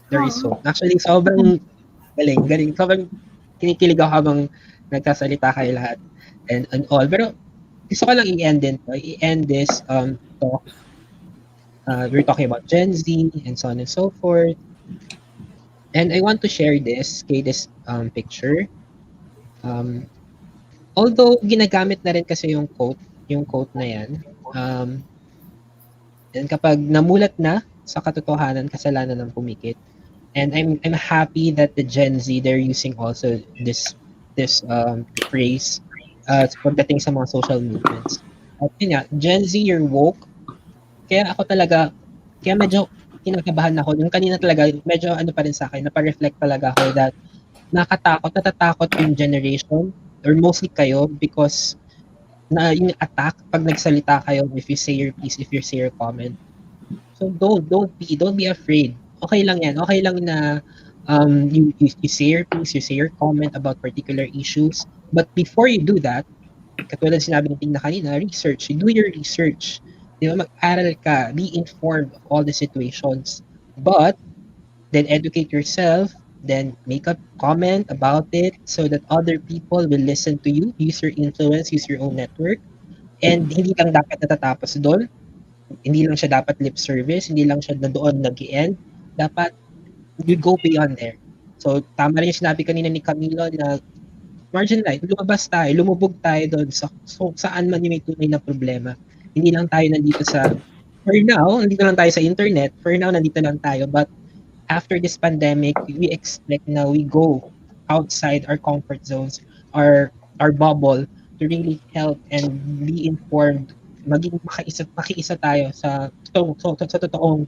There is hope. Actually, sobrang galing. Sobrang kinikilig ako habang nagsasalita kayo lahat and all. Pero gusto ko lang i-end this talk. We're talking about Gen Z and so on and so forth. And I want to share this picture. Although ginagamit na rin kasi yung quote na yan. And kapag namulat na sa katotohanan, kasalanan ng pumikit. And I'm happy that the Gen Z, they're using also this phrase pagdating sa mga social movements. At yun nga, Gen Z, you're woke. Kaya medyo kinakabahan ako. Yung kanina talaga, medyo pa rin sa akin, napareflect talaga ako that natatakot yung generation, or mostly kayo, because na yung attack pag nagsalita kayo, if you say your piece, if you say your comment. So don't be afraid. Okay lang yan. Okay lang na you say your piece, you say your comment about particular issues. But before you do that, katulad sinabi ng Tingna kanina, research. Do your research. Di ba? Mag-aral ka. Be informed of all the situations. But then educate yourself. Then make a comment about it so that other people will listen to you. Use your influence, use your own network. And hindi lang dapat natatapos doon. Hindi lang siya dapat lip service. Hindi lang siya na doon nag-i-end. Dapat you go beyond there. So, tama rin yung sinabi kanina ni Camilo na marginalize, lumabas tayo, lumubog tayo doon saan man yung may tunay na problema. Hindi lang tayo nandito for now, nandito lang tayo sa internet. For now, nandito lang tayo. But after this pandemic, we expect na we go outside our comfort zones, our bubble, to really help and be informed. Maging makiisa tayo sa totoong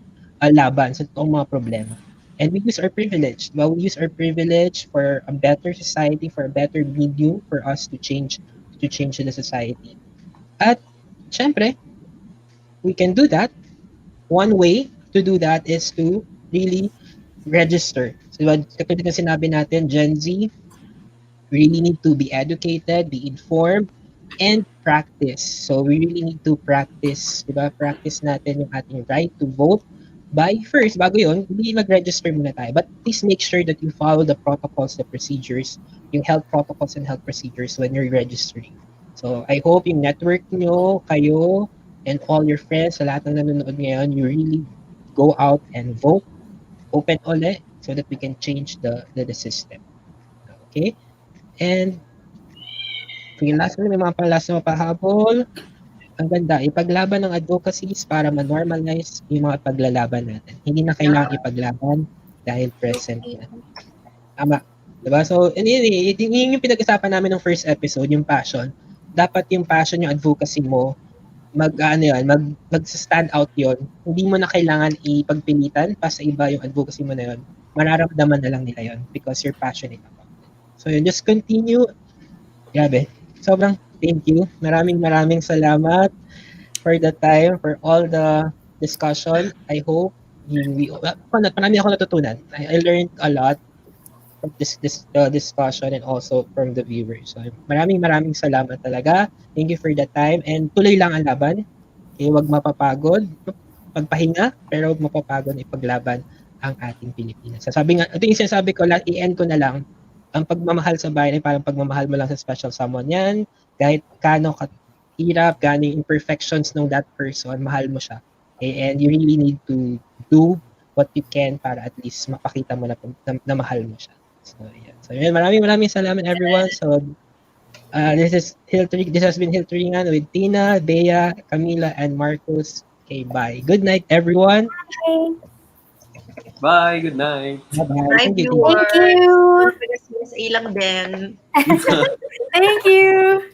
laban, sa totoong mga problema. And we use our privilege. Well, we use our privilege for a better society, for a better medium for us to change the society. At syempre, we can do that. One way to do that is to really register. So, katulad na sinabi natin, Gen Z really need to be educated, be informed, and practice. So, we really need to practice, diba? Practice natin yung ating right to vote, first, bago yun, hindi mag-register muna tayo. But please make sure that you follow the protocols, the procedures, yung health protocols and health procedures when you're registering. So, I hope yung network nyo, kayo, and all your friends, sa lahat ng nanonood ngayon, you really go out and vote, open ulit, so that we can change the system. Okay? And, sige, last na, may mga last na mapahabol. Ang ganda, ipaglaban ng advocacies para ma-normalize yung mga paglalaban natin. Hindi na kailangan ipaglaban dahil present na. Tama. Diba? So, yun yung pinag-usapan namin ng first episode, yung passion. Dapat yung passion, yung advocacy mo, mag-stand out yon. Hindi mo na kailangan ipagpilitan pa sa iba yung advocacy mo na yon. Mararamdaman na lang nila yon because you're passionate about it. So, yun, just continue. Grabe. Sobrang thank you. Maraming salamat for the time, for all the discussion. I hope marami ako natutunan. I learned a lot from this discussion and also from the viewers. So, maraming salamat talaga. Thank you for the time and tuloy lang ang laban. Okay, wag mapapagod. Pagpahinga, pero wag mapapagod na ipaglaban ang ating Pilipinas. Sabi nga, ito yung sinasabi ko, i-end ko na lang. Ang pagmamahal sa bayan ay parang pagmamahal mo lang sa special someone yan. Kahit kano hirap, gaano yung imperfections ng that person, mahal mo siya. Okay? And you really need to do what you can para at least mapakita mo na mahal mo siya. So, yeah. So, yun, maraming salamat everyone. So, this has been Hiltringan with Tina, Bea, Camila, and Marcos. Okay, bye. Good night, everyone. Bye. Bye, good night. Bye-bye. Bye, Thank you. viewers. Thank you. CSA lang din. Thank you.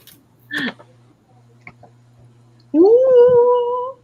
Woo!